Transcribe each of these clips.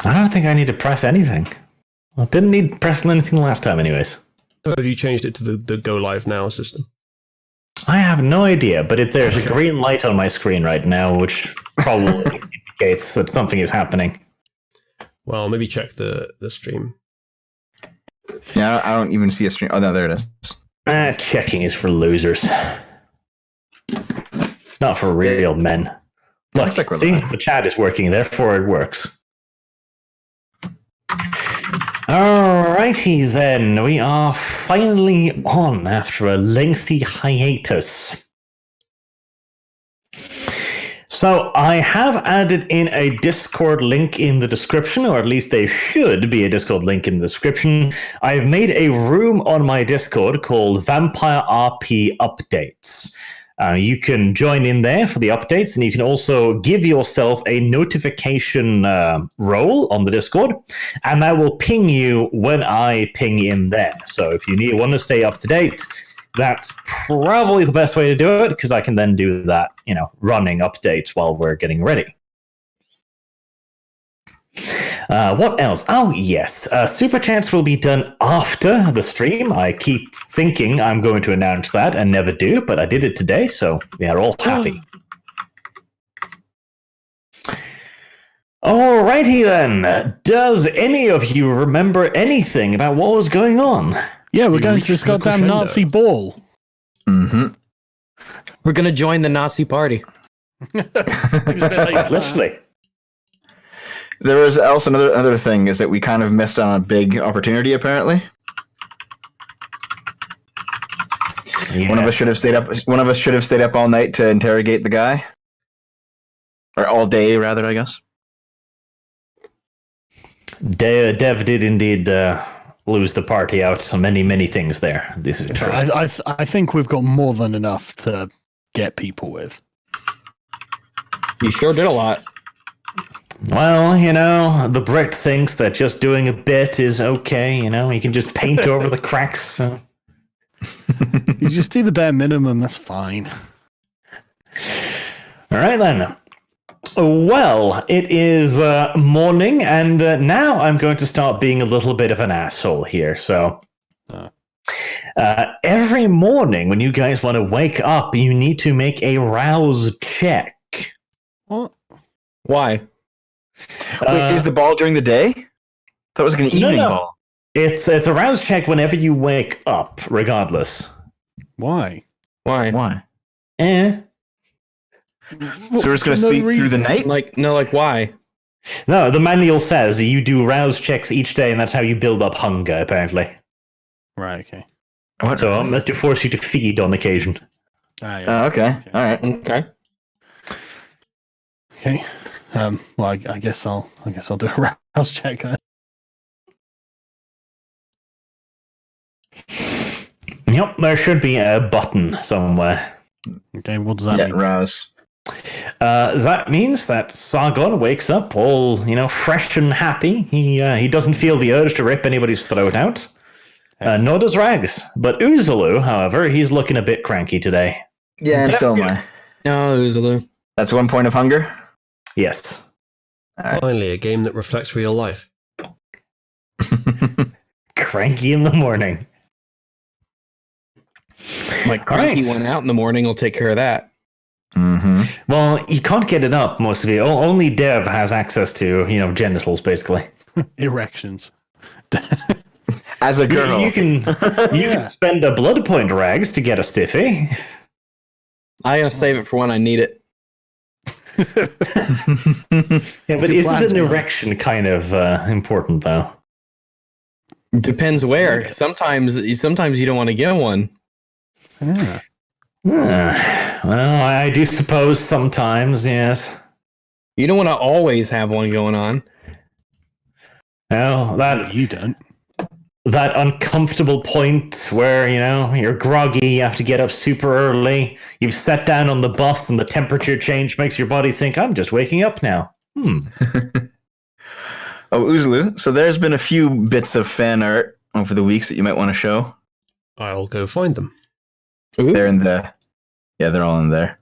I don't think I need to press anything. Well, didn't need pressing anything last time anyways. Or have you changed it to the Go Live Now system? I have no idea, but there's a green light on my screen right now, which probably indicates that something is happening. Well, maybe check the stream. Yeah, I don't even see a stream. Oh, no, there it is. Checking is for losers. It's not for real men. Look, see, the chat is working, therefore it works. Alrighty then, we are finally on after a lengthy hiatus. So I have added in a Discord link in the description, or at least there should be a Discord link in the description. I've made a room on my Discord called Vampire RP Updates. You can join in there for the updates, and you can also give yourself a notification role on the Discord, and that will ping you when I ping in there. So if you want to stay up to date, that's probably the best way to do it, because I can then do that, running updates while we're getting ready. What else? Oh, yes. Super Chats will be done after the stream. I keep thinking I'm going to announce that and never do, but I did it today, so we are all happy. Alrighty then. Does any of you remember anything about what was going on? Yeah, we're going to this goddamn Nazi ball. Mm-hmm. We're going to join the Nazi party. Literally. There was also another thing, is that we kind of missed on a big opportunity, apparently. Yes. One of us should have stayed up all night to interrogate the guy. Or all day, rather, I guess. Dev did indeed lose the party out on many things there. This is true. I think we've got more than enough to get people with. You sure did a lot. Well, the Brit thinks that just doing a bit is okay, you can just paint over the cracks. So. You just do the bare minimum, that's fine. All right, then. Well, it is morning, and now I'm going to start being a little bit of an asshole here. So, every morning when you guys want to wake up, you need to make a rouse check. What? Why? Wait, is the ball during the day? That was like an evening ball. It's a rouse check whenever you wake up, regardless. Why? Why? Eh. So we're just going to sleep through the night? Like why? No, the manual says you do rouse checks each day, and that's how you build up hunger, apparently. Right, okay. So I'm meant to force you to feed on occasion. Yeah. Okay. All right. Okay. Well, I guess I'll do a rouse check then. Yep, there should be a button somewhere. Okay, what does that mean? Rouse. That means that Sargon wakes up all, fresh and happy. He doesn't feel the urge to rip anybody's throat out. Nor does Rags. But Uzulu, however, he's looking a bit cranky today. Yeah, and so am I. No, Uzulu. That's 1 point of hunger? Yes. Right. Finally, a game that reflects real life. Cranky in the morning. My cranky went out in the morning. I'll take care of that. Mm-hmm. Well, you can't get it up, most of you. Only Dev has access to, genitals, basically. Erections. As a girl. You can spend a blood point, Rags, to get a stiffy. I'm going to save it for when I need it. Yeah, but isn't an erection kind of important, though? Depends where. Sometimes you don't want to get one. Yeah. Well, I do suppose sometimes, yes. You don't want to always have one going on. Well, You don't. That uncomfortable point where, you're groggy, you have to get up super early, you've sat down on the bus and the temperature change makes your body think, I'm just waking up now. Oh, Uzulu, so there's been a few bits of fan art over the weeks that you might want to show. I'll go find them. Ooh. They're in the... Yeah, they're all in there.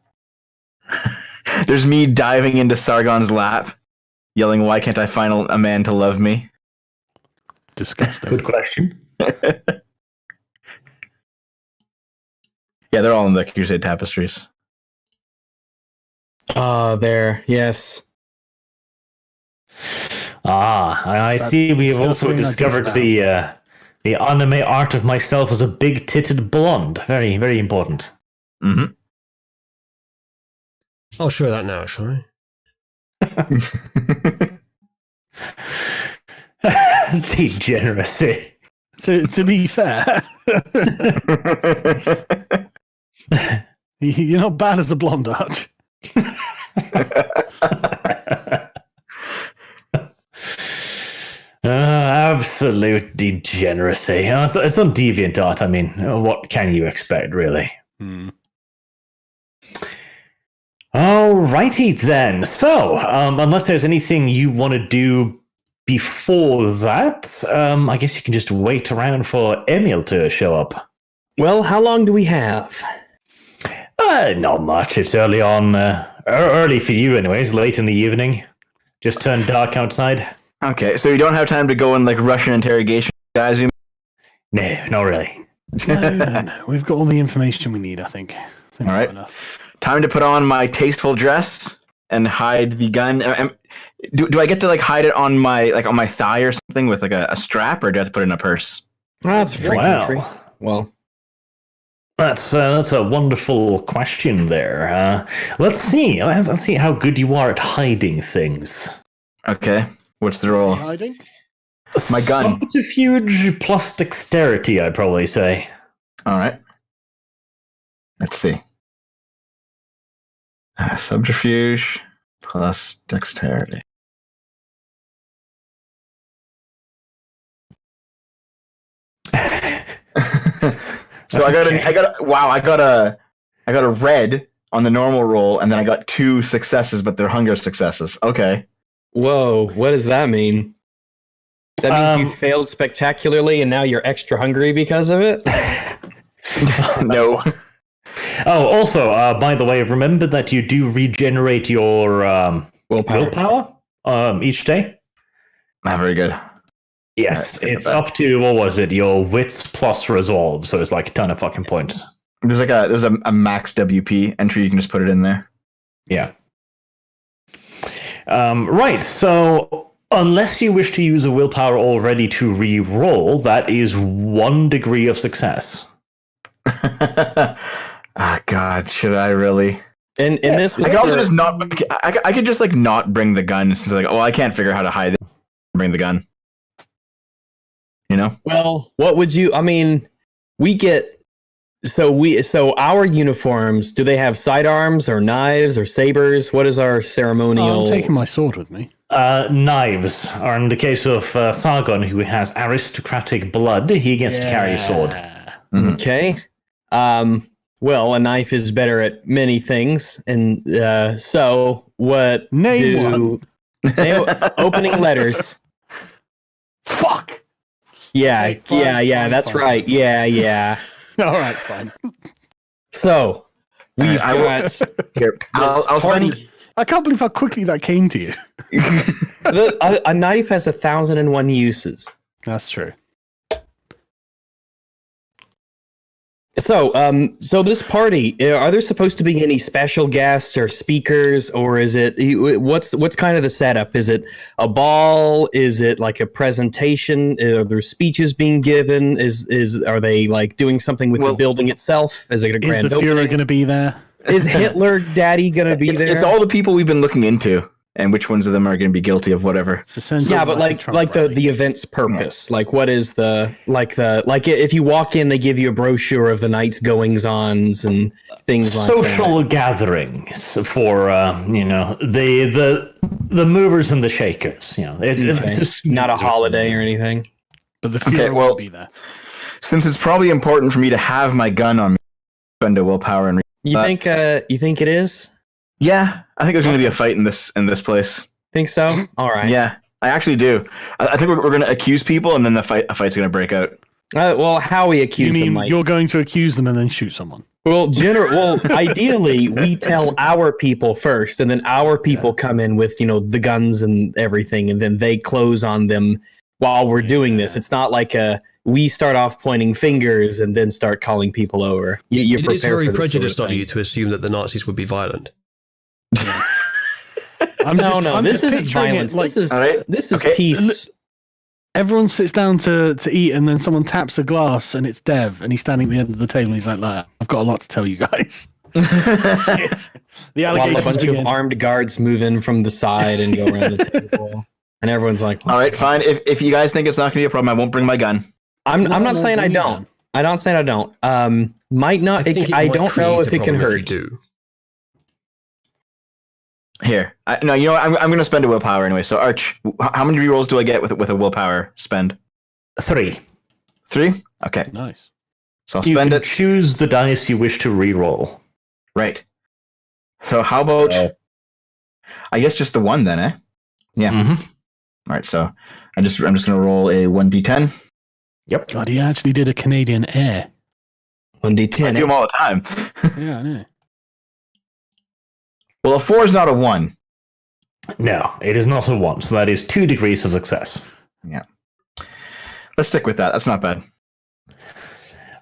There's me diving into Sargon's lap. yelling, "Why can't I find a man to love me?" Disgusting. Good question. Yeah, they're all in the Crusade tapestries. There. Yes. I see. We have also discovered the anime art of myself as a big-titted blonde. Very, very important. Mm-hmm. I'll show that now, shall I? Degeneracy. To be fair, you're not bad as a blonde, Arch. Absolute degeneracy. It's on DeviantArt. I mean, what can you expect, really? Alrighty then. So, unless there's anything you want to do before that, I guess you can just wait around for Emil to show up. Well, how long do we have? Not much. It's early on. Early for you, anyways. Late in the evening. Just turned dark outside. Okay, so you don't have time to go and rush an interrogation, guys. No, not really. No. We've got all the information we need, I think. All right. Time to put on my tasteful dress and hide the gun. Do I get to hide it on my thigh or something with a strap, or do I have to put it in a purse? That's free country. Well, that's a wonderful question there. Let's see. Let's see how good you are at hiding things. Okay. What's the roll? Hiding? My gun. Subterfuge plus dexterity, I'd probably say. All right. Let's see. Subterfuge plus dexterity. So okay. I got a red on the normal roll, and then I got 2 successes, but they're hunger successes. Okay. Whoa, what does that mean? That means you failed spectacularly and now you're extra hungry because of it? No. Oh, also, by the way, remember that you do regenerate your willpower each day? Not very good. Yes, it's up to, what was it, your wits plus resolve, so it's a ton of fucking points. There's a max WP entry, you can just put it in there. Yeah. Right, so unless you wish to use a willpower already to re-roll, that is 1 degree of success. God, should I really? And this was I could also just not. I could just not bring the gun since I can't figure out how to hide it. Bring the gun. You know. Well, what would you? I mean, we get. So our uniforms, do they have sidearms or knives or sabers? What is our ceremonial? I'm taking my sword with me. Knives are in the case of Sargon, who has aristocratic blood. He gets to carry a sword. Mm-hmm. Okay. Well, a knife is better at many things, and so what? Name one. Opening letters. Fuck. Yeah, Fine, that's fine. right. Yeah. All right, fine. So we've got Here, I'll spend. I can't believe how quickly that came to you. a knife has 1,001 uses. That's true. So, so this party, are there supposed to be any special guests or speakers, or is it what's kind of the setup? Is it a ball? Is it like a presentation? Are there speeches being given? Are they doing something with the building itself? Is it a grand Is the opening? Führer going to be there? Is Hitler Daddy going to be there? It's all the people we've been looking into, and which ones of them are going to be guilty of whatever. Yeah, but the event's purpose. What is if you walk in, they give you a brochure of the night's goings-ons and things like that. Social gatherings for the movers and the shakers. It's just not a holiday or anything. But the Führer will be there. Since it's probably important for me to have my gun on me, spend a willpower and. You think it is? Yeah, I think there's going to be a fight in this place. Think so? All right. Yeah, I actually do. I think we're going to accuse people, and then a fight's going to break out. Well, how we accuse them? You're going to accuse them and then shoot someone? Well, ideally, we tell our people first, and then our people come in with, the guns and everything, and then they close on them while we're doing this. It's not like we start off pointing fingers and then start calling people over. You It prepare is very for this prejudiced sort of on you thing. to assume that the Nazis would be violent. I'm This just isn't picturing violence. it like This is Okay. peace. everyone sits down to eat, and then someone taps a glass, and it's Dev, and he's standing at the end of the table, and he's like, I've got a lot to tell you guys. The While a allegations bunch begin. of armed guards move in from the side and go around the table, and everyone's like, All right, fine. If you guys think it's not going to be a problem, I won't bring my gun. I'm No, not no, saying I bring it don't. on. I don't say I don't. Might not. I don't know if it can hurt. Do. Here, I'm going to spend a willpower anyway. So, Arch, how many rerolls do I get with a willpower spend? 3. 3. Okay, Nice. so I'll You spend can it. choose the dice you wish to re-roll. Right. So how about? I guess just the one then, eh? Yeah. Mhm. All right. So I'm just going to roll a 1d10. Yep. God, he actually did a Canadian air. 1d10. I do them all the time. Yeah, I know. Well, a 4 is not a 1. No, it is not a 1, so that is 2 degrees of success. Let's stick with that. That's not bad.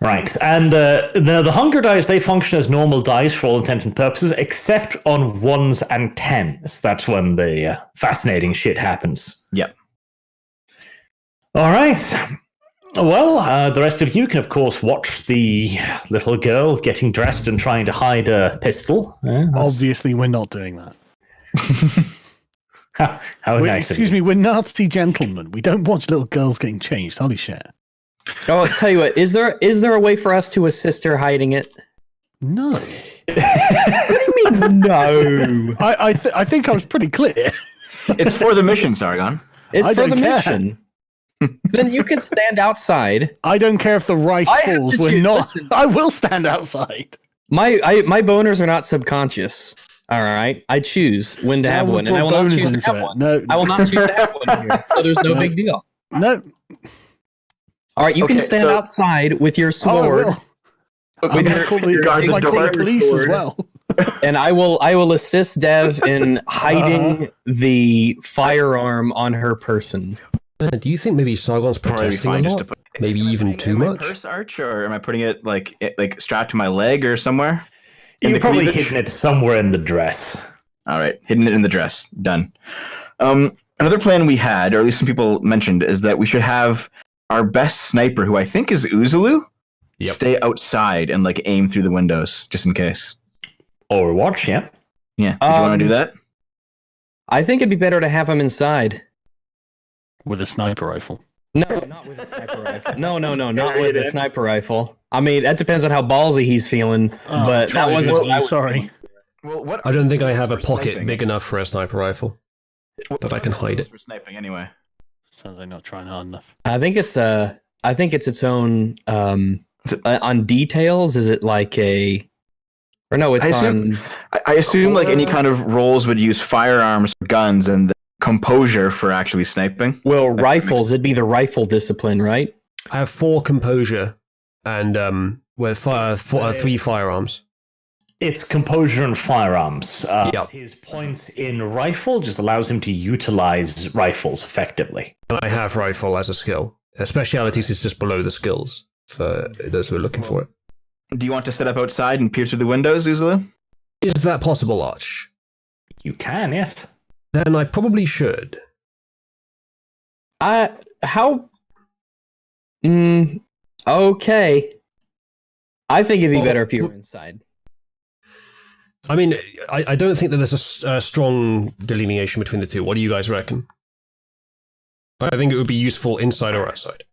Right, and the hunger dice, they function as normal dice for all intents and purposes, except on 1s and 10s. That's when the fascinating shit happens. Yep. All right. Well, the rest of you can, of course, watch the little girl getting dressed and trying to hide a pistol. Obviously, we're not doing that. How nice of you. Excuse me, we're Nazi gentlemen. We don't watch little girls getting changed. Holy shit. Oh, I'll tell you what. Is there a way for us to assist her hiding it? No. What do you mean, no? I think I was pretty clear. It's for the mission, Sargon. It's I for don't the care. mission. Then you can stand outside. I don't care if the I have rifles to were choose- not. listen. I will stand outside. My boners are not subconscious. All right, I choose when to Now have we'll one, and I will put not boners choose to into have it. one. No, I will not choose to have one here, so there's no No. big deal. no. All right, you can Okay, stand so- outside with your Oh, I sword, will. I'm With gonna your- call the, guard the I call door. the police as Sword. well. and I will assist Dev in hiding the firearm on her person. Do you think maybe Sargon's Probably protesting a fine just lot? to put. Maybe Am I even putting it too in my much? Purse, Arch, or am I putting it like strapped to my leg or somewhere? In You're the probably cleavage? hidden it somewhere in the dress. All right, hidden it in the dress. Done. Another plan we had, or at least some people mentioned, is that we should have our best sniper, who I think is Uzulu, Yep. stay outside and like aim through the windows just in case. Overwatch, yeah. Yeah, do you want to do that? I think it'd be better to have him inside. With a sniper rifle. No, not with a sniper rifle. No, not with a sniper rifle. I mean, that depends on how ballsy he's feeling, Oh, but that Charlie, wasn't. I'm sorry. Well, what? I don't think I have a for pocket sniping? big enough for a sniper rifle. But I can hide it. For sniping, anyway. Sounds like not trying hard enough. I think it's its own. On details, is it like a? Or no, it's I assume- on. I assume like any kind of roles would use firearms, guns, and the composure for actually sniping. Well, rifles. It'd be the rifle discipline, right? I have 4 composure and with 3 firearms. It's composure and firearms. Yep. His points in rifle just allows him to utilize rifles effectively. And I have rifle as a skill. Specialities is just below the skills for those who are looking for it. Do you want to set up outside and peer through the windows, Uzulu? Is that possible, Arch? You can, yes. Then I probably should. How? Okay. I think it'd be Well, better if you were inside. I mean, I don't think that there's a strong delineation between the two. What do you guys reckon? I think it would be useful inside or outside.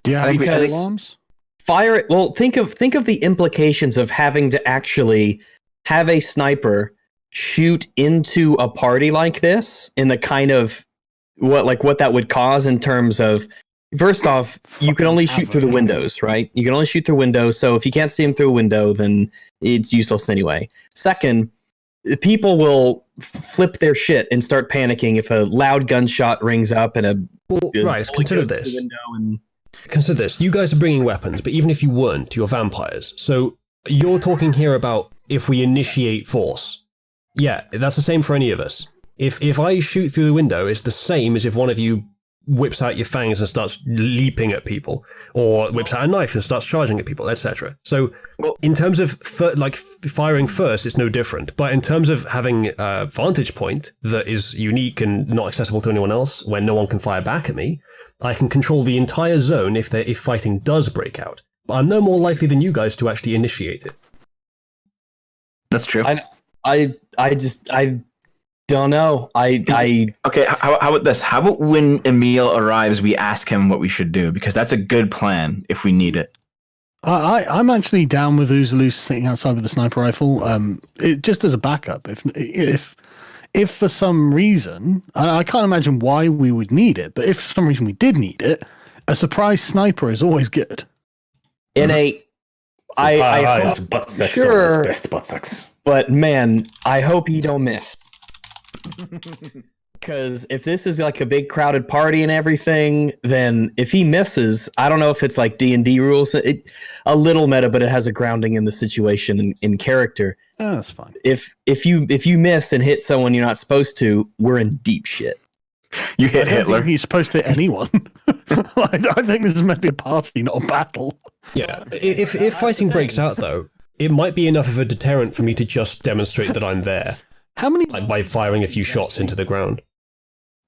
Do you have I think we- any I think- alarms? Fire. Well, think of the implications of having to actually have a sniper shoot into a party like this, and the kind of what that would cause in terms of. First off, you can only shoot through the windows, right? You can only shoot through windows. So if you can't see them through a window, then it's useless anyway. Second, people will flip their shit and start panicking if a loud gunshot rings up and a Well, right, consider goes through this. the window and Consider this. You guys are bringing weapons, but even if you weren't, you're vampires. So you're talking here about if we initiate force. Yeah, that's the same for any of us. If I shoot through the window, it's the same as if one of you whips out your fangs and starts leaping at people, or whips out a knife and starts charging at people, etc. So, in terms of firing first, it's no different. But in terms of having a vantage point that is unique and not accessible to anyone else, when no one can fire back at me, I can control the entire zone if fighting does break out. But I'm no more likely than you guys to actually initiate it. That's true. I don't know. Okay, how about this? How about when Emil arrives, we ask him what we should do? Because that's a good plan if we need it. I'm actually down with Uzulu sitting outside with the sniper rifle. Just as a backup. If for some reason, I can't imagine why we would need it, but if for some reason we did need it, a surprise sniper is always good. Butt sex sure, best butt sex. But man, I hope you don't miss. Because if this is like a big crowded party and everything, then if he misses, I don't know if it's like D&D rules, a little meta, but it has a grounding in the situation in character. Oh, that's fine. If you miss and hit someone you're not supposed to, we're in deep shit. You hit I don't Hitler. think he's supposed to hit anyone. I think this is meant to be a party, not a battle. Yeah, if fighting breaks out, though, it might be enough of a deterrent for me to just demonstrate that I'm there. How many? Like by firing a few shots into the ground.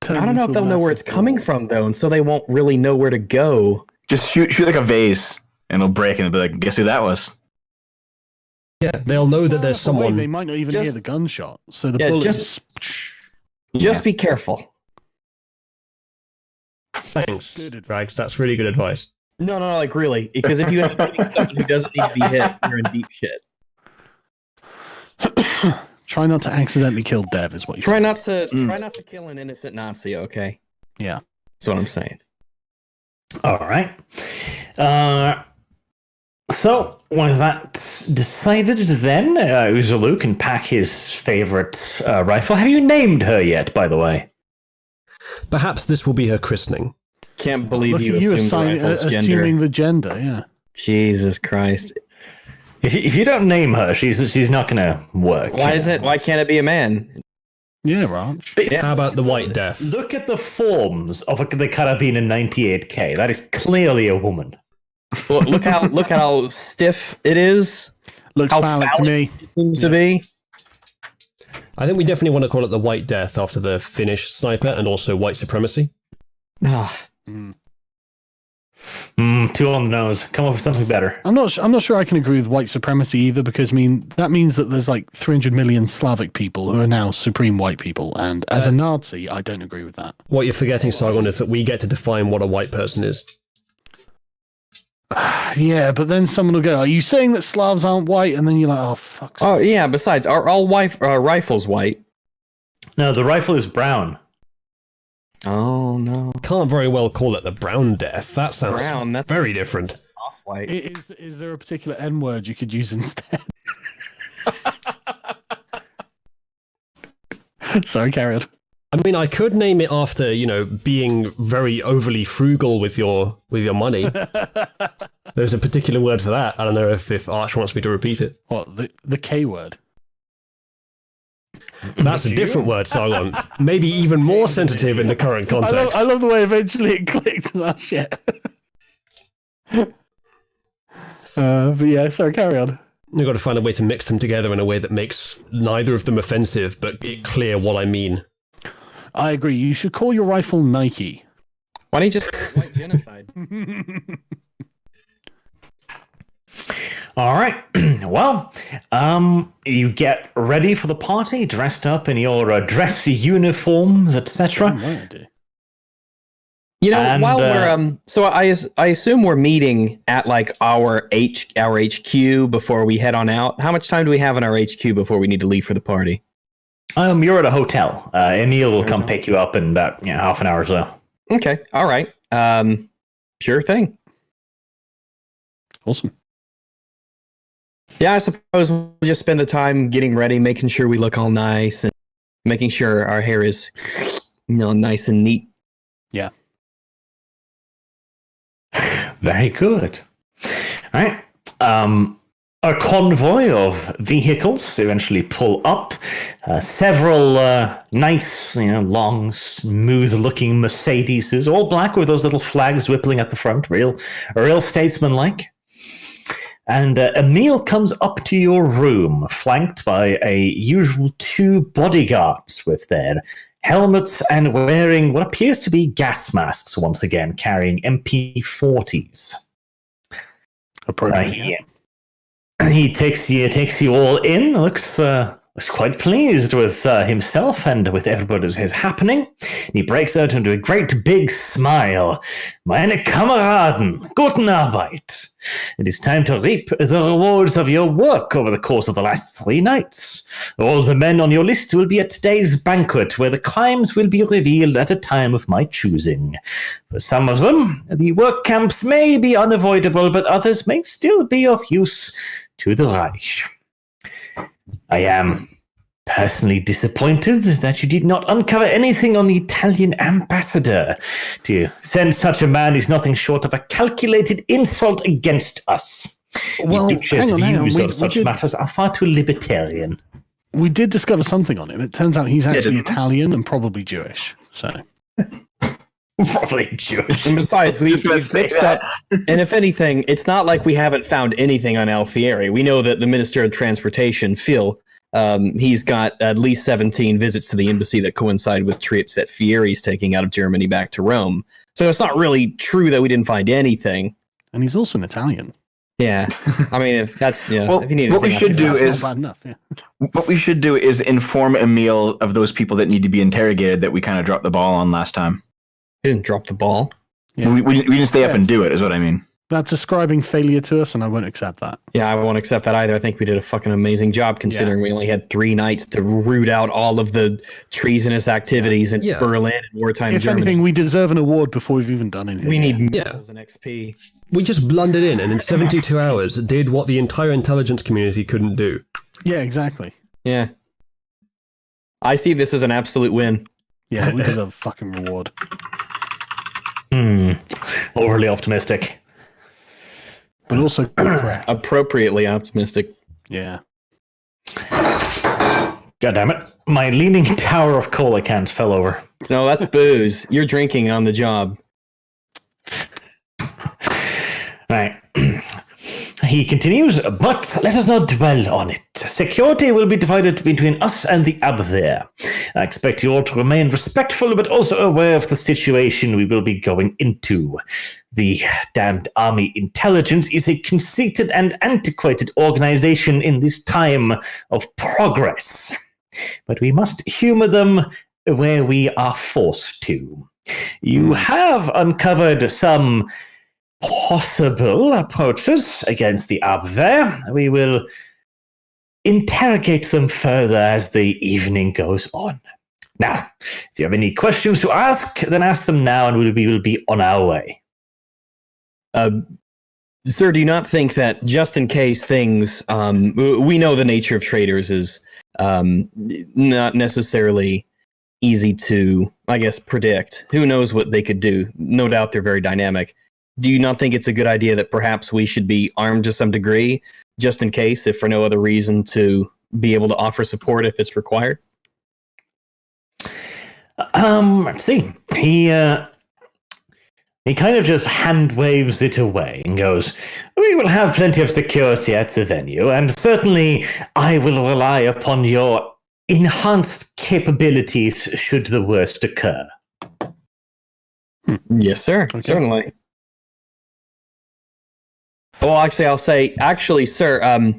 I don't know if they'll know where it's coming from, though, and so they won't really know where to go. Just shoot like a vase, and it'll break, and they'll be like, guess who that was? Yeah, they'll know that there's someone... They might not even hear the gunshot, so the bullet Just be careful. Thanks, Rags. That's really good advice. No, like really, because if you end up hitting someone who doesn't need to be hit, you're in deep shit. Try not to accidentally kill Dev is what you try not to kill an innocent Nazi, okay? Yeah. That's what I'm saying. All right. So, with that decided, then Uzulu can pack his favorite rifle. Have you named her yet, by the way? Perhaps this will be her christening. Can't believe you assumed the rifle's gender. Assuming the gender, yeah. Jesus Christ. If you don't name her, she's not going to work. Why can't it be a man? Yeah, Ranch. How about the White Death? Look at the forms of the Carabiner 98K. That is clearly a woman. Well, look how stiff it is. Looks phallic to me. It seems to be. I think we definitely want to call it the White Death after the Finnish sniper and also white supremacy. Two on the nose. Come up with something better. I'm not sure I can agree with white supremacy either, because that means that there's like 300 million Slavic people who are now supreme white people, and as a Nazi, I don't agree with that. What you're forgetting, Sargon, is that we get to define what a white person is. Yeah, but then someone will go, "Are you saying that Slavs aren't white?" And then you're like, "Oh fuck." Oh yeah. Besides, are all rifles white? No, the rifle is brown. Oh no! Can't very well call it the Brown Death. That sounds brown. That's very different. Off-white. Is there a particular N word you could use instead? Sorry, carry on. I mean, I could name it after, being very overly frugal with your money. There's a particular word for that. I don't know if Arch wants me to repeat it. What, the K word? That's a different word, Sargon. Maybe even more sensitive in the current context. I love the way eventually it clicked. That shit. But yeah, sorry, carry on. We've got to find a way to mix them together in a way that makes neither of them offensive, but it clear what I mean. I agree. You should call your rifle Nike. Why don't you just white genocide? All right. Well, you get ready for the party, dressed up in your dress uniforms, etc. While we're so I assume we're meeting at like our HQ before we head on out. How much time do we have in our HQ before we need to leave for the party? You're at a hotel. Emil will come pick you up in about half an hour or so. Okay. All right. Sure thing. Awesome. Yeah, I suppose we'll just spend the time getting ready, making sure we look all nice, and making sure our hair is, nice and neat. Yeah. Very good. All right. A convoy of vehicles eventually pull up. Several nice, long, smooth-looking Mercedeses, all black with those little flags rippling at the front, real statesman-like. And Emil comes up to your room, flanked by a usual 2 bodyguards with their helmets and wearing what appears to be gas masks once again, carrying MP40s. Appropriate. He takes you all in. Looks quite pleased with himself and with everybody that's happening. He breaks out into a great big smile. Meine Kameraden, guten Arbeit. It is time to reap the rewards of your work over the course of the last 3 nights. All the men on your list will be at today's banquet, where the crimes will be revealed at a time of my choosing. For some of them, the work camps may be unavoidable, but others may still be of use to the Reich. I am personally disappointed that you did not uncover anything on the Italian ambassador. To send such a man is nothing short of a calculated insult against us. Well, the Duchess' hang on. views on such matters are far too libertarian. We did discover something on him. It turns out he's actually Italian and probably Jewish. So Probably Jewish. And besides, we've Just gonna say fixed up. And if anything, it's not like we haven't found anything on Alfieri. We know that the Minister of Transportation, Phil, he's got at least 17 visits to the embassy that coincide with trips that Fieri's taking out of Germany back to Rome. So it's not really true that we didn't find anything. and he's also an Italian. Yeah, I mean, if that's Well, if you need what we anything, should do That's is not bad enough. Yeah. what we should do is inform Emil of those people that need to be interrogated that we kind of dropped the ball on last time. I didn't drop the ball. Yeah. We didn't stay up and do it, is what I mean. That's ascribing failure to us, and I won't accept that. Yeah, I won't accept that either. I think we did a fucking amazing job considering we only had 3 nights to root out all of the treasonous activities in Berlin and wartime If Germany. anything, we deserve an award before we've even done anything. We need Yeah. medals and XP. We just blundered in and in 72 hours did what the entire intelligence community couldn't do. Yeah, exactly. Yeah. I see this as an absolute win. Yeah, we deserve a fucking reward. Overly optimistic. But also, crap. Appropriately optimistic. Yeah. God damn it. My leaning tower of cola cans fell over. No, that's booze. You're drinking on the job. Right. He continues, but let us not dwell on it. Security will be divided between us and the Abwehr. I expect you all to remain respectful, but also aware of the situation we will be going into. The damned army intelligence is a conceited and antiquated organization in this time of progress. But we must humor them where we are forced to. You have uncovered some possible approaches against the Abwehr. We will interrogate them further as the evening goes on. Now, if you have any questions to ask, then ask them now and we will be on our way. Sir, do you not think that just in case things, we know the nature of traders is not necessarily easy to, I guess, predict. Who knows what they could do? No doubt they're very dynamic. Do you not think it's a good idea that perhaps we should be armed to some degree, just in case, if for no other reason, to be able to offer support if it's required? Let's see. He kind of just hand waves it away and goes, we will have plenty of security at the venue, and certainly I will rely upon your enhanced capabilities should the worst occur. Yes, sir. Okay. Certainly. Well, I'll say, sir,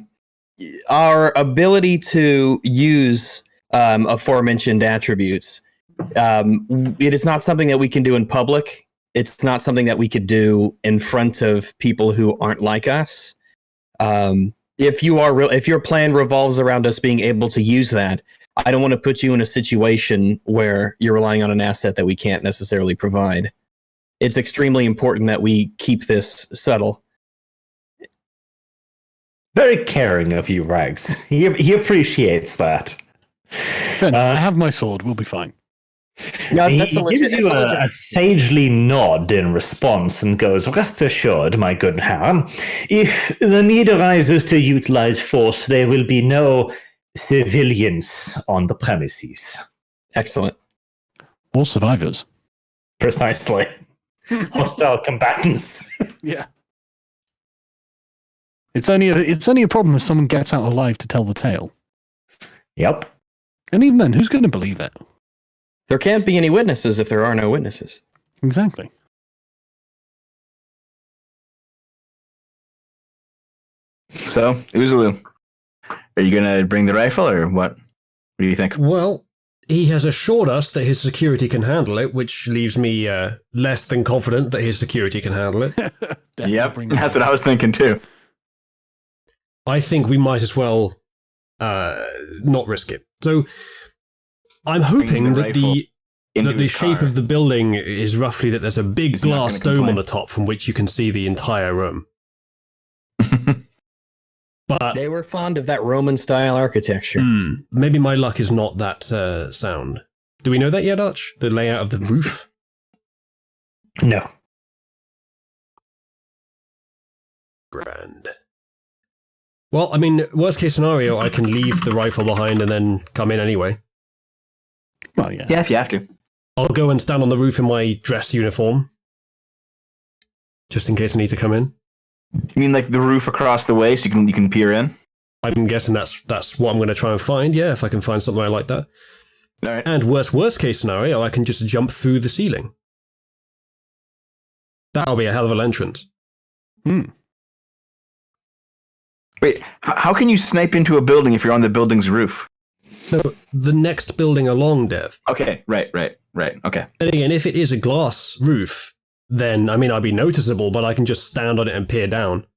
our ability to use aforementioned attributes, it is not something that we can do in public. It's not something that we could do in front of people who aren't like us. If your plan revolves around us being able to use that, I don't want to put you in a situation where you're relying on an asset that we can't necessarily provide. It's extremely important that we keep this subtle. Very caring of you, Rags. He appreciates that. Finn, I have my sword. We'll be fine. Yeah, He that's a legit. gives you a sagely nod in response and goes, "Rest assured, my good Herr, if the need arises to utilize force, there will be no civilians on the premises." Excellent. Or survivors. Precisely. Hostile combatants. Yeah. It's only a problem if someone gets out alive to tell the tale. Yep. And even then, who's going to believe it? There can't be any witnesses if there are no witnesses. Exactly. So, Uzulu, are you gonna bring the rifle or what? What do you think? Well, he has assured us that his security can handle it, which leaves me less than confident that his security can handle it. Yep, that's what I was thinking too. I think we might as well not risk it. So I'm hoping the that rifle into the his shape car. of the building is roughly that there's a big He's not glass gonna dome on complain. the top from which you can see the entire room. But They were fond of that Roman-style architecture. maybe my luck is not that sound. Do we know that yet, Arch? The layout of the roof? No. Grand. Well, I mean, worst case scenario, I can leave the rifle behind and then come in anyway. Well, yeah. Yeah, if you have to. I'll go and stand on the roof in my dress uniform. Just in case I need to come in. You mean like the roof across the way so you can peer in? I'm guessing that's what I'm going to try and find, yeah, if I can find something like that. All right. And worst case scenario, I can just jump through the ceiling. That'll be a hell of an entrance. Wait, how can you snipe into a building if you're on the building's roof? So, the next building along, Dev. Okay, right. Okay. And again, if it is a glass roof, then, I mean, I'll be noticeable, but I can just stand on it and peer down.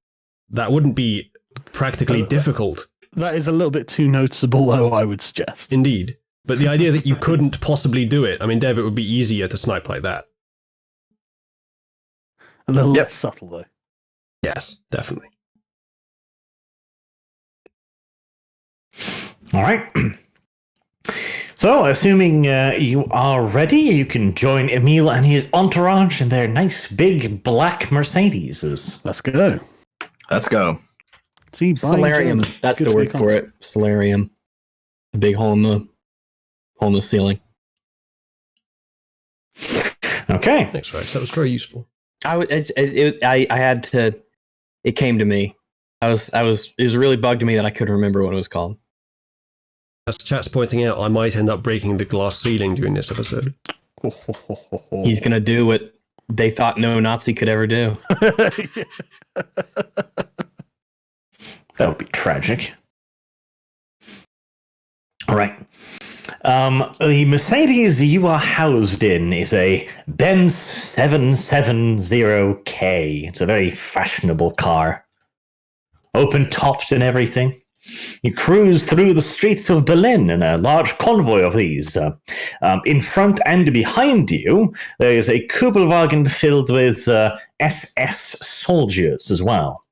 That wouldn't be practically difficult. That is a little bit too noticeable, though, I would suggest. Indeed. But the idea that you couldn't possibly do it, I mean, Dev, it would be easier to snipe like that. A little Yep. less subtle, though. Yes, definitely. All right. So, assuming you are ready, you can join Emil and his entourage in their nice big black Mercedes. Let's go. Let's go. See, buying Solarium. German. That's Good the word your for it. Solarium. The big hole in the ceiling. Okay. Thanks, Rex. That was very useful. I had to. It came to me. It was really bugged me that I couldn't remember what it was called. As chat's pointing out, I might end up breaking the glass ceiling during this episode. He's gonna do what they thought no Nazi could ever do. That would be tragic. All right. The Mercedes you are housed in is a Benz 770K. It's a very fashionable car. Open topped and everything. You cruise through the streets of Berlin in a large convoy of these. In front and behind you, there is a Kubelwagen filled with SS soldiers as well.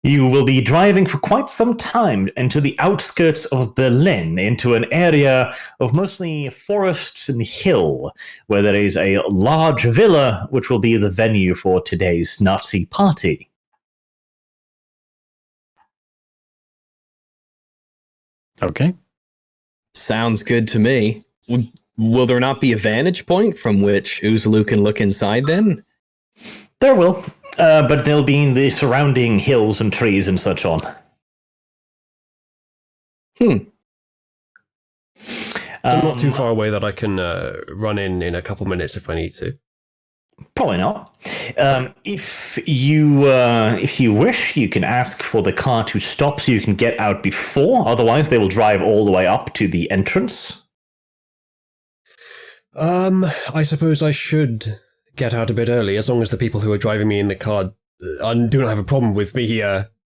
You will be driving for quite some time into the outskirts of Berlin, into an area of mostly forests and hill, where there is a large villa which will be the venue for today's Nazi party. Okay. Sounds good to me. Will there not be a vantage point from which Uzulu can look inside then? There will, but they'll be in the surrounding hills and trees and such on. I'm not too far away that I can run in a couple minutes if I need to. Probably not. If you wish, you can ask for the car to stop so you can get out before. Otherwise, they will drive all the way up to the entrance. I suppose I should get out a bit early, as long as the people who are driving me in the car do not have a problem with me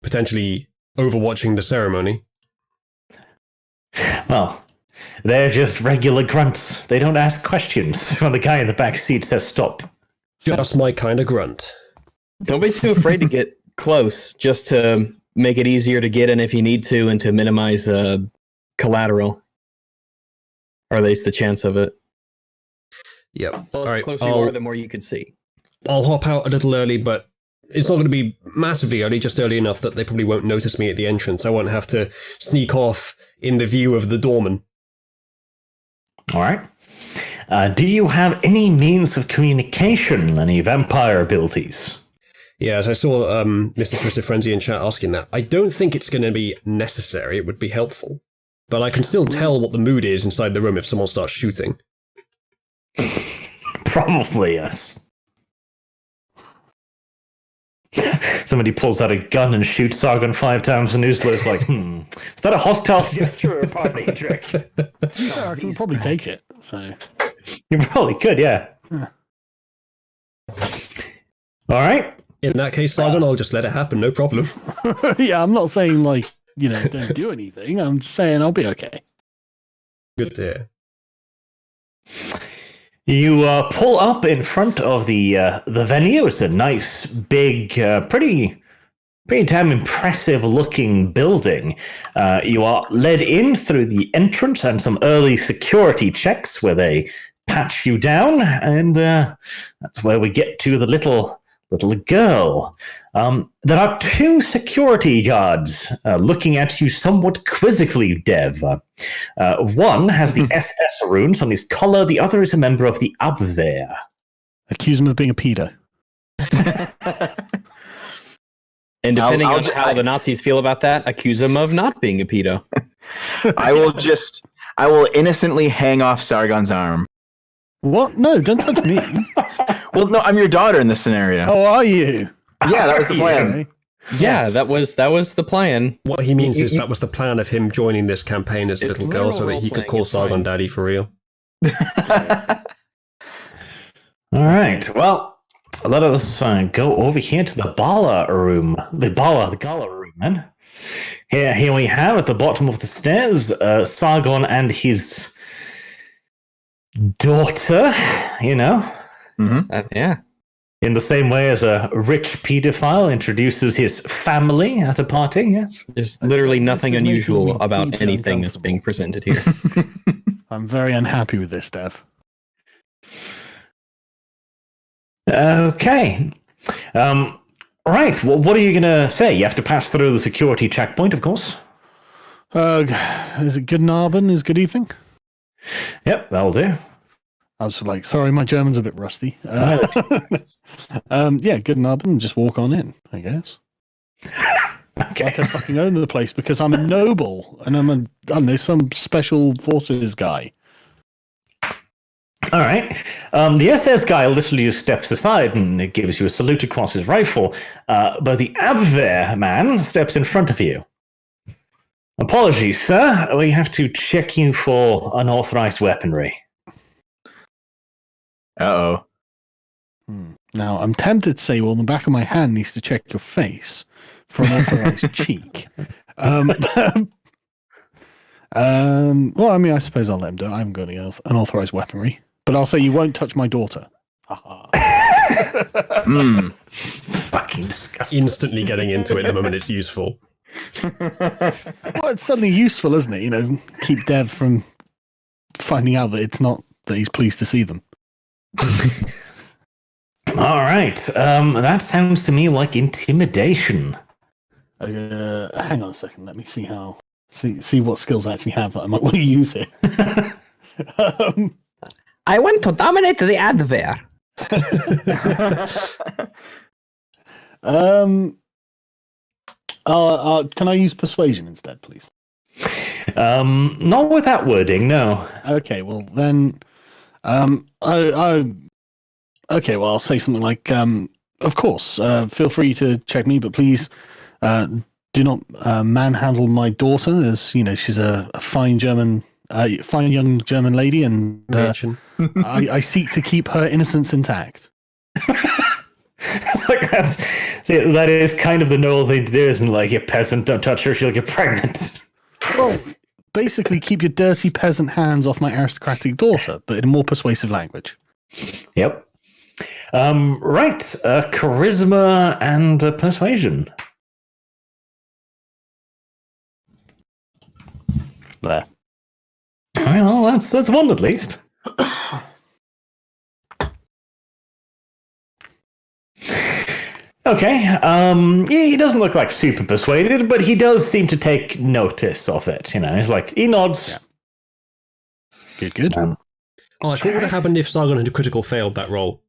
potentially overwatching the ceremony. Well, they're just regular grunts. They don't ask questions when the guy in the back seat says stop. Just my kind of grunt. Don't be too afraid to get close, just to make it easier to get in if you need to, and to minimize collateral, or at least the chance of it. Yep. Well, All the right. closer you are, the more you could see. I'll hop out a little early, but it's not going to be massively early, just early enough that they probably won't notice me at the entrance. I won't have to sneak off in the view of the doorman. All right. Do you have any means of communication, any vampire abilities? Yeah, as I saw Mr. Twisted Frenzy in chat asking that, I don't think it's going to be necessary. It would be helpful. But I can still tell what the mood is inside the room if someone starts shooting. Probably, yes. Somebody pulls out a gun and shoots Sargon 5 times, and Uzla's like, is that a hostile gesture or a party trick? Yeah, I can probably take it. So You probably could, yeah. All right. In that case, Sargon, I'll just let it happen, no problem. yeah, I'm not saying like don't do anything. I'm just saying I'll be okay. Good to hear. You pull up in front of the venue. It's a nice, big, pretty damn impressive looking building. You are led in through the entrance and some early security checks where they patch you down, and that's where we get to the little girl. There are two security guards looking at you somewhat quizzically, Dev. One has the SS runes on his collar, the other is a member of the Abwehr. Accuse him of being a pedo. And depending on how the Nazis feel about that, accuse him of not being a pedo. I will innocently hang off Sargon's arm. What? No, don't touch me. Well, no, I'm your daughter in this scenario. How are you? Yeah, that was the plan. Okay. Yeah, that was the plan. What he means is that was the plan of him joining this campaign as a It's little girl so that literal he could role-playing, call it's Sargon fine. Daddy for real. All right. Well, let us go over here to the Bala room. The Gala room, man. Here we have at the bottom of the stairs, Sargon and his daughter, Yeah. in the same way as a rich pedophile introduces his family at a party, yes? There's literally nothing This is making unusual me about deeply anything that's being presented here. I'm very unhappy with this, Dev. Okay. Right. Well, what are you going to say? You have to pass through the security checkpoint, of course. Is it good Narben? Is good evening? Yep, that'll do. I was like, sorry, my German's a bit rusty. Yeah, good Narben. Just walk on in, I guess. Okay. Like I fucking own the place because I'm a noble and I don't know, some special forces guy. All right. The SS guy literally just steps aside and gives you a salute across his rifle, but the Abwehr man steps in front of you. Apologies, sir. We have to check you for unauthorized weaponry. Uh-oh. Now, I'm tempted to say, well, the back of my hand needs to check your face for an authorized cheek. Well, I mean, I suppose I'll let him do it. I haven't got any unauthorized weaponry. But I'll say you won't touch my daughter. Fucking disgusting. Instantly getting into it the moment it's useful. Well, it's suddenly useful, isn't it? Keep Dev from finding out that it's not that he's pleased to see them. All right. That sounds to me like intimidation. Hang on a second. Let me see see what skills I actually have that I might want to use here. I want to dominate the Abwehr. Can I use persuasion instead, please? Not with that wording, no. Okay, well then, okay, well I'll say something like, of course, feel free to check me, but please, do not manhandle my daughter, as she's a fine young German lady, and I seek to keep her innocence intact. It's like that is kind of the normal thing to do, isn't it? Like, you peasant, don't touch her, she'll get pregnant. Well, basically, keep your dirty peasant hands off my aristocratic daughter, but in a more persuasive language. Yep. Right. Charisma and persuasion. There. Well, that's one at least. Okay. He doesn't look like super persuaded, but he does seem to take notice of it. You know, he's like he nods. Yeah. Good. Arch, what would have happened if Sargon had critical failed that roll?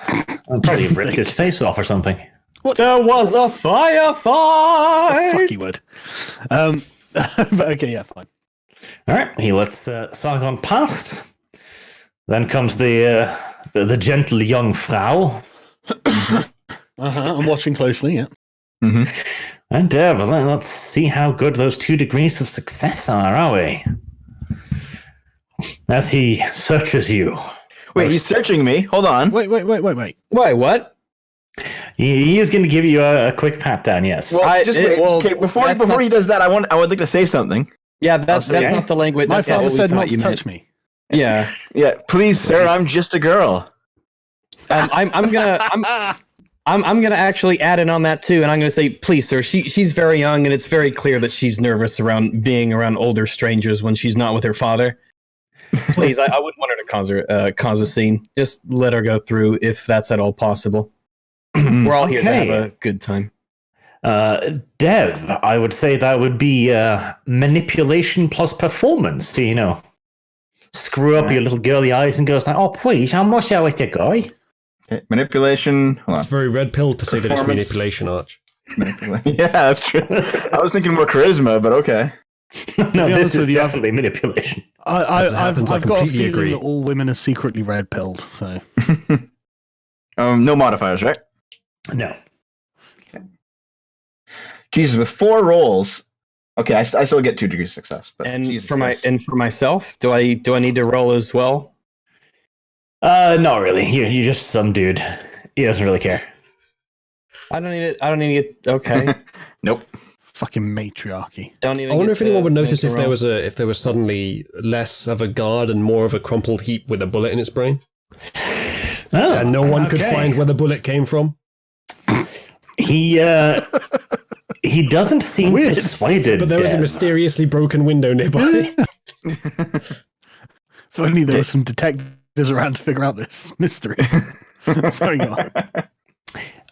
I'll probably ripped his face off or something. What? There was a firefight. Fuck you would. But okay, yeah, fine. All right. He lets Sargon past. Then comes the gentle young Frau. I'm watching closely. Yeah. Mm-hmm. And well, let's see how good those 2 degrees of success are we? As he searches you. Wait, he's searching me. Hold on. Wait. Why? What? He is going to give you a quick pat down. Yes. Well, okay. Before he does that, I would like to say something. Yeah, that's not the language. My That's not father what we said thought not to you touch meant. me. Yeah. Yeah, please, sir. I'm just a girl. I'm gonna actually add in on that too, and I'm gonna say, please, sir. She's very young, and it's very clear that she's nervous around being around older strangers when she's not with her father. Please, I wouldn't want her to cause a scene. Just let her go through if that's at all possible. We're all here to have a good time. Dev, I would say that would be manipulation plus performance to, screw up your little girly eyes and goes like, oh, please, how much are we to go? Okay, manipulation. Hold on. It's very red pill to say that it's Performance. manipulation, Arch. Yeah, that's true. I was thinking more charisma, but okay. No, be this honest is with you, definitely manipulation. As it I've happens, I got a completely feeling agree. that all women are secretly red pilled. So No modifiers, right? No. Jesus, with 4 rolls. Okay, I still get 2 degrees of success. But And Jesus for Christ. myself, do I need to roll as well? Not really. You're just some dude. He doesn't really care. I don't need it. Okay. Nope. fucking matriarchy. Don't even. I wonder if anyone would notice make a if there was suddenly less of a guard and more of a crumpled heap with a bullet in its brain, and no one could find where the bullet came from. He doesn't seem persuaded. But there is a mysteriously broken window nearby. If only there were some detectives around to figure out this mystery. Sorry, go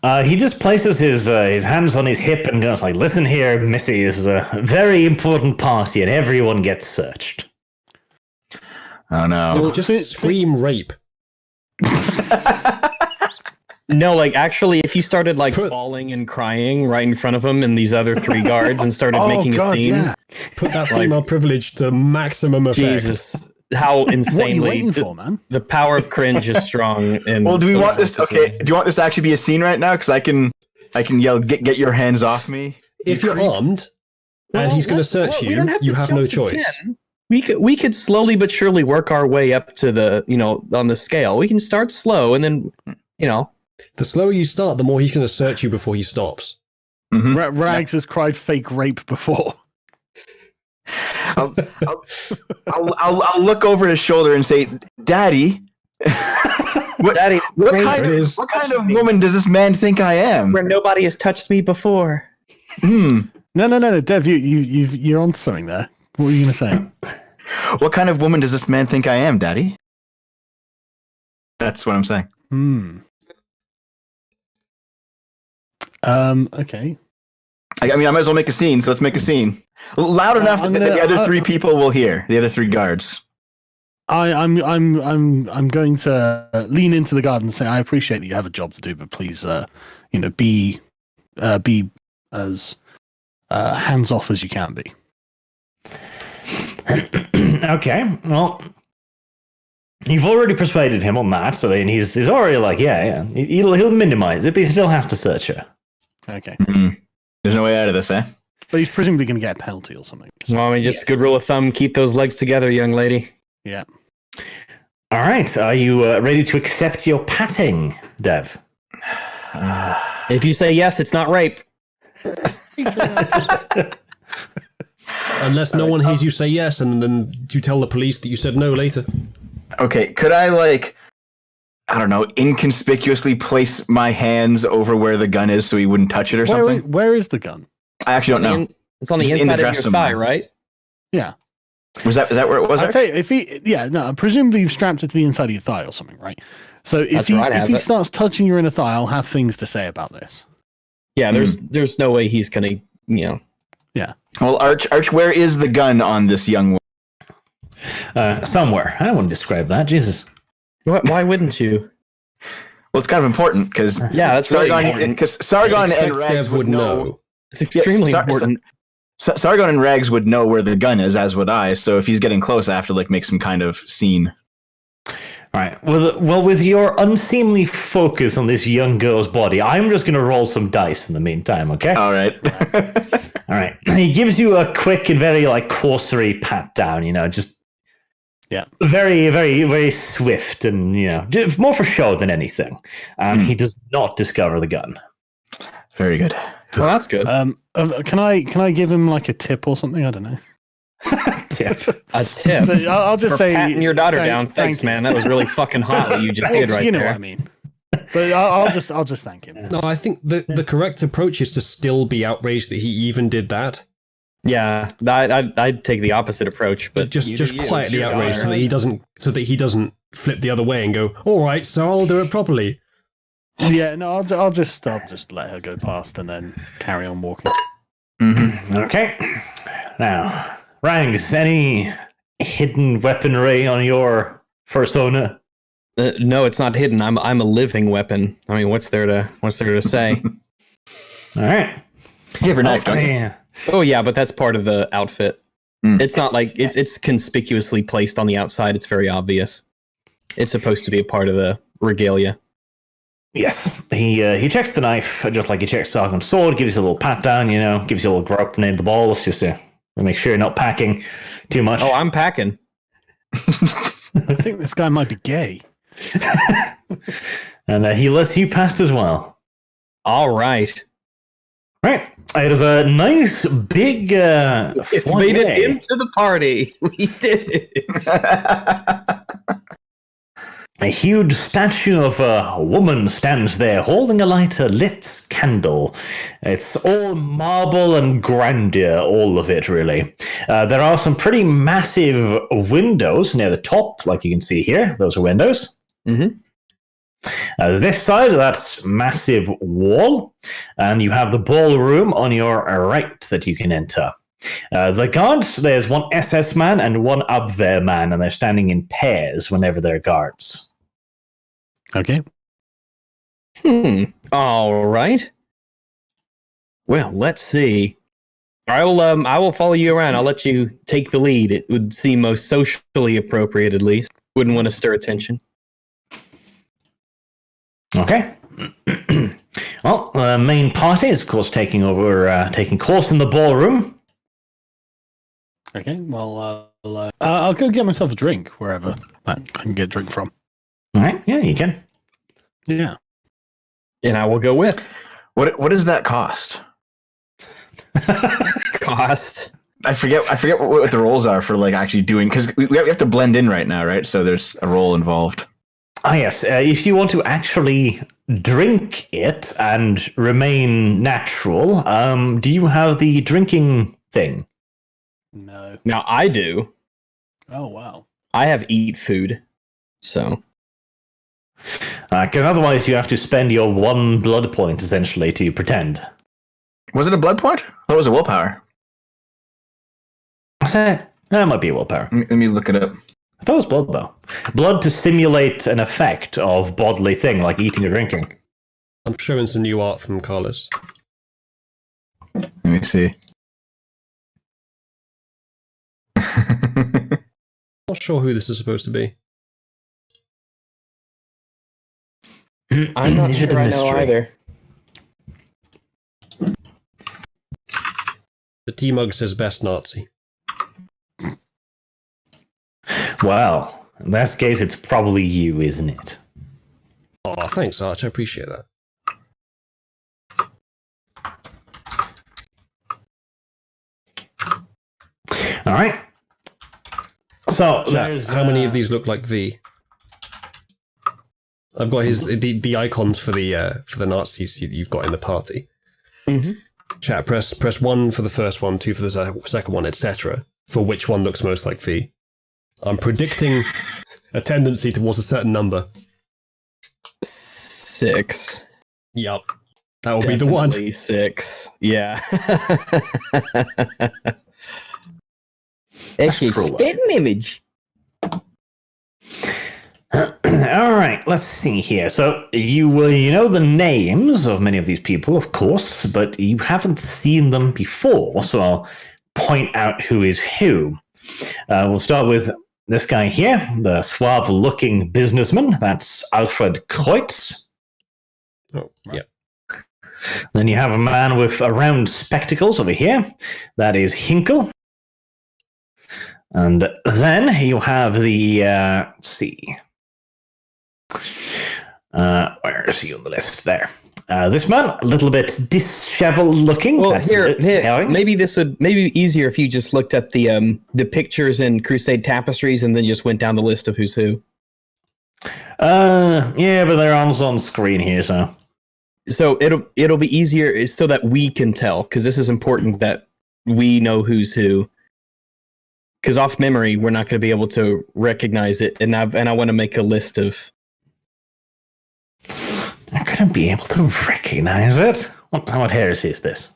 on. He just places his hands on his hip and goes like, "Listen here, Missy. This is a very important party, and everyone gets searched." Oh no! Well, just scream rape. No, like actually, if you started like bawling and crying right in front of him and these other 3 guards and started making a scene, put that female privilege to maximum effect. Jesus, how insanely what are you waiting for, man? The power of cringe is strong. Well, do we want this? Okay, do you want this to actually be a scene right now? Because I can yell, "Get your hands off me!" If you're armed and he's going to search you, you have no choice. We could slowly but surely work our way up to the on the scale. We can start slow and then The slower you start, the more he's going to search you before he stops. Mm-hmm. Rags has cried fake rape before. I'll look over his shoulder and say, "Daddy, what kind of woman does this man think I am?" Where nobody has touched me before. No, Dev, you're on something there. What were you going to say? What kind of woman does this man think I am, Daddy? That's what I'm saying. Okay. I mean, I might as well make a scene, so let's make a scene. Loud enough that the other 3 people will hear. The other 3 guards. I'm going to lean into the guard and say, I appreciate that you have a job to do, but please, be as hands off as you can be. Okay, well, you've already persuaded him on that, so then he's already like, yeah, he'll minimize it, but he still has to search her. Okay. There's no way out of this, eh? But he's presumably going to get a penalty or something. So. Well, I mean, just good rule of thumb: keep those legs together, young lady. Yeah. All right, are you ready to accept your patting, Dev? If you say yes, it's not rape. Unless no one hears you say yes, and then you tell the police that you said no later. Okay, could I, I don't know, inconspicuously place my hands over where the gun is so he wouldn't touch it or something? Where is the gun? I actually don't know. It's on the It's in inside the of dress your thigh, somewhere. right? Yeah. Is that where it was? I'll tell you, presumably you've strapped it to the inside of your thigh or something, right? So if he starts touching your inner thigh, I'll have things to say about this. Yeah, there's no way he's gonna, Yeah. Well, Arch, where is the gun on this young woman? Somewhere. I wouldn't describe that. Jesus. Why wouldn't you? Well, it's kind of important because Yeah, that's really important. Because Sargon and Expect Rags Dev would know. It's extremely important. Sargon and Rags would know where the gun is, as would I. So if he's getting close, I have to make some kind of scene. All right. Well, with your unseemly focus on this young girl's body, I'm just going to roll some dice in the meantime, okay? All right. All right. He gives you a quick and very, cursory pat down, just very, very, very swift and, more for show than anything. He does not discover the gun. Very good. Well, that's good. Can I give him a tip or something? I don't know. Tip. A tip. But I'll just For say patting your daughter down. thank Thanks, you. man. That was really fucking hot what you just did right you know there. what I mean. But I'll just thank him. No, I think the correct approach is to still be outraged that he even did that. Yeah, I'd take the opposite approach, but Just quietly outraged so that he doesn't flip the other way and go, all right, so I'll do it properly. Yeah, no, I'll just let her go past and then carry on walking. Mm-hmm. Okay. Now, Rangs, any hidden weaponry on your persona? no, it's not hidden. I'm a living weapon. I mean, what's there to say? All right. You have your knife, don't you? Yeah. Oh yeah, but that's part of the outfit. Mm. It's not like it's conspicuously placed on the outside. It's very obvious. It's supposed to be a part of the regalia. Yes, he checks the knife just like he checks Sargon's sword. Gives you a little pat down, gives you a little grope near the balls just to make sure you're not packing too much. Oh, I'm packing. I think this guy might be gay. And he lets you past as well. All right. Right, it is a nice big. We made it into the party. We did it. A huge statue of a woman stands there holding alight a lit candle. It's all marble and grandeur, all of it, really. There are some pretty massive windows near the top, like you can see here. Those are windows. Mm-hmm. This side, that's massive wall, and you have the ballroom on your right that you can enter. The guards, there's one SS man and one Abwehr man, and they're standing in pairs whenever they're guards. Okay. All right. Well, let's see. I will follow you around. I'll let you take the lead. It would seem most socially appropriate, at least. Wouldn't want to stir attention. Okay. Well, the main party is, of course, taking course in the ballroom. Okay. Well, I'll go get myself a drink wherever I can get a drink from. All right. Yeah, you can. Yeah. And I will go with. What does that cost? Cost. I forget what the roles are for actually doing, because we have to blend in right now, right? So there's a role involved. Ah, yes. If you want to actually drink it and remain natural, do you have the drinking thing? No. Now I do. Oh, wow. I have eat food. So. Because otherwise you have to spend your 1 blood point, essentially, to pretend. Was it a blood point? I thought it was a willpower. That might be a willpower. Let me look it up. I thought it was blood, though. Blood to simulate an effect of bodily thing, like eating or drinking. I'm showing some new art from Carlos. Let me see. Not sure who this is supposed to be. I'm not sure I know either. The T-Mug says best Nazi. Well, in that case, it's probably you, isn't it? Oh, thanks, Arch. I appreciate that. All right. So, there's, How many of these look like V? I've got the icons for the Nazis you've got in the party. Mm-hmm. Chat, press 1 for the first one, 2 for the second one, etc. For which one looks most like V. I'm predicting a tendency towards a certain number. 6. Yup. That will be the one. Definitely 6. Yeah. It's a cruel. spitting image. All right, let's see here. So you know the names of many of these people, of course, but you haven't seen them before. So I'll point out who is who. We'll start with this guy here, the suave-looking businessman. That's Alfred Kreutz. Oh, yeah. Then you have a man with round spectacles over here. That is Hinkle. And then you have the, let's see. Where is he on the list? There. This man, a little bit disheveled looking. Well, That's here, Harry. maybe this would maybe be easier if you just looked at the pictures in Crusade Tapestries and then just went down the list of who's who. Yeah, but they're on screen here, so. So it'll be easier so that we can tell, because this is important that we know who's who. Because off memory, we're not going to be able to recognize it, and I want to make a list of. I'm going to be able to recognize it. What heresy is this?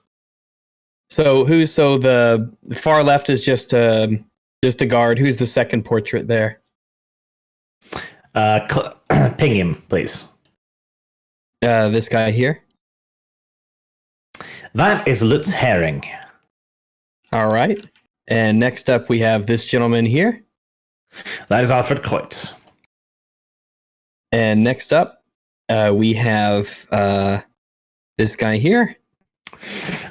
So the far left is just a guard. Who's the second portrait there? Ping him, please. This guy here. That is Lutz Herring. All right. And next up, we have this gentleman here. That is Alfred Kreutz. And next up, we have this guy here.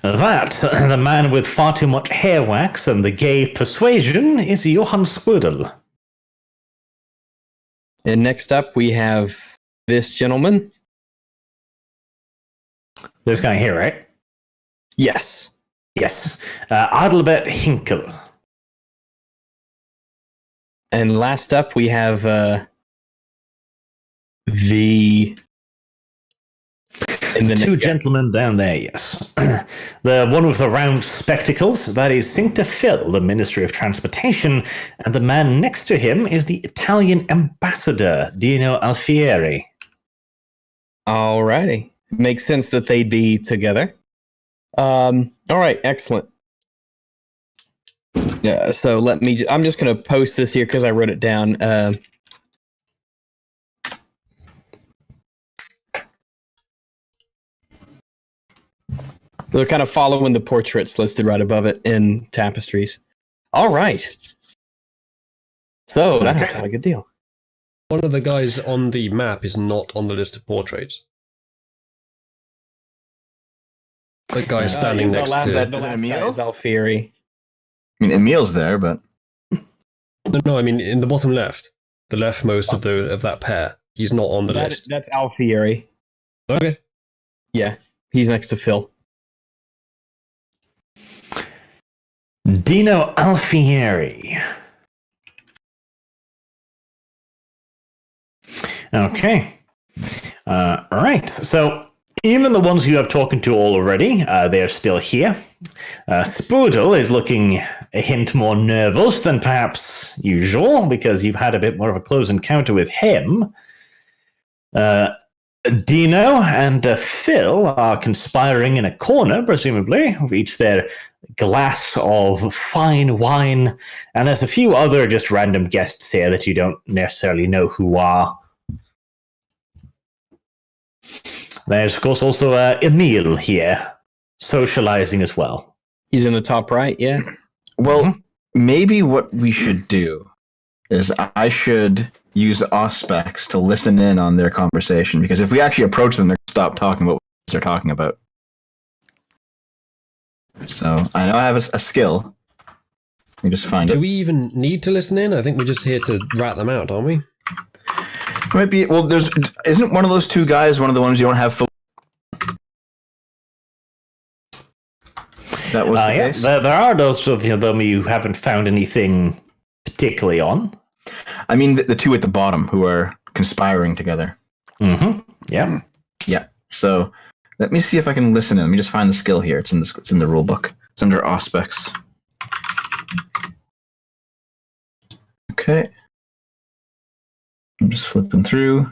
That, the man with far too much hair wax and the gay persuasion, is Johann Spudel. And next up, we have this gentleman. This guy here, right? Yes. Yes. Adalbert Hinkel. And last up, we have the two gentlemen down there, yes. The one with the round spectacles, that is Cinque Phil, the Ministry of Transportation, and the man next to him is the Italian ambassador, Dino Alfieri. Alrighty. Makes sense that they'd be together. All right, excellent. Yeah, so I'm just going to post this here because I wrote it down. They're kind of following the portraits listed right above it in Tapestries. All right. So that looks like a good deal. One of the guys on the map is not on the list of portraits. The guy standing next to... The last guy is Alfieri. I mean, Emil's there, but No, I mean in the bottom left, the leftmost of that pair. He's not on the list. That's Alfieri. Okay. Yeah, he's next to Phil. Dino Alfieri. Okay. Right. So even the ones you have talking to already, they're still here. Spoodle is looking a hint more nervous than perhaps usual because you've had a bit more of a close encounter with him. Dino and Phil are conspiring in a corner, presumably, with each their glass of fine wine. And there's a few other just random guests here that you don't necessarily know who are. There's, of course, also Emil here, socializing as well. He's in the top right, yeah. well, maybe what we should do is I should use Auspex to listen in on their conversation, because if we actually approach them, they're going to stop talking about what they're talking about. So I know I have a skill. Let me just find it. Do we even need to listen in? I think we're just here to rat them out, aren't we? Might be. Well, isn't one of those two guys one of the ones you don't have full? That was the case. There are those of them you haven't found anything particularly on. I mean, the two at the bottom who are conspiring together. Mm-hmm. Yeah. Yeah. So let me see if I can listen in. Let me just find the skill here. It's in the rule book. It's under Auspex. Okay. I'm just flipping through.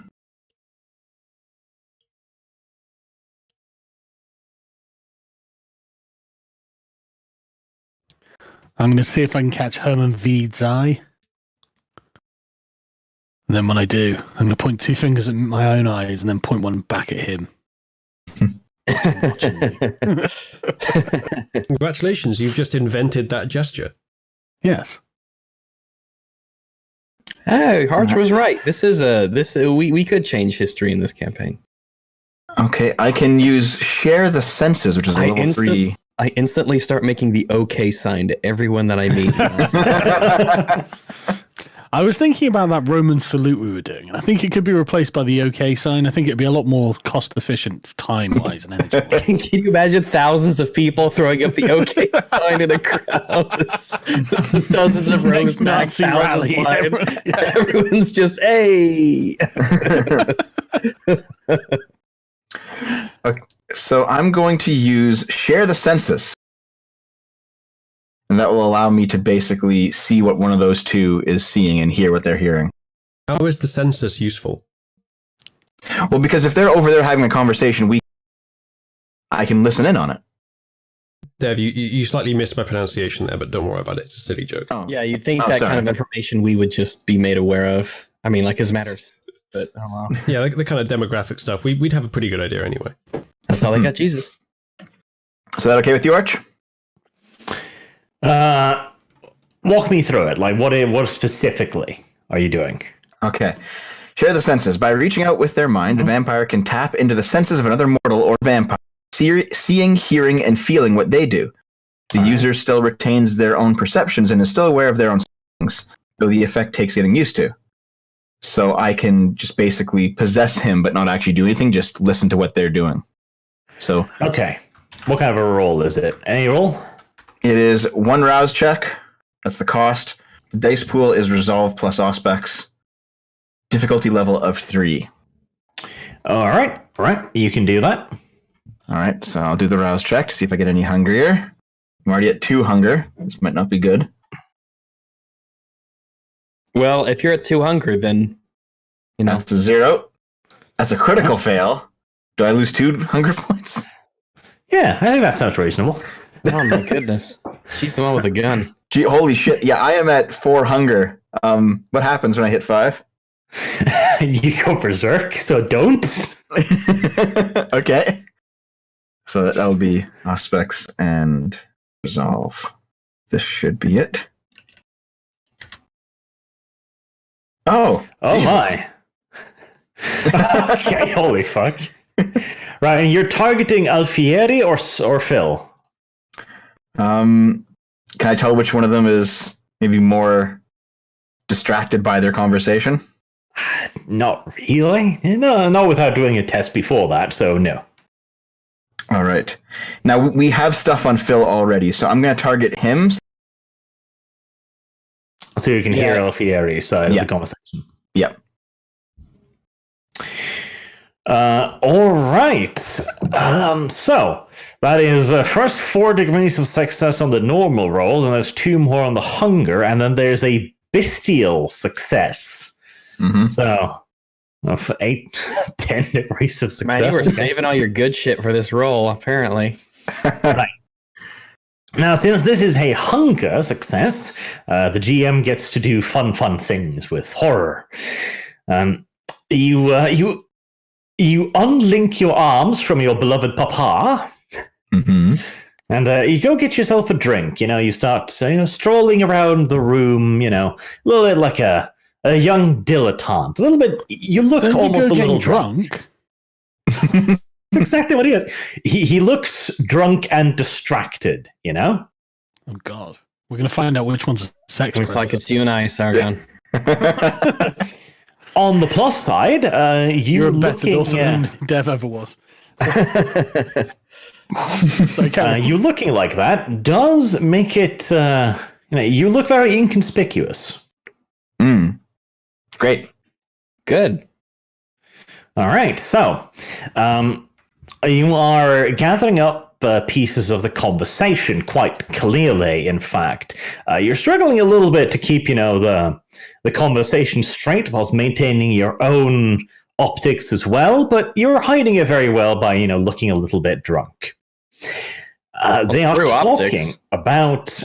I'm going to see if I can catch Herman Veed's eye. And then when I do, I'm going to point 2 fingers at my own eyes and then point one back at him. Congratulations, you've just invented that gesture. Yes. Oh, Harch was right. We could change history in this campaign. Okay, I can use share the senses, which is a level 3. I instantly start making the OK sign to everyone that I meet. I was thinking about that Roman salute we were doing, and I think it could be replaced by the OK sign. I think it'd be a lot more cost efficient time-wise and energy-wise. Can you imagine thousands of people throwing up the OK sign in a crowd? Dozens of rows back, Nazi thousands rally. wide. Yeah. Everyone's just, hey! Okay, so I'm going to use share the census. And that will allow me to basically see what one of those two is seeing and hear what they're hearing. How is the census useful? Well, because if they're over there having a conversation, I can listen in on it. Dev, you slightly missed my pronunciation there, but don't worry about it. It's a silly joke. Oh. Yeah, you'd think Oh, that sorry. kind of information we would just be made aware of. I mean, like, as matters. But, oh well. Yeah, the kind of demographic stuff, we'd have a pretty good idea anyway. That's all I got, Jesus. So that okay with you, Arch? Walk me through it. Like, what specifically are you doing? Okay. Share the senses. By reaching out with their mind, the vampire can tap into the senses of another mortal or vampire, seeing, hearing, and feeling what they do. The user still retains their own perceptions and is still aware of their own things, though the effect takes getting used to. So I can just basically possess him, but not actually do anything, just listen to what they're doing. So Okay. What kind of a roll is it? Any roll? it is 1 rouse check. That's the cost. The dice pool is resolve plus auspex. Difficulty level of 3. All right. You can do that. All right, so I'll do the rouse check to see if I get any hungrier. I'm already at 2 hunger. This might not be good. Well, if you're at 2 hunger, then, you know. That's a 0. That's a critical fail. Do I lose 2 hunger points? Yeah, I think that sounds reasonable. Oh my goodness. She's the one with a gun. Gee, holy shit. Yeah, I am at 4 hunger. What happens when I hit 5? You go berserk, so don't. Okay. So that'll be aspects and resolve. This should be it. Oh. Oh Jesus. my. Okay, holy fuck. Right, and you're targeting Alfieri or Phil? Can I tell which one of them is maybe more distracted by their conversation? Not really. No, not without doing a test before that, so no. All right. Now, we have stuff on Phil already, so I'm going to target him. So you can hear Yeah. Alfieri's side of Yeah. the conversation. Yep. All right. So that is first 4 degrees of success on the normal roll, and there's 2 more on the hunger, and then there's a bestial success. Mm-hmm. So of 8, 10 degrees of success. Man, you were saving all your good shit for this roll, apparently. Now, since this is a hunger success, the GM gets to do fun things with horror. You unlink your arms from your beloved papa, Mm-hmm. and you go get yourself a drink. You start strolling around the room. A little bit like a young dilettante. A little bit. You look Don't almost you go a little getting drunk? That's exactly what he is. He looks drunk and distracted. Oh God, we're gonna find out which one's a sex. Looks like it's you and I, Sargon. On the plus side, You're a better looking, daughter than Dev ever was. So you looking like that does make it. You look very inconspicuous. Great. Good. All right, so you are gathering up pieces of the conversation quite clearly. In fact, you're struggling a little bit to keep, the conversation straight whilst maintaining your own optics as well. But you're hiding it very well by, looking a little bit drunk. They are through talking optics. about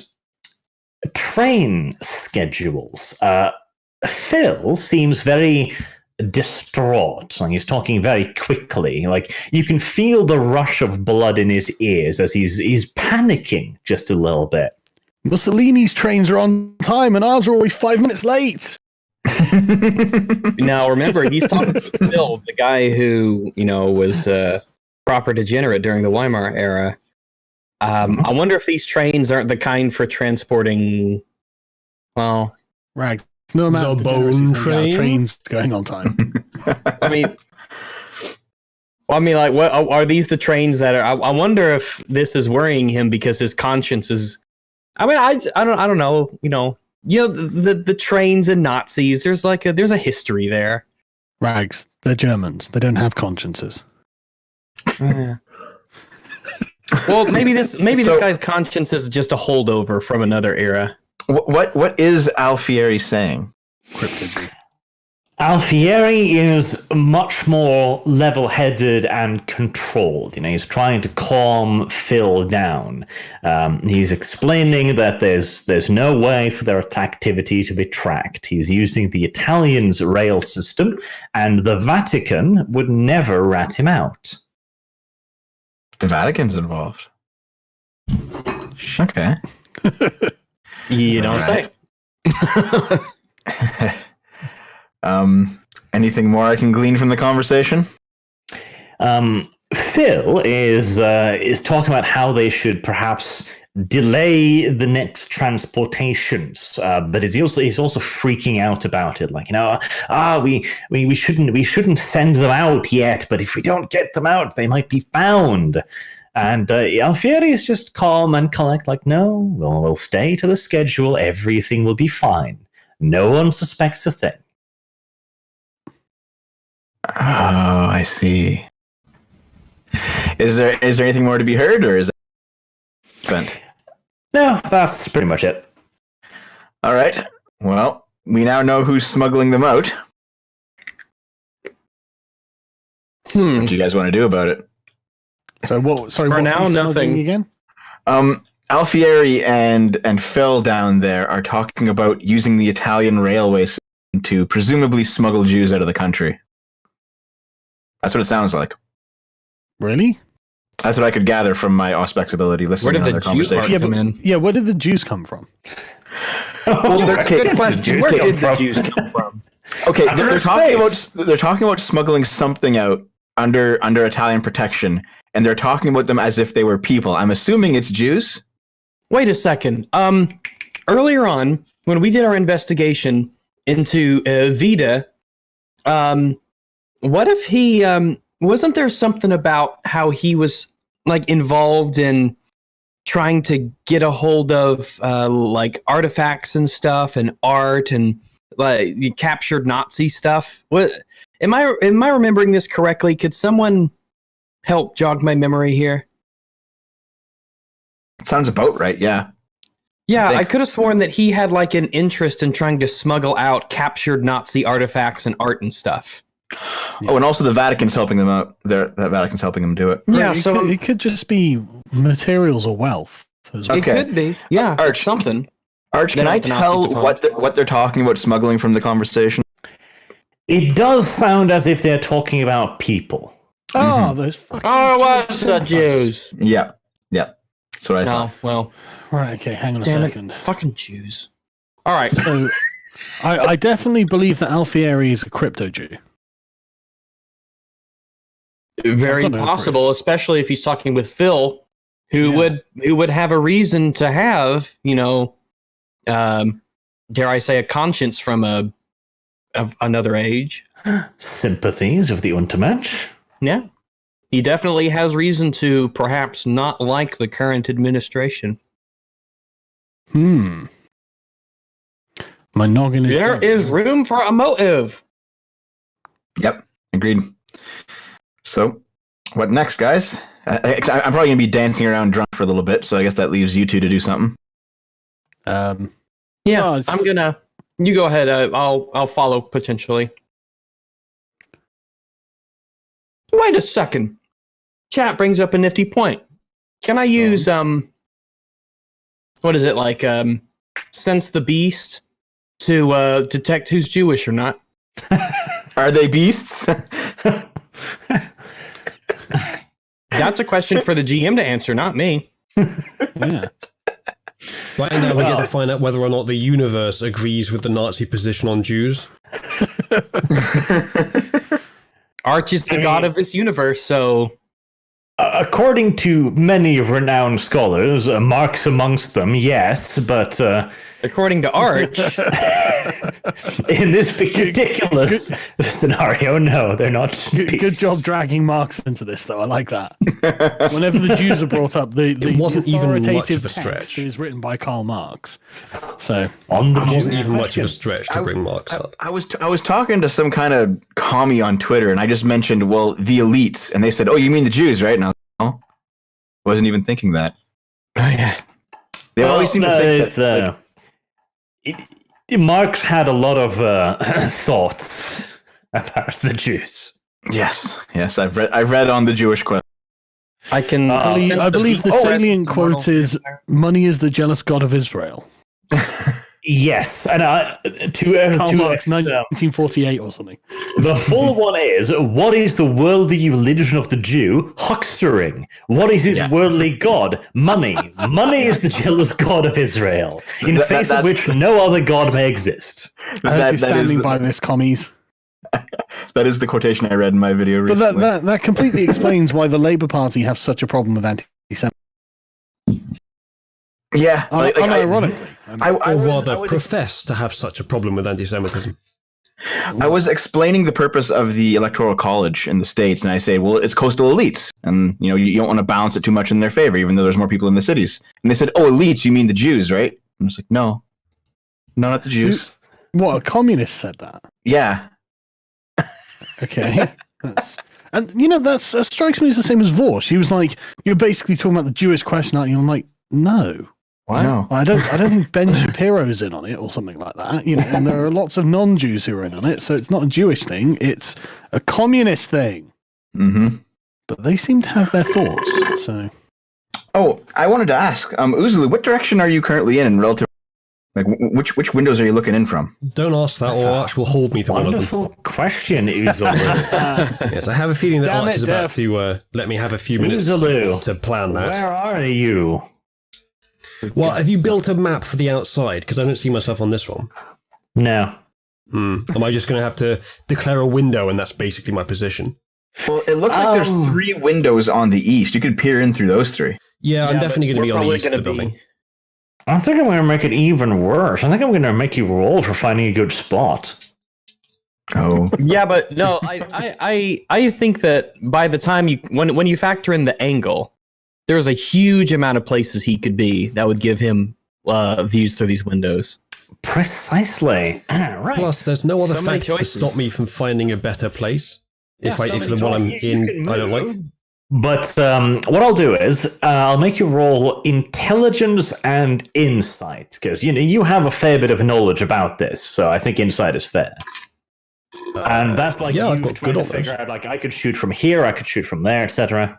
train schedules. Phil seems very distraught. Like he's talking very quickly. Like you can feel the rush of blood in his ears as he's panicking just a little bit. Mussolini's trains are on time, and ours are always 5 minutes late. Now, remember, he's talking to Phil, the guy who, was a proper degenerate during the Weimar era. I wonder if these trains aren't the kind for transporting, well... Right. No amount The of bone trains going on time. I mean, like, what are these the trains that are... I wonder if this is worrying him because his conscience is... I mean, I don't know, the trains and Nazis, there's a history there. Rags, they're Germans. They don't have consciences. Well, maybe this guy's conscience is just a holdover from another era. What is Alfieri saying? Cryptid. Alfieri is much more level-headed and controlled. He's trying to calm Phil down. He's explaining that there's no way for their activity to be tracked. He's using the Italians' rail system, and the Vatican would never rat him out. The Vatican's involved. Okay. You don't say. Anything more I can glean from the conversation? Phil is talking about how they should perhaps delay the next transportations, but he's also freaking out about it. Like, we shouldn't send them out yet, but if we don't get them out, they might be found. And Alfieri is just calm and collect, like, no, we'll stay to the schedule. Everything will be fine. No one suspects a thing. Oh, I see. Is there anything more to be heard, or is that spent? No, that's pretty much it. All right. Well, we now know who's smuggling them out. What do you guys want to do about it? So what? Sorry, For what now, was nothing. again. Alfieri and Phil down there are talking about using the Italian railway system to presumably smuggle Jews out of the country. That's what it sounds like. Really? That's what I could gather from my Auspex ability listening to their Jew part conversation. come in? Yeah, where did the Jews come from? Well, That's a good question. Where did the Jews come from? Okay, they're talking about smuggling something out under Italian protection, and they're talking about them as if they were people. I'm assuming it's Jews. Wait a second. Earlier on, when we did our investigation into Vita, what if he wasn't there something about how he was like involved in trying to get a hold of like artifacts and stuff and art and like captured Nazi stuff? What am I remembering this correctly? Could someone help jog my memory here? Sounds about right, yeah. Yeah, I could have sworn that he had like an interest in trying to smuggle out captured Nazi artifacts and art and stuff. Oh, and also the Vatican's helping them out. That Vatican's helping them do it. Yeah, so it could just be materials or wealth. As well. It could be. Yeah, Arch, something. Arch, can I tell what they're talking about smuggling from the conversation? It does sound as if they're talking about people. Oh, those fucking what's the Jews? Yeah. That's what I thought. No, well, Right, okay, hang on a damn second. it, fucking Jews. All right. So, I definitely believe that Alfieri is a crypto Jew. Very I've got no possible, especially if he's talking with Phil, who would have a reason to have, dare I say, a conscience from of another age. Sympathies of the Untermensch. Yeah, he definitely has reason to perhaps not like the current administration. My noggin is There is room for a motive. Yep, agreed. So, what next, guys? I'm probably going to be dancing around drunk for a little bit, so I guess that leaves you two to do something. Yeah, Oh, I'm gonna. You go ahead. I'll follow potentially. Wait a second. Chat brings up a nifty point. Can I use what is it like sense the beast to detect who's Jewish or not? Are they beasts? That's a question for the GM to answer, not me. Yeah. Right now, we get to find out whether or not the universe agrees with the Nazi position on Jews. Arch is the god of this universe, so... According to many renowned scholars, Marx amongst them, yes, but According to Arch... in this ridiculous scenario, no, they're not. Good job dragging Marx into this, though. I like that. Whenever the Jews are brought up, it wasn't even much authoritative of a stretch. text is written by Karl Marx. So It wasn't even much of a stretch to bring Marx up. I was talking to some kind of commie on Twitter, and I just mentioned, well, the elites, and they said, "Oh, you mean the Jews, right?" And I was like, "Oh, wasn't even thinking that." Oh yeah, they always seem to think that. Marx had a lot of thoughts about the Jews. Yes, I've read on the Jewish question. I can. I believe the salient quote is, "Money is the jealous god of Israel." Yes, and Karl Marx, 1948 or something. the full one is, what is the worldly religion of the Jew? Huckstering. What is his worldly god? Money. Money is the jealous god of Israel, in face of which no other god may exist. I hope you're standing by this, commies. That is the quotation I read in my video recently. But that completely explains why the Labour Party have such a problem with anti-Semitism. Yeah, unironically. Profess to have such a problem with anti-Semitism. I was explaining the purpose of the Electoral College in the States, and I say, well, it's coastal elites, and you don't want to balance it too much in their favor, even though there's more people in the cities. And they said, "Oh, elites, you mean the Jews, right?" And I was like, "No, not the Jews." What, a communist said that? Yeah. Okay. That strikes me as the same as Vor. She was like, "You're basically talking about the Jewish question, aren't you?" I'm like, "No. Why? No. I don't think Ben Shapiro's in on it or something like that. And there are lots of non-Jews who are in on it, so it's not a Jewish thing, it's a communist thing." Mm-hmm. But they seem to have their thoughts, so. Oh, I wanted to ask, Uzulu, what direction are you currently in relative? Like, which windows are you looking in from? Don't ask that, or Arch will hold me to one of them. Wonderful question, Uzulu. Yes, I have a feeling that Damn Arch it, is about Def. to let me have a few minutes Uzulu, to plan that. where are you? Well, have you built a map for the outside? Because I don't see myself on this one. No. Am I just going to have to declare a window and that's basically my position? Well, it looks like there's 3 windows on the east. You could peer in through those 3. Yeah, I'm definitely going to be on the east of the gonna building. I think I'm going to make it even worse. I think I'm going to make you roll for finding a good spot. Oh. Yeah, but no, I think that by the time when you factor in the angle, there's a huge amount of places he could be that would give him views through these windows. Precisely. Right. Plus, there's no other So many factor to choices. stop me from finding a better place. If so the many one I'm choices. You in can I don't move. like. But what I'll do is I'll make you roll intelligence and insight, because you have a fair bit of knowledge about this, so I think insight is fair. And that's like yeah, you I've got trying good to on those. figure out, like, I could shoot from here, I could shoot from there, etc.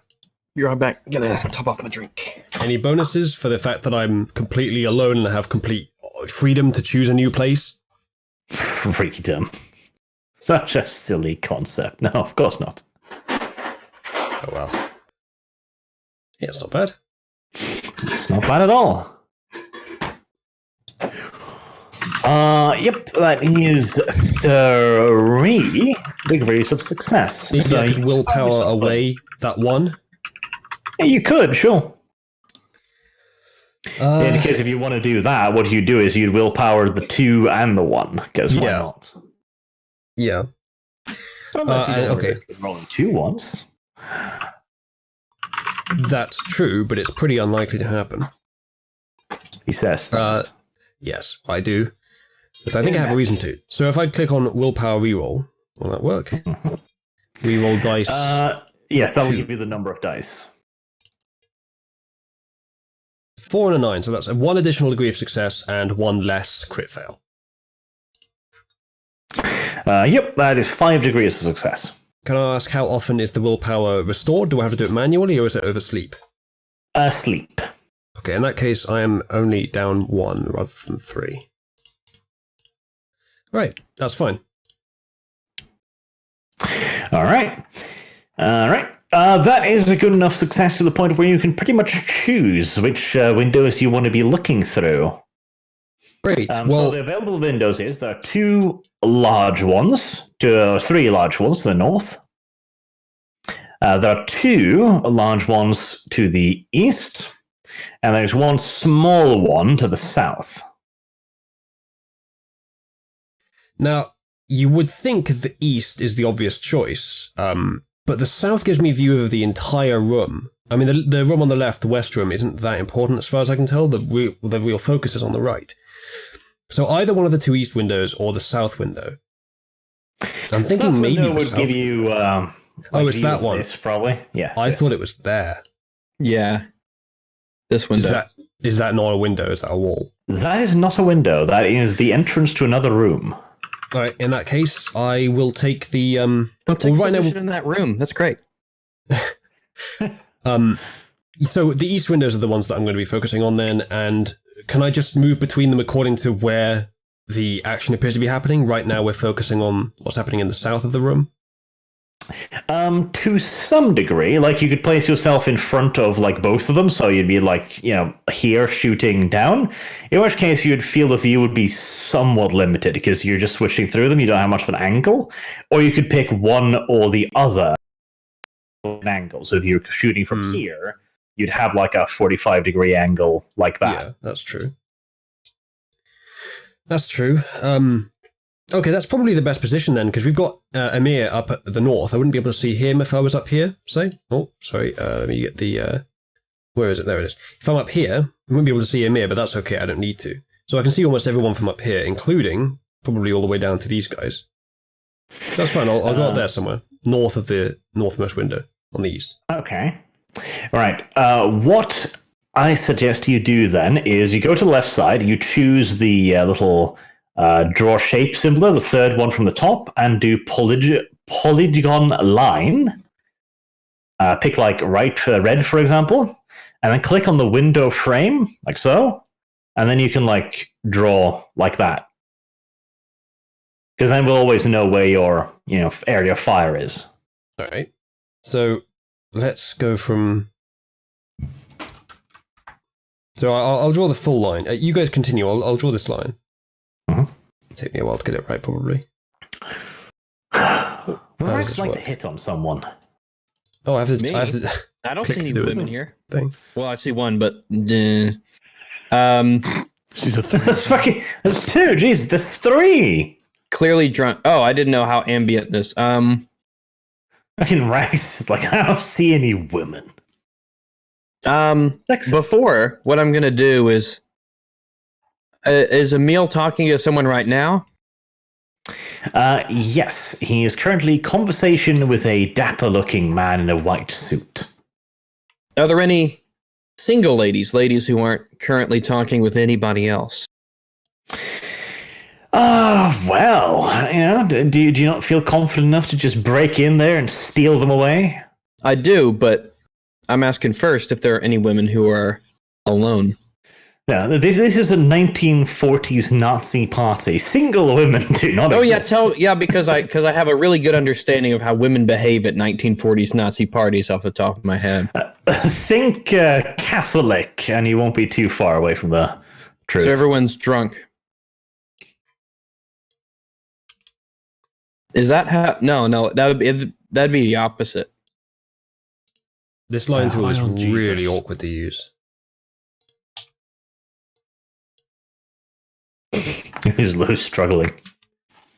You're back. Gonna top off my drink. Any bonuses for the fact that I'm completely alone and have complete freedom to choose a new place? Freedom. Such a silly concept. No, of course not. Oh well. Yeah, it's not bad. It's not bad at all. Yep, that is 3 degrees of success. Maybe So I could willpower away that one. yeah, you could, sure. In Uh, case if you want to do that, what you do is you'd willpower the 2 and the 1, because why Yeah. not? yeah. Unless you don't okay. risk rolling 2 once. That's true, but it's pretty unlikely to happen. He says. Yes, I do. But I think I have a reason to. So if I click on willpower reroll, will that work? Reroll dice. Yes, that will 2. give you the number of dice. 4 and a 9, so that's 1 additional degree of success and 1 less crit fail. Yep, that is 5 degrees of success. Can I ask how often is the willpower restored? Do I have to do it manually or is it over sleep? Sleep. Okay, in that case, I am only down 1 rather than 3. Right, that's fine. All right. All right. That is a good enough success to the point where you can pretty much choose which windows you want to be looking through. Great. So the available windows is there are 2 large ones, 3 large ones to the north. There are 2 large ones to the east, and there's 1 small one to the south. Now, you would think the east is the obvious choice, but the south gives me a view of the entire room. I mean, the room on the left, the west room, isn't that important as far as I can tell. The real focus is on the right. So either one of the 2 east windows or the south window. I'm thinking maybe the would south give you. it's that one. This, probably. Yeah. I thought it was there. Yeah. This window. Is that not a window? Is that a wall? That is not a window. That is the entrance to another room. All right. In that case, I will take the. Don't take position in that room. That's great. So the east windows are the ones that I'm going to be focusing on then, and can I just move between them according to where the action appears to be happening? Right now, we're focusing on what's happening in the south of the room. To some degree, like you could place yourself in front of like both of them, so you'd be like, here shooting down. In which case, you'd feel the view would be somewhat limited because you're just switching through them. You don't have much of an angle, or you could pick one or the other angle. So if you're shooting from here, you'd have like a 45-degree angle like that. Yeah, that's true. That's true. Okay, that's probably the best position then, because we've got Amir up at the north. I wouldn't be able to see him if I was up here, say. Oh, sorry. Let me get the... where is it? There it is. If I'm up here, I wouldn't be able to see Amir, but that's okay. I don't need to. So I can see almost everyone from up here, including probably all the way down to these guys. That's fine. I'll go up there somewhere, north of the northmost window on the east. Okay. All right. What I suggest you do then is you go to the left side, you choose the little... draw shape symbol, the third one from the top, and do polygon line. Pick like red, for example, and then click on the window frame, like so, and then you can like draw like that. Because then we'll always know where your area of fire is. All right. So let's go from... So I'll draw the full line. You guys continue. I'll draw this line. Take me a while to get it right, probably. Would I like to hit on someone? Oh, I have to. Me? I don't see any women here. Thing. Well, I see one, but She's a That's 2. Jeez, there's 3. clearly drunk. Oh, I didn't know how ambient this. Fucking Rex is like, I don't see any women. Before, what I'm gonna do is Emil talking to someone right now? Yes, he is currently conversation with a dapper-looking man in a white suit. Are there any single ladies who aren't currently talking with anybody else? Well, do you not feel confident enough to just break in there and steal them away? I do, but I'm asking first if there are any women who are alone. Yeah, this is a 1940s Nazi party. Single women do not exist. Because I have a really good understanding of how women behave at 1940s Nazi parties off the top of my head. Think Catholic, and you won't be too far away from the truth. So everyone's drunk. Is that how? No, that'd be the opposite. This line tool is Jesus. really awkward to use. Who's struggling?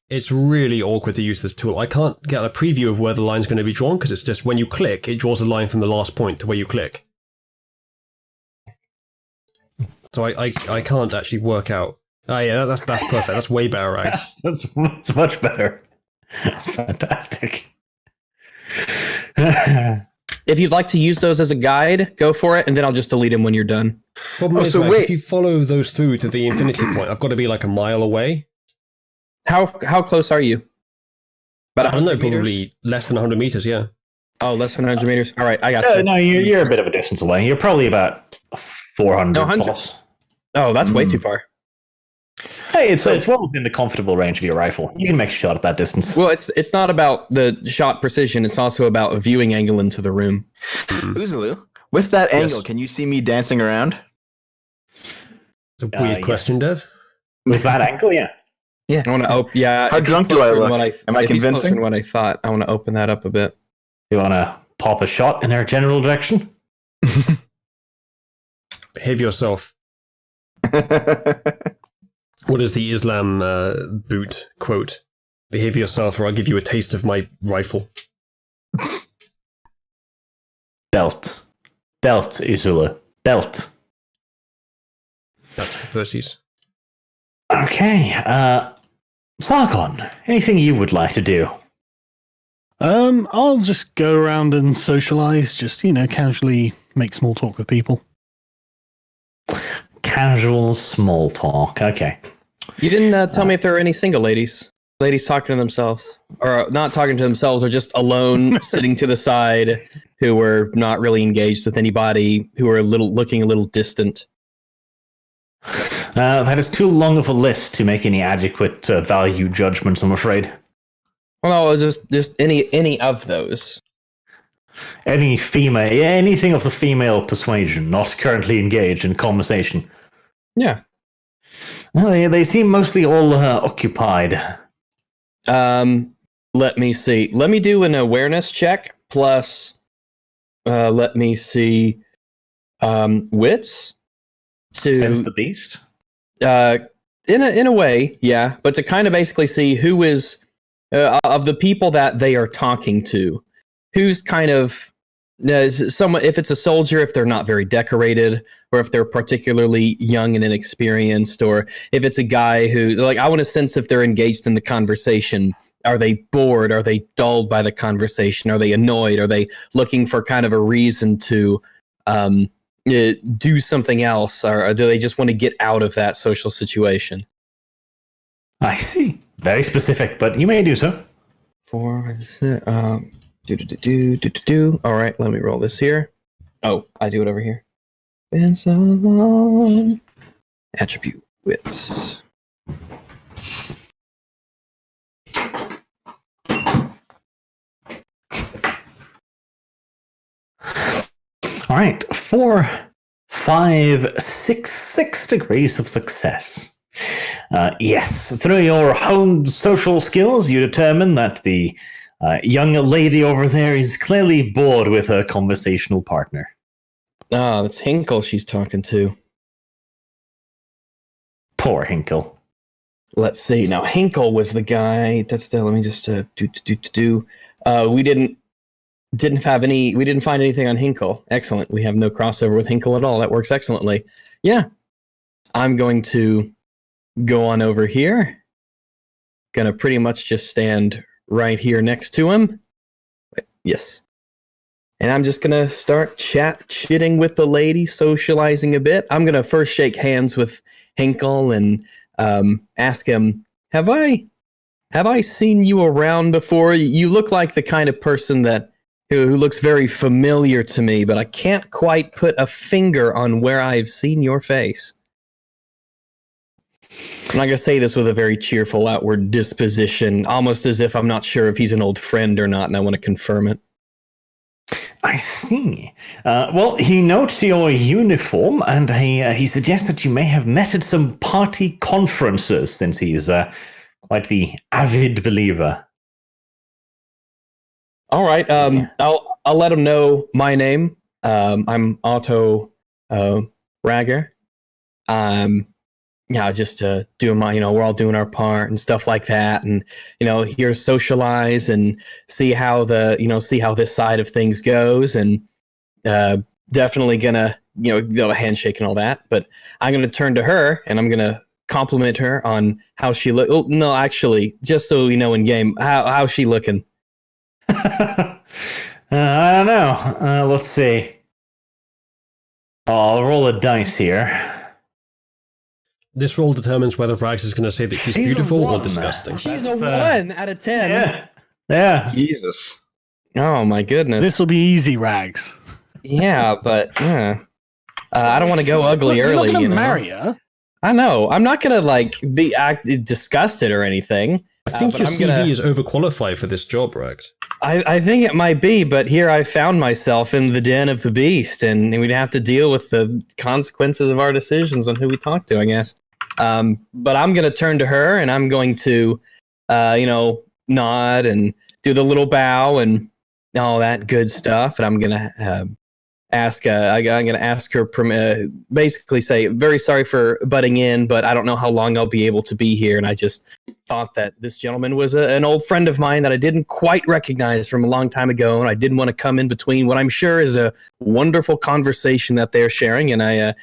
It's really awkward to use this tool. I can't get a preview of where the line's going to be drawn because it's just when you click, it draws a line from the last point to where you click. So I can't actually work out. Oh yeah, that's perfect. That's way better, Rags. That's much better. That's fantastic. If you'd like to use those as a guide, go for it, and then I'll just delete them when you're done. Problem is, Rags, if you follow those through to the infinity point, I've got to be like a mile away. How close are you? About I don't know, 100 meters? probably less than 100 meters, yeah. Oh, less than 100 meters? All right, I got you. No, you're a bit of a distance away. You're probably about 400 No, 100. plus. Oh, that's way too far. Hey, it's well within the comfortable range of your rifle. You can make a shot at that distance. Well, it's not about the shot precision. It's also about a viewing angle into the room. Oozaloo, with that Yes. angle, can you see me dancing around? It's a weird question, Dev. With that angle, yeah. Yeah, I want to open. Yeah. How if he's drunk do I closer than look? what Am I if he's closer convincing? than what I thought. I want to open that up a bit. You want to pop a shot in our general direction? Behave yourself. What is the Islam boot quote? Behave yourself or I'll give you a taste of my rifle. Belt. Belt, Ursula. Belt. That's for pussies. Okay. Sargon, anything you would like to do? I'll just go around and socialize, just, casually make small talk with people. Casual small talk. Okay. You didn't tell me if there were any single ladies. Ladies talking to themselves, or not talking to themselves, or just alone, sitting to the side, who were not really engaged with anybody, who were looking a little distant. That is too long of a list to make any adequate value judgments, I'm afraid. Well, no, just any of those. Any female, anything of the female persuasion, not currently engaged in conversation. Yeah. Well, they seem mostly all occupied. Let me see. Let me do an awareness check plus. Let me see. Wits. To Sense the beast. In a way, yeah, but to kind of basically see who is of the people that they are talking to, who's kind of someone. If it's a soldier, if they're not very decorated, or if they're particularly young and inexperienced, or if it's a guy who, like, I want to sense if they're engaged in the conversation. Are they bored? Are they dulled by the conversation? Are they annoyed? Are they looking for kind of a reason to do something else, or do they just want to get out of that social situation? I see. Very specific, but you may do so. All right, let me roll this here. Oh, I do it over here. Been so long. Attribute wits. All right, 4, 5, 6 degrees of success. Yes, through your honed social skills, you determine that the young lady over there is clearly bored with her conversational partner. Ah, that's Hinkle she's talking to. Poor Hinkle. Let's see. Now, Hinkle was the guy. Let me just do. We didn't find anything on Hinkle. Excellent. We have no crossover with Hinkle at all. That works excellently. Yeah. I'm going to go on over here. Gonna pretty much just stand right here next to him. Yes. And I'm just gonna start chitting with the lady, socializing a bit. I'm gonna first shake hands with Hinkle and ask him, Have I seen you around before? You look like the kind of person who looks very familiar to me, but I can't quite put a finger on where I've seen your face. I'm not going to say this with a very cheerful outward disposition, almost as if I'm not sure if he's an old friend or not, and I want to confirm it. I see. Well, he notes your uniform, and he suggests that you may have met at some party conferences, since he's quite the avid believer. All right. I'll let him know my name. I'm Otto Rager. Just doing my, we're all doing our part and stuff like that, and here socialize and see how this side of things goes, and definitely gonna a handshake and all that. But I'm gonna turn to her and I'm gonna compliment her on how she look. Oh, no, actually, just so we know in game, how's she looking? I don't know. Let's see. I'll roll a dice here. This roll determines whether Rags is going to say that she's beautiful or disgusting. She's That's, a 1 out of 10. Yeah. Jesus. Oh my goodness. This will be easy, Rags. Yeah, but I don't want to go ugly You're early. not going You to know? marry her. I know. I'm not gonna like be disgusted or anything. I think but your I'm CV is overqualified for this job, Rex. I think it might be, but here I found myself in the den of the beast, and we'd have to deal with the consequences of our decisions on who we talk to, I guess. But I'm going to turn to her, and I'm going to, nod and do the little bow and all that good stuff. And I'm going to ask her, basically say, very sorry for butting in, but I don't know how long I'll be able to be here. And I just thought that this gentleman was an old friend of mine that I didn't quite recognize from a long time ago. And I didn't want to come in between what I'm sure is a wonderful conversation that they're sharing. And I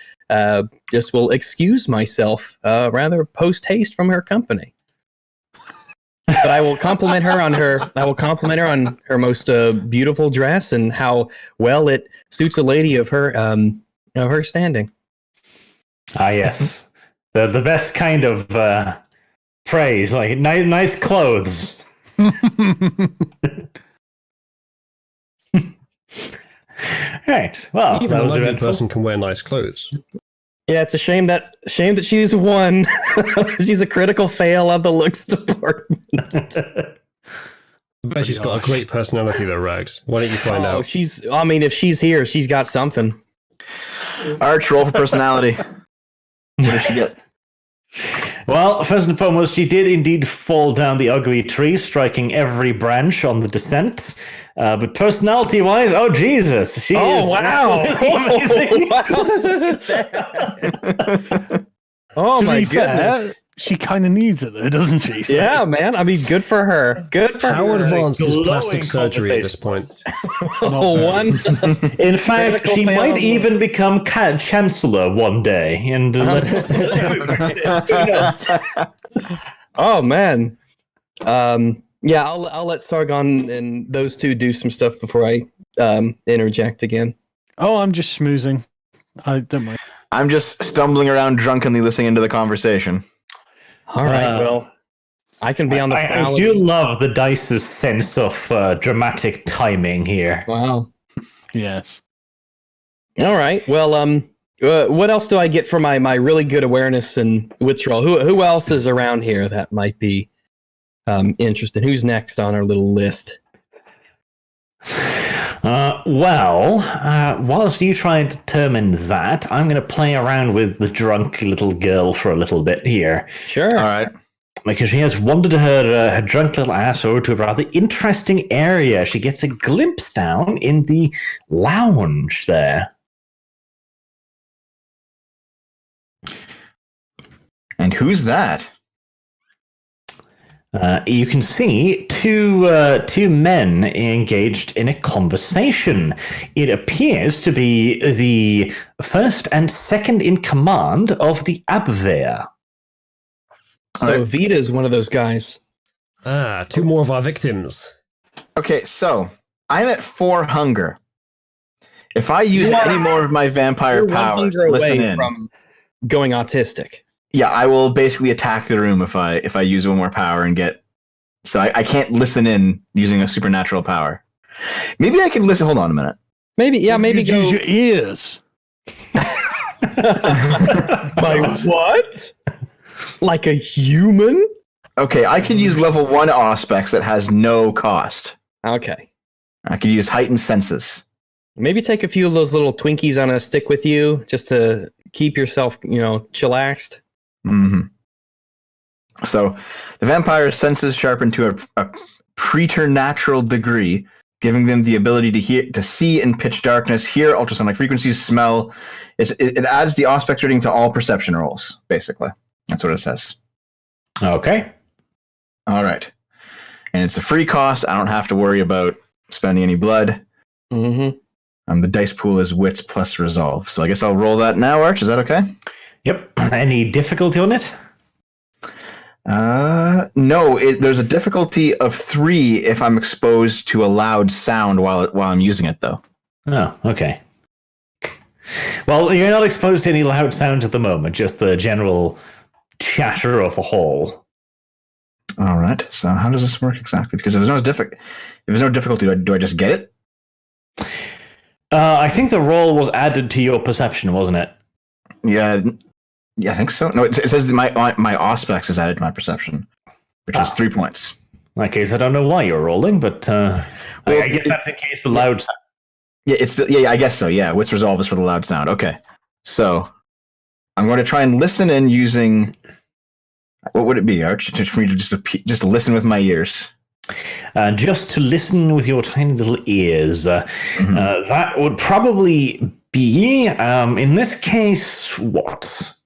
just will excuse myself rather post haste from her company. But I will compliment her on her most beautiful dress and how well it suits a lady of her standing. Ah, yes, the best kind of praise, like nice clothes. Right. Well, Even that a was lovely eventful. person can wear nice clothes. Yeah, it's a shame that she's one. She's a critical fail of the looks department. I bet she's got a great personality, though, Rags. Why don't you find out? If she's here, she's got something. Arch, roll for personality. What did she get? Well, first and foremost, she did indeed fall down the ugly tree, striking every branch on the descent. But personality-wise, oh Jesus, she is absolutely amazing. Oh To my be fair, goodness! she kind of needs it though, doesn't she? So- Yeah, man. I mean, good for her. Good for How her. advanced is glowing plastic surgery at this point? One. In fact, Critical she fail. might even become chancellor one day. And Oh man. Yeah, I'll let Sargon and those two do some stuff before I interject again. Oh, I'm just schmoozing. I don't mind. I'm just stumbling around drunkenly listening into the conversation. All right. Well, I can be on the. I do love the dice's sense of dramatic timing here. Wow. Yes. All right. Well, what else do I get for my really good awareness and wits roll? Who else is around here that might be interested? Who's next on our little list? Whilst you try and determine that, I'm going to play around with the drunk little girl for a little bit here. Sure. All right. Because she has wandered her drunk little ass over to a rather interesting area. She gets a glimpse down in the lounge there. And who's that? You can see two men engaged in a conversation. It appears to be the first and second in command of the Abwehr. So Vita's one of those guys. Ah, two more of our victims. Okay, so I'm at 4 hunger. If I use any more of my vampire power, to listen in. From going autistic. Yeah, I will basically attack the room if I use one more power and get. So I can't listen in using a supernatural power. Maybe I can listen. Hold on a minute. Maybe You'd go. use your ears. My what? Like a human? Okay, I could use level 1 aspects that has no cost. Okay. I could use heightened senses. Maybe take a few of those little Twinkies on a stick with you just to keep yourself, chillaxed. Mm-hmm. So the vampire's senses sharpen to a preternatural degree, giving them the ability to see in pitch darkness, hear ultrasonic frequencies, smell. It adds the aspect rating to all perception rolls, basically. That's what it says. Okay. All right. And it's a free cost. I don't have to worry about spending any blood. Mm-hmm. The dice pool is wits plus resolve. So I guess I'll roll that now, Arch. Is that okay? Yep. Any difficulty on it? No. There's a difficulty of 3 if I'm exposed to a loud sound while I'm using it, though. Oh, okay. Well, you're not exposed to any loud sounds at the moment, just the general chatter of the hall. All right. So how does this work exactly? Because if there's no difficulty, do I just get it? I think the roll was added to your perception, wasn't it? Yeah, I think so. No, it says that my Auspex is added to my perception, which is 3 points. In that case, I don't know why you're rolling, but I guess that's in case the loud sound. Yeah, I guess so. Yeah, Wits Resolve is for the loud sound. Okay, so I'm going to try and listen in using. What would it be, Arch? For me to just listen with my ears. Just to listen with your tiny little ears. That would probably be, in this case, what?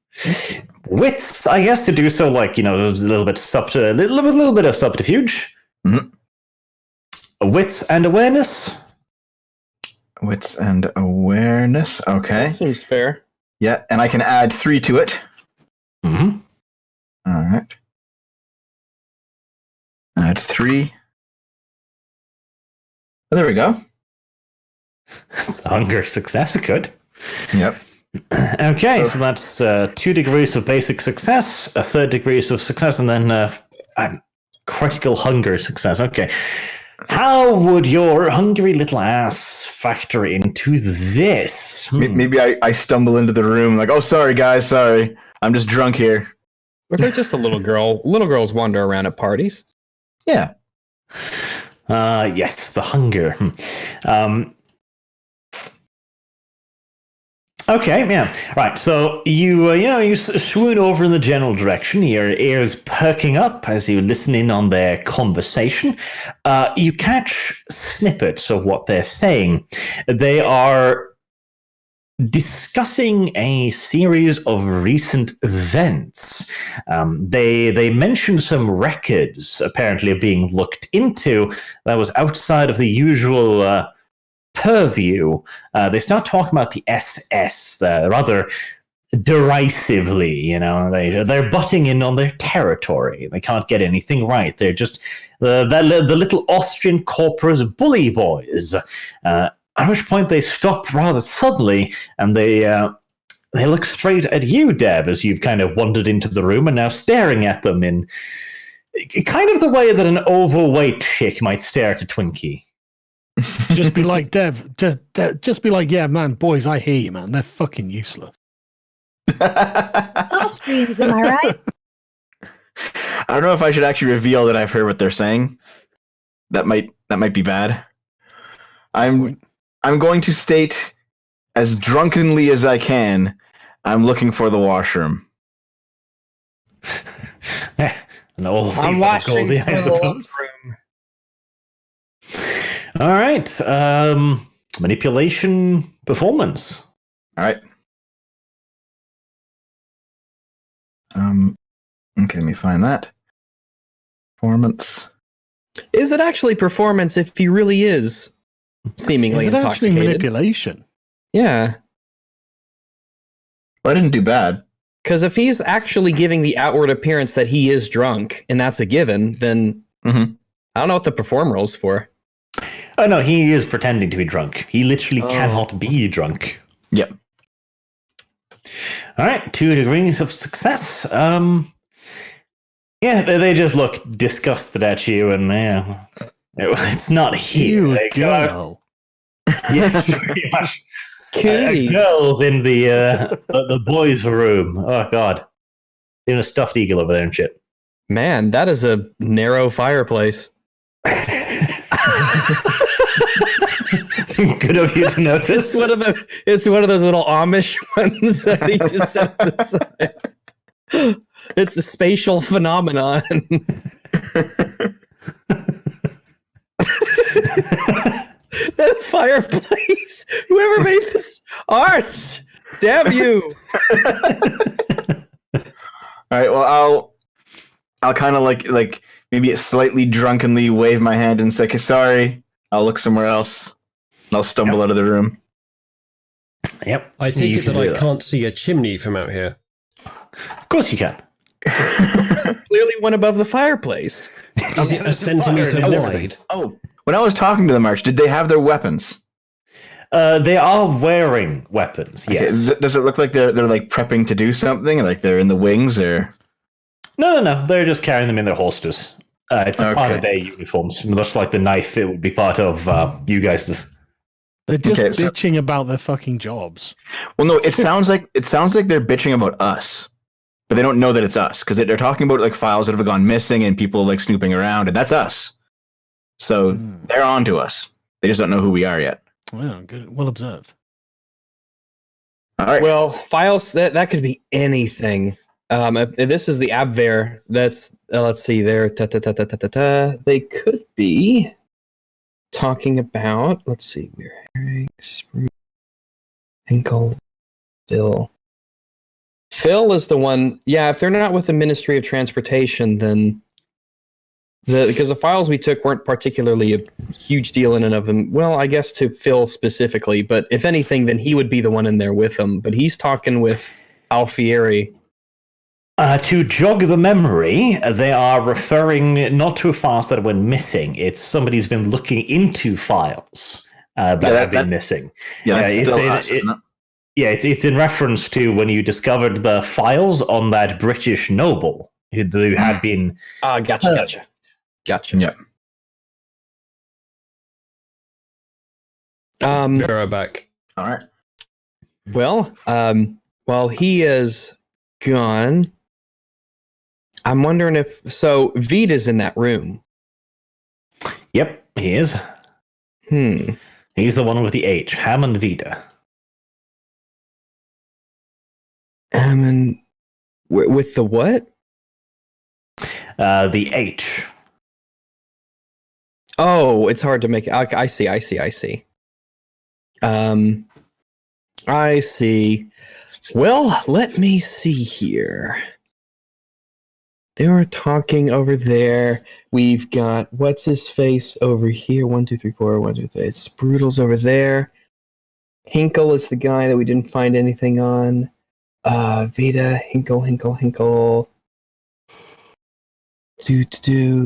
Wits, I guess, to do so, like, a little bit a little bit of subterfuge. Wits and awareness. Wits and awareness. Okay. That seems fair. Yeah, and I can add 3 to it. Mm-hmm. All right. Add 3. Oh, there we go. Hunger success, good. Yep. Okay, so that's 2 degrees of basic success, a 3rd degrees of success, and then a critical hunger success. Okay. How would your hungry little ass factor into this? Maybe I stumble into the room like, oh, sorry, guys, sorry. I'm just drunk here. Or they're just a little girl. Little girls wander around at parties. Yeah. Yes, the hunger. Okay, yeah. Right, so you swoon over in the general direction, your ears perking up as you listen in on their conversation. You catch snippets of what they're saying. They are discussing a series of recent events. They mentioned some records apparently being looked into that was outside of the usual purview. They start talking about the SS rather derisively. They're butting in on their territory. They can't get anything right. They're just the little Austrian corporate bully boys. At which point they stop rather suddenly, and they look straight at you, Deb, as you've kind of wandered into the room and now staring at them in kind of the way that an overweight chick might stare at a Twinkie. Just be like, Dev, just be like, yeah, man, boys, I hear you, man. They're fucking useless. Austrians, am I right? I don't know if I should actually reveal that I've heard what they're saying. That might be bad. I'm going to state as drunkenly as I can, I'm looking for the washroom. I'm washing Goldie, I suppose. room. All right. Manipulation performance. All right. Okay, let me find that. Performance. Is it actually performance if he really is seemingly Is it actually intoxicated? manipulation? Yeah. Well, I didn't do bad. Because if he's actually giving the outward appearance that he is drunk, and that's a given, then I don't know what the perform roll's for. Oh, no, he is pretending to be drunk. He literally cannot be drunk. Yep. All right, 2 degrees of success. Yeah, they just look disgusted at you, and it's not here. You They go, girl. yes, pretty much. Cooties. Girls in the boys' room. Oh God, even a stuffed eagle over there and shit. Man, that is a narrow fireplace. Good of you to notice. It's one of those little Amish ones that he just set to the side. It's a spatial phenomenon. That fireplace. Whoever made this art, damn you. All right. Well, I'll kind of like maybe slightly drunkenly wave my hand and say, "Sorry, I'll look somewhere else." And I'll stumble out of the room. Yep. I take You it can that I do can't see a chimney from out here. Of course you can. Clearly one above the fireplace. Is it a centimetre fire. wide? Oh, when I was talking to them, Arch, did they have their weapons? They are wearing weapons. Okay, Yes. does it look like they're like prepping to do something? Like they're in the wings, or? No. They're just carrying them in their holsters. It's a part Okay. of their uniforms, much like the knife. It would be part of you guys'. They're just Okay, so- bitching about their fucking jobs. Well, no, it sounds like they're bitching about us, but they don't know that it's us because they're talking about like files that have gone missing and people like snooping around, and that's us. So they're on to us. They just don't know who we are yet. Well, good. Well observed. All right. Well, files that could be anything. This is the Abwehr. That's let's see there. They could be talking about. Let's see. We're Hinkle, Phil. Phil is the one. Yeah, if they're not with the Ministry of Transportation, then because the files we took weren't particularly a huge deal in and of them. Well, I guess to Phil specifically, but if anything, then he would be the one in there with them. But he's talking with Alfieri. To jog the memory, they are referring not to files that went missing. It's somebody's been looking into files that have been missing. Yeah, that's still us, isn't it? Yeah, it's in reference to when you discovered the files on that British noble who had been. Gotcha. Yep. Be right back. All right. Well, while he is gone, I'm wondering if Vita's in that room. Yep, he is. He's the one with the H. Hammond Vita. Hammond with the what? The H. Oh, it's hard to make. I see. I see. Well, let me see here. They were talking over there. We've got what's his face over here. 1, 2, 3, 4. 1, 2, 3. It's Brutal's over there. Hinkle is the guy that we didn't find anything on. Vita, Hinkle.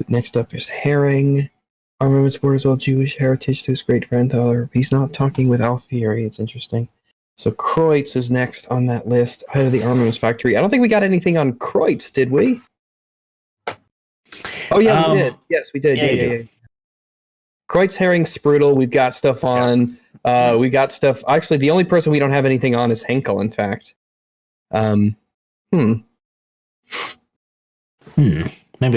Next up is Herring. Armaments Board as well, Jewish heritage to his great grandfather. He's not talking with Alfieri. It's interesting. So Kreutz is next on that list, head of the armaments factory. I don't think we got anything on Kreutz, did we? Oh yeah, we did. Yes, we did. Yeah. Kreutz, Herring, Sprudel. We've got stuff on. We got stuff. Actually, the only person we don't have anything on is Henkel. In fact. Maybe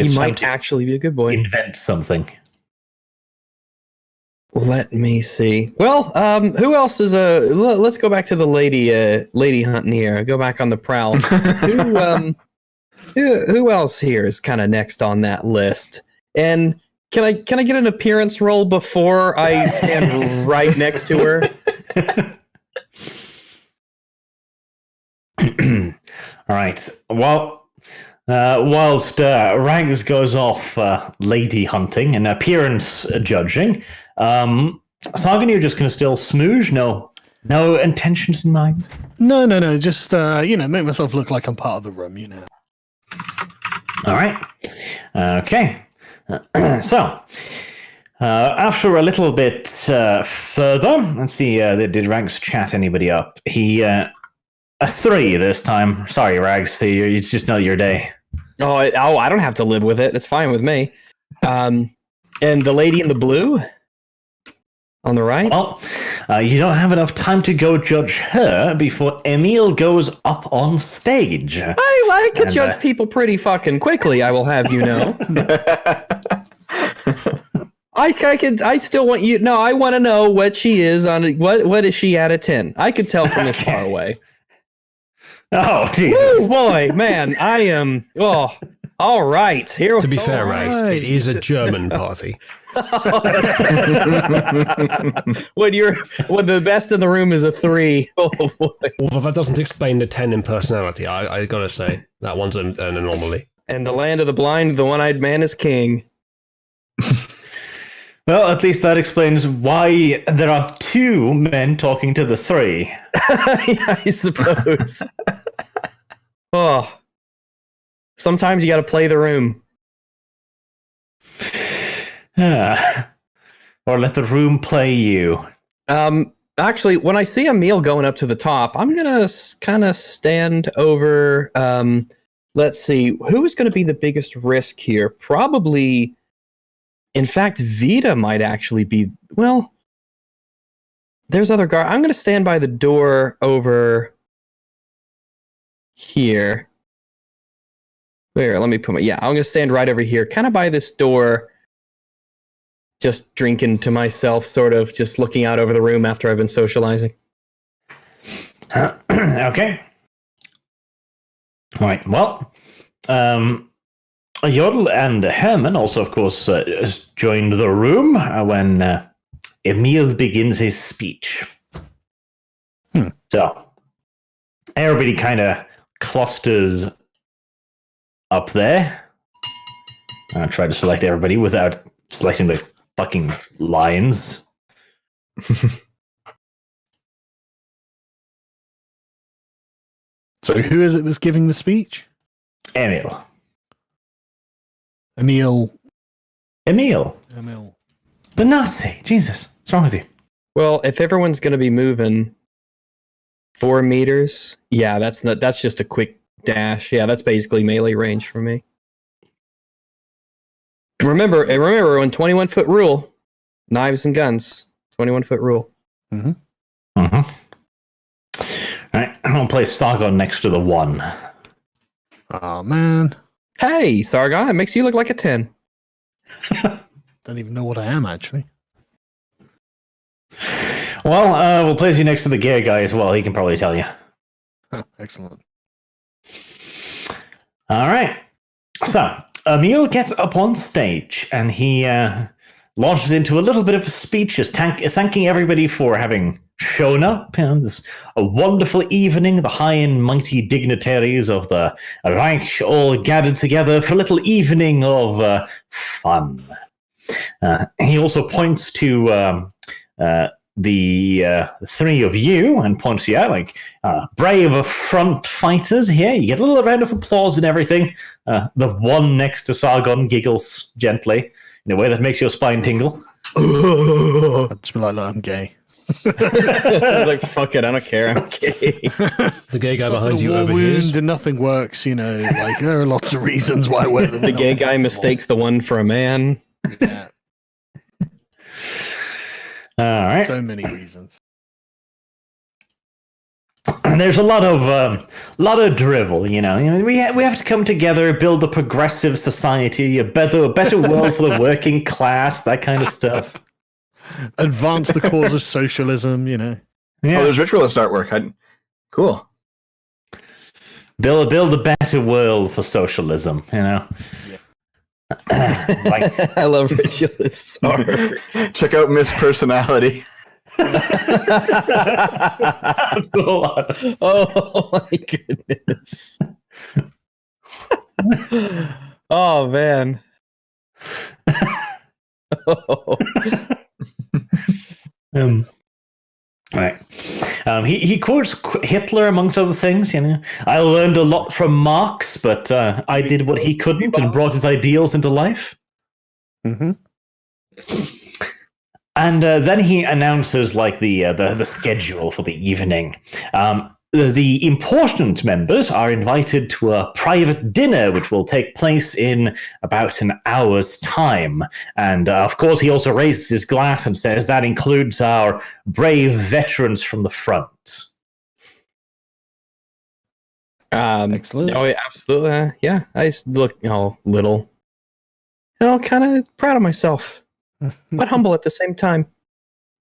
it's he time might to actually be a good boy. invent something. Let me see. Well, who else is let's go back to the lady hunting here. Go back on the prowl. Who else here is kind of next on that list? And can I get an appearance roll before I stand right next to her? All right. Well, whilst Rags goes off lady hunting and appearance judging, Sargon, you're just going to still smooge? No intentions in mind? No. Just, make myself look like I'm part of the room, All right. Okay. So, after a little bit further, let's see, did Rags chat anybody up? He, a 3 this time. Sorry, Rags, it's just not your day. Oh, I don't have to live with it. It's fine with me. And the lady in the blue on the right? Well, you don't have enough time to go judge her before Emil goes up on stage. I could judge people pretty fucking quickly, I will have you know. I still want you. No, I want to know what she is on. What is she out of 10? I could tell from this far away. Oh, Jesus. Oh boy, man, I am. Oh, all right. Here. To be fair, Rags, it is a German party. when the best in the room is a 3. Oh boy. Although that doesn't explain the 10 in personality, I gotta say that one's an anomaly. And the land of the blind, the one-eyed man is king. Well, at least that explains why there are 2 men talking to the 3. Yeah, I suppose. Oh. Sometimes you got to play the room. Or let the room play you. Actually, when I see Emil going up to the top, I'm going to kind of stand over. Let's see. Who is going to be the biggest risk here? Probably... In fact, Vita might actually be, well, there's other guard. I'm going to stand by the door over here. Where? Let me put my. Yeah, I'm going to stand right over here, kind of by this door, just drinking to myself, sort of just looking out over the room after I've been socializing. Okay. All right. Well, Yodel and Herman also, of course, joined the room when Emil begins his speech. So everybody kind of clusters up there. I'll try to select everybody without selecting the fucking lines. So who is it that's giving the speech? Emil. Emil. The Nazi. Jesus. What's wrong with you? Well, if everyone's going to be moving 4 meters, yeah, that's just a quick dash. Yeah, that's basically melee range for me. Remember, 21-foot rule. Knives and guns. 21-foot rule. Mm-hmm. All right, I'm going to place Sargon next to the 1. Oh, man. Hey, Sargon, it makes you look like a 10. Don't even know what I am, actually. Well, we'll place you next to the gay guy as well. He can probably tell you. Excellent. All right. So, Emil gets up on stage and he launches into a little bit of a speech, just thanking everybody for having shown up. This a wonderful evening. The high and mighty dignitaries of the Reich all gathered together for a little evening of fun. He also points to the 3 of you and points you out like brave front fighters here. You get a little round of applause and everything. The 1 next to Sargon giggles gently in a way that makes your spine tingle. I'd just be like, I'm gay. Like, fuck it, I don't care. I'm gay. The gay guy behind you war over wound here. and nothing works, like there are lots of reasons why women. The gay guy mistakes the 1 for a man. Yeah. All right. So many reasons. And there's a lot of drivel, we have to come together, build a progressive society, a better world for the working class, that kind of stuff. Advance the cause of socialism, Yeah. Oh, there's ritualist artwork. Cool. Build a better world for socialism, Yeah. Like, I love ritualist art. Check out Miss Personality. that's a lot. Oh my goodness. Oh man. Right. He quotes Hitler amongst other things. I learned a lot from Marx, but I did what he couldn't and brought his ideals into life. Mm-hmm. And then he announces like the schedule for the evening. The important members are invited to a private dinner, which will take place in about an hour's time. And of course, he also raises his glass and says that includes our brave veterans from the front. Excellent. Oh, yeah, absolutely. Yeah, I look little. Kind of proud of myself, but humble at the same time.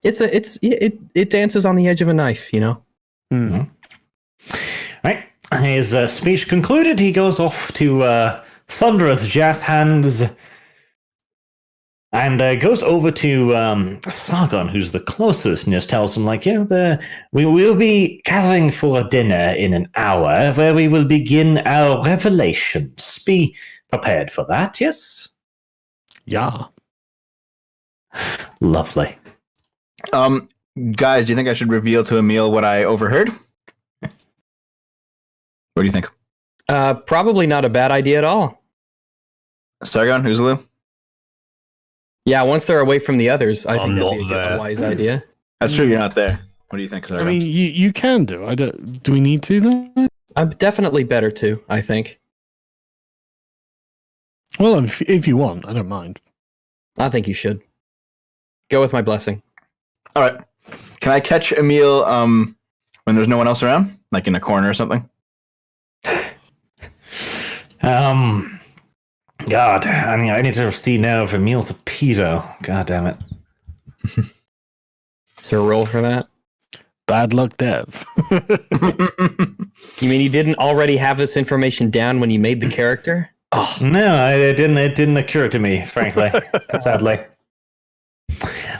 It dances on the edge of a knife, Mm-hmm. Right. His speech concluded, he goes off to thunderous jazz hands and goes over to Sargon, who's the closest, and just tells him, we will be gathering for a dinner in an hour where we will begin our revelations. Be prepared for that, yes? Yeah. Lovely. Guys, do you think I should reveal to Emil what I overheard? What do you think? Probably not a bad idea at all. Sargon, Uzulu? Yeah, once they're away from the others, I think that'd be not there. a wise idea. That's true, you're not there. What do you think, Sargon? I mean, you can do. Do we need to then? I'm definitely better too, I think. Well, if you want, I don't mind. I think you should. Go with my blessing. All right. Can I catch Emil when there's no one else around, like in a corner or something? God, I mean, I need to see now if Emil's a pedo. God damn it. Is there a roll for that? Bad luck, Dev. You mean you didn't already have this information down when you made the character? Oh no, it didn't occur to me, frankly, sadly.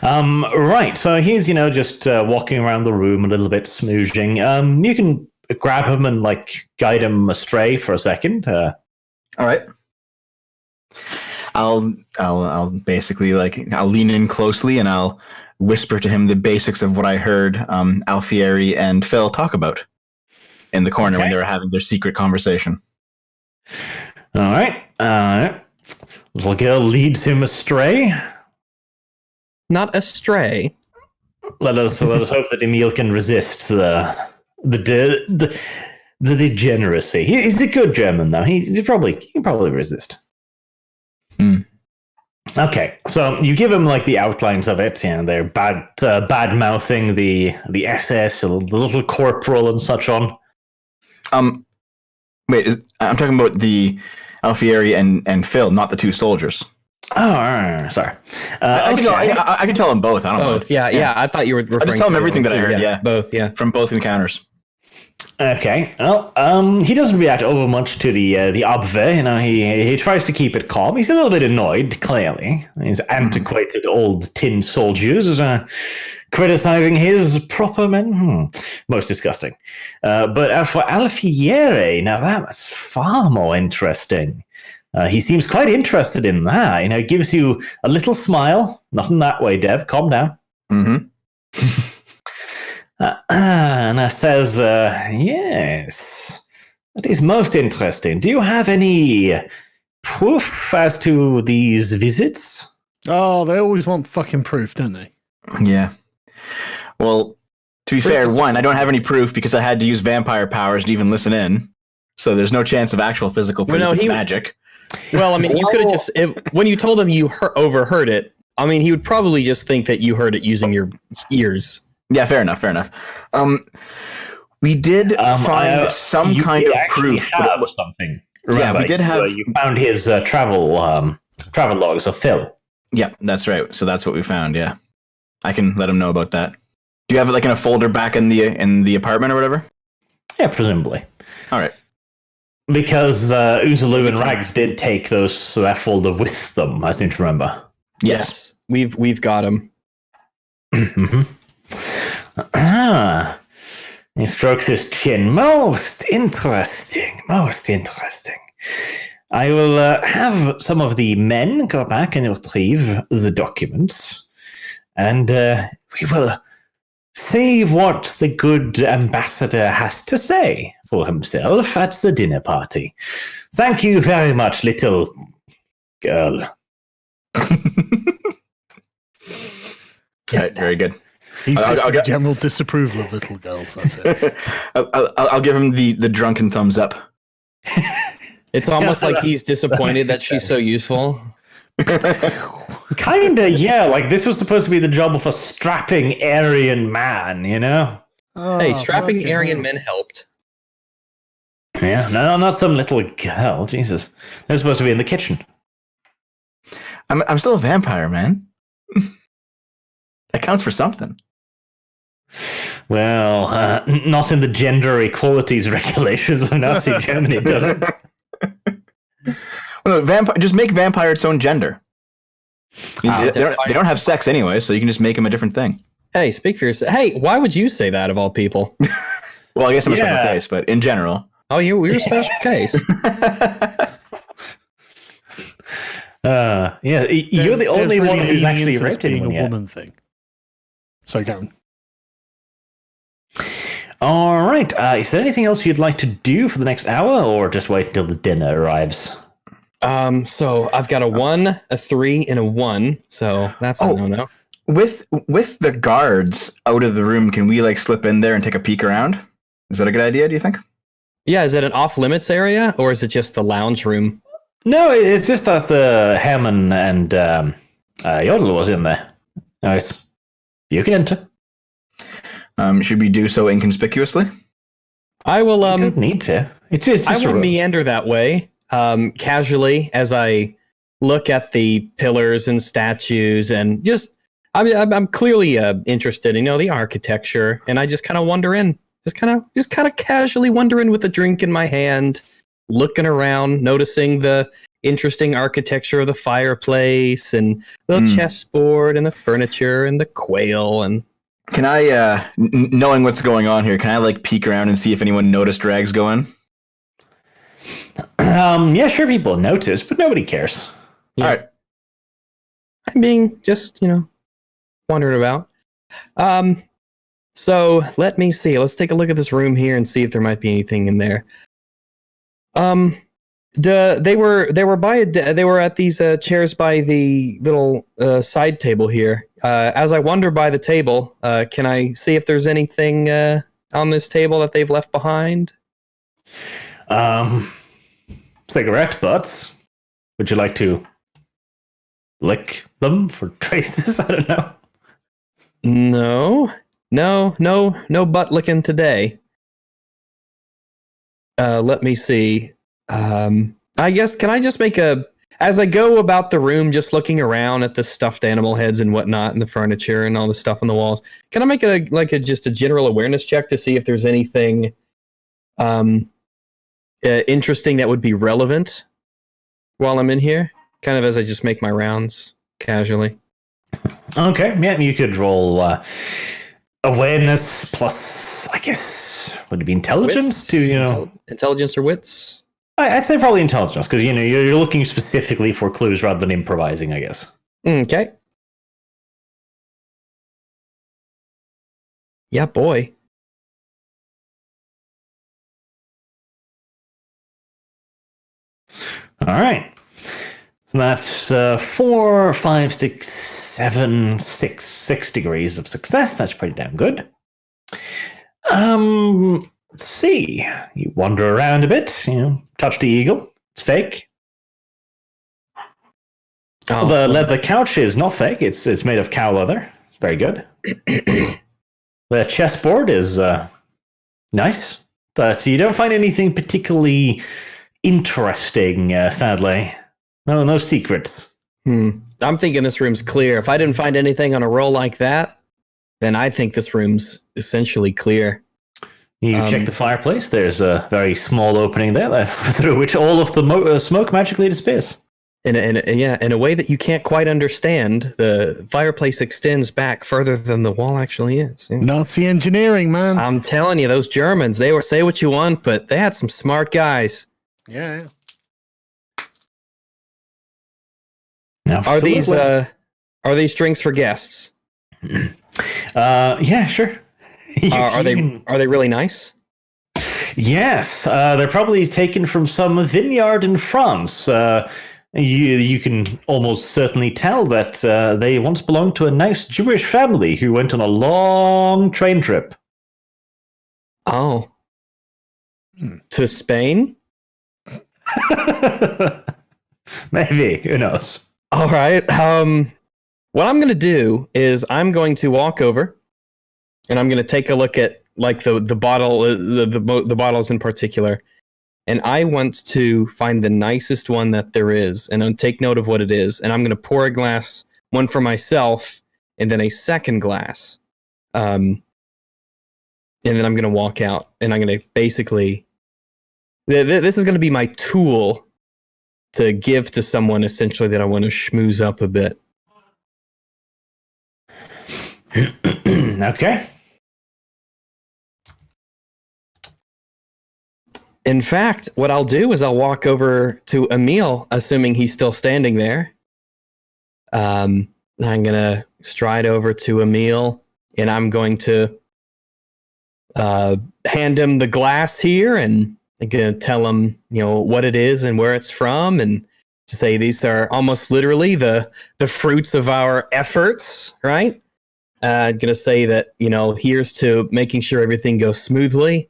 Right, so he's just walking around the room a little bit, smoozing. You can grab him and guide him astray for a second. All right. I'll basically I'll lean in closely and I'll whisper to him the basics of what I heard Alfieri and Phil talk about in the corner when they were having their secret conversation. All right. Little girl leads him astray. Not astray. Let us hope that Emil can resist the degeneracy. He's a good German, though. He can probably resist. Okay, so you give him the outlines of it. They're bad mouthing the SS, the little corporal and such on. Wait, I'm talking about the Alfieri and Phil, not the two soldiers. Oh, sorry. I can tell them both. I don't know. Both. Yeah. I thought you were referring. I just tell them everything that I heard. Yeah, both. Yeah, from both encounters. Okay. Well, he doesn't react over much to the Abwehr. He tries to keep it calm. He's a little bit annoyed, clearly. These antiquated old tin soldiers criticizing his proper men. Most disgusting. But as for Alfieri, now that was far more interesting. He seems quite interested in that. It gives you a little smile. Not in that way, Dev. Calm down. Mm-hmm. And says, yes, that is most interesting. Do you have any proof as to these visits? Oh, they always want fucking proof, don't they? Yeah. Well, to be fair, I don't have any proof because I had to use vampire powers to even listen in. So there's no chance of actual physical proof. It's magic. Well, I mean, you could have just... when you told him you overheard it, I mean, he would probably just think that you heard it using your ears. Yeah, fair enough. We did find some kind of proof. Have something. Remember, yeah, we did have. You found his travel logs of Phil. Yeah, that's right. So that's what we found. Yeah, I can let him know about that. Do you have it in a folder back in the apartment or whatever? Yeah, presumably. All right. Because Uzulu and Rags did take that folder with them. I seem to remember. Yes. We've got him. He strokes his chin. Most interesting. I will have some of the men go back and retrieve the documents, and we will see what the good ambassador has to say for himself at the dinner party. Thank you very much, little girl. Yes, very good. He's just general disapproval of little girls. That's it. I'll give him the drunken thumbs up. It's almost like he's disappointed that she's so useful. Kinda, yeah. This was supposed to be the job of a strapping Aryan man, Hey, strapping Aryan men helped. Yeah, no, not some little girl. Jesus, they're supposed to be in the kitchen. I'm still a vampire, man. That counts for something. Well, not in the gender equalities regulations of Nazi Germany, does it? Well, just make vampire its own gender. They don't have sex anyway, so you can just make them a different thing. Hey, speak for yourself. Hey, why would you say that of all people? Well, I guess I'm a special case, but in general. Oh, you're a special case. Yeah, you're the only one who's actually raped anyone yet. A woman thing. So go on. All right. Is there anything else you'd like to do for the next hour, or just wait until the dinner arrives? So I've got a 1, a 3, and a 1. So that's a no-no. With the guards out of the room, can we slip in there and take a peek around? Is that a good idea? Do you think? Yeah. Is it an off-limits area, or is it just the lounge room? No, it's just that the Hammond and Yodel was in there. Nice. You can enter. Should we do so inconspicuously? I will. You don't need to. It's just I a will room. meander that way, casually, as I look at the pillars and statues, and just I'm clearly interested in the architecture, and I just kind of wander in, just kind of casually wander in with a drink in my hand, looking around, noticing the interesting architecture of the fireplace and the chessboard and the furniture and the quail. And Can I, knowing what's going on here, can I like peek around and see if anyone noticed Rags go in? Yeah, sure, people notice, but nobody cares. Yeah. All right. I'm being just wandering about. So let me see. Let's take a look at this room here and see if there might be anything in there. They were at these chairs by the little side table here. As I wander by the table, can I see if there's anything on this table that they've left behind? Cigarette butts. Would you like to lick them for traces? I don't know. No butt licking today. Let me see. I guess, can I just make as I go about the room, just looking around at the stuffed animal heads and whatnot, and the furniture and all the stuff on the walls, can I make just a general awareness check to see if there's anything interesting that would be relevant while I'm in here? Kind of as I just make my rounds casually. Okay, yeah, you could roll awareness plus, I guess, would it be intelligence Wits? Intelligence or wits? I'd say probably intelligence, because you're looking specifically for clues rather than improvising, I guess. Okay. Yeah, boy. All right. So that's 4, 5, 6, 7, 6 degrees of success. That's pretty damn good. Let's see. You wander around a bit. Touch the eagle. It's fake. Oh, The leather couch is not fake. It's made of cow leather. It's very good. The chessboard is nice, but you don't find anything particularly interesting, sadly. No secrets. I'm thinking this room's clear. If I didn't find anything on a roll like that, then I think this room's essentially clear. You check the fireplace. There's a very small opening there through which all of the smoke magically disappears. In a way that you can't quite understand, the fireplace extends back further than the wall actually is. Yeah. Nazi engineering, man. I'm telling you, those Germans, they were, say what you want, but they had some smart guys. Yeah. Now, Are these drinks for guests? Yeah, sure. Are they really nice? Yes, they're probably taken from some vineyard in France. You can almost certainly tell that they once belonged to a nice Jewish family who went on a long train trip. Oh. To Spain? Maybe, who knows? All right. What I'm going to do is I'm going to walk over and I'm going to take a look at like the bottle, the bottles in particular. And I want to find the nicest one that there is and I'll take note of what it is. And I'm going to pour a glass, one for myself and then a second glass. And then I'm going to walk out and I'm going to basically, this is going to be my tool to give to someone essentially that I want to schmooze up a bit. Okay. In fact, what I'll do is I'll walk over to Emil, assuming he's still standing there. I'm going to stride over to Emil and I'm going to hand him the glass here and I'm going to tell him, what it is and where it's from and to say these are almost literally the fruits of our efforts, right? I'm going to say that, here's to making sure everything goes smoothly,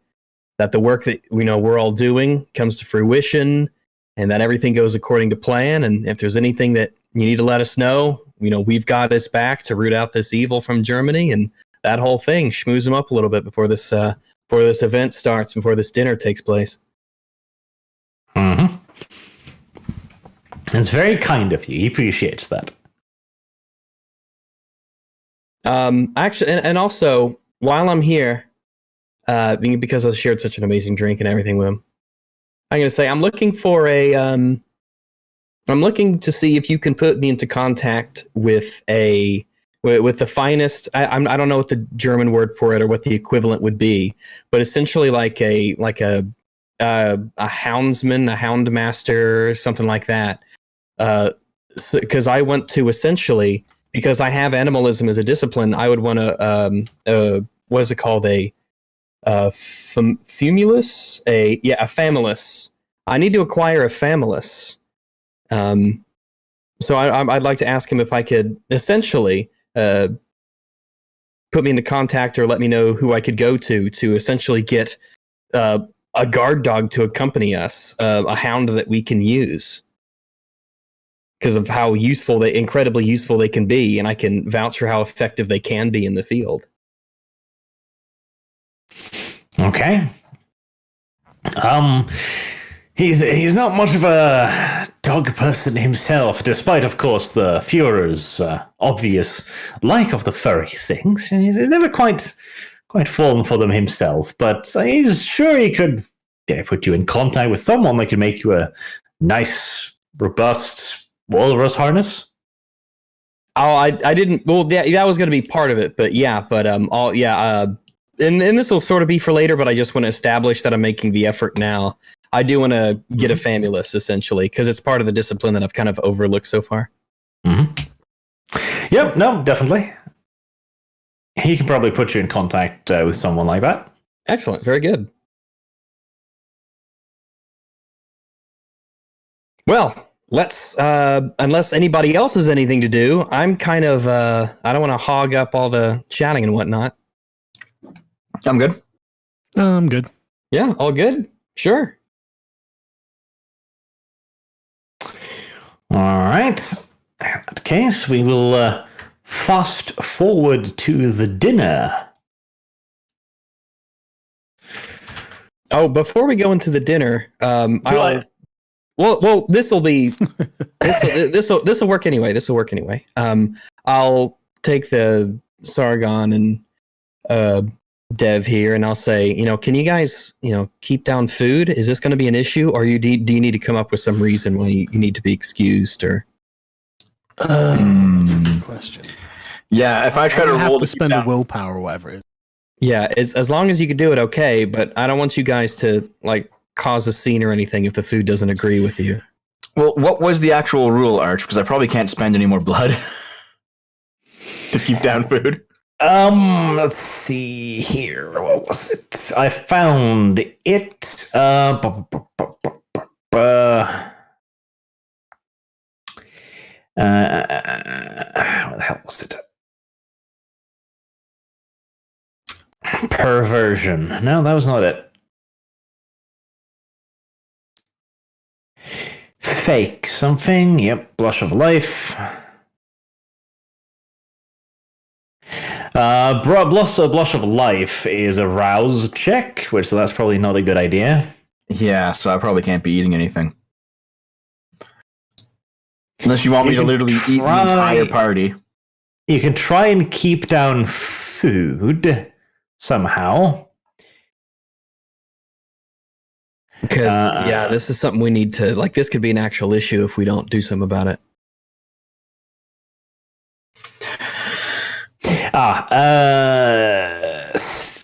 that the work that we're all doing comes to fruition and that everything goes according to plan. And if there's anything that you need to let us know, we've got his back to root out this evil from Germany. And that whole thing, schmooze them up a little bit before this event starts, before this dinner takes place. Mm-hmm. It's very kind of you. He appreciates that. Actually, and also while I'm here, because I shared such an amazing drink and everything with him, I'm going to say I'm looking for I'm looking to see if you can put me into contact with the finest. I don't know what the German word for it or what the equivalent would be, but essentially like a houndsman, a hound master, something like that. Because I want to essentially, because I have animalism as a discipline, I would want to what is it called, a famulus, a famulus. I need to acquire a famulus. So I'd like to ask him if I could essentially put me into contact or let me know who I could go to essentially get a guard dog to accompany us, a hound that we can use. Because of how incredibly useful they can be, and I can vouch for how effective they can be in the field. Okay. He's not much of a dog person himself, despite, of course, the Führer's obvious like of the furry things. He's never quite fallen for them himself, but he's sure he could put you in contact with someone that could make you a nice, robust walrus harness. Oh, I didn't. Well, that was going to be part of it, but and this will sort of be for later. But I just want to establish that I'm making the effort now. I do want to get a famulus essentially because it's part of the discipline that I've kind of overlooked so far. Mm-hmm. Yep. No, definitely. He can probably put you in contact with someone like that. Excellent. Very good. Well. Let's, unless anybody else has anything to do, I'm kind of, I don't want to hog up all the chatting and whatnot. I'm good. I'm good. Yeah, all good. Sure. All right. In that case, we will fast forward to the dinner. Oh, before we go into the dinner, Well, this will be this will work anyway. This will work anyway. I'll take the Sargon and Dev here, and I'll say, can you guys, keep down food? Is this going to be an issue, or do you need to come up with some reason why you need to be excused? Or that's a good question. Yeah, if I try to roll to spend a willpower or whatever it is. Yeah, it's as long as you can do it, okay. But I don't want you guys to cause a scene or anything if the food doesn't agree with you. Well, what was the actual rule, Arch? Because I probably can't spend any more blood to keep down food. Let's see here. What was it? I found it. What the hell was it? Perversion. No, that was not it. Fake something. Yep, blush of life. Blush of life is a rouse check, so that's probably not a good idea. Yeah, so I probably can't be eating anything. Unless you want me to literally eat the entire party. You can try and keep down food somehow. Because, this is something we need to, this could be an actual issue if we don't do something about it.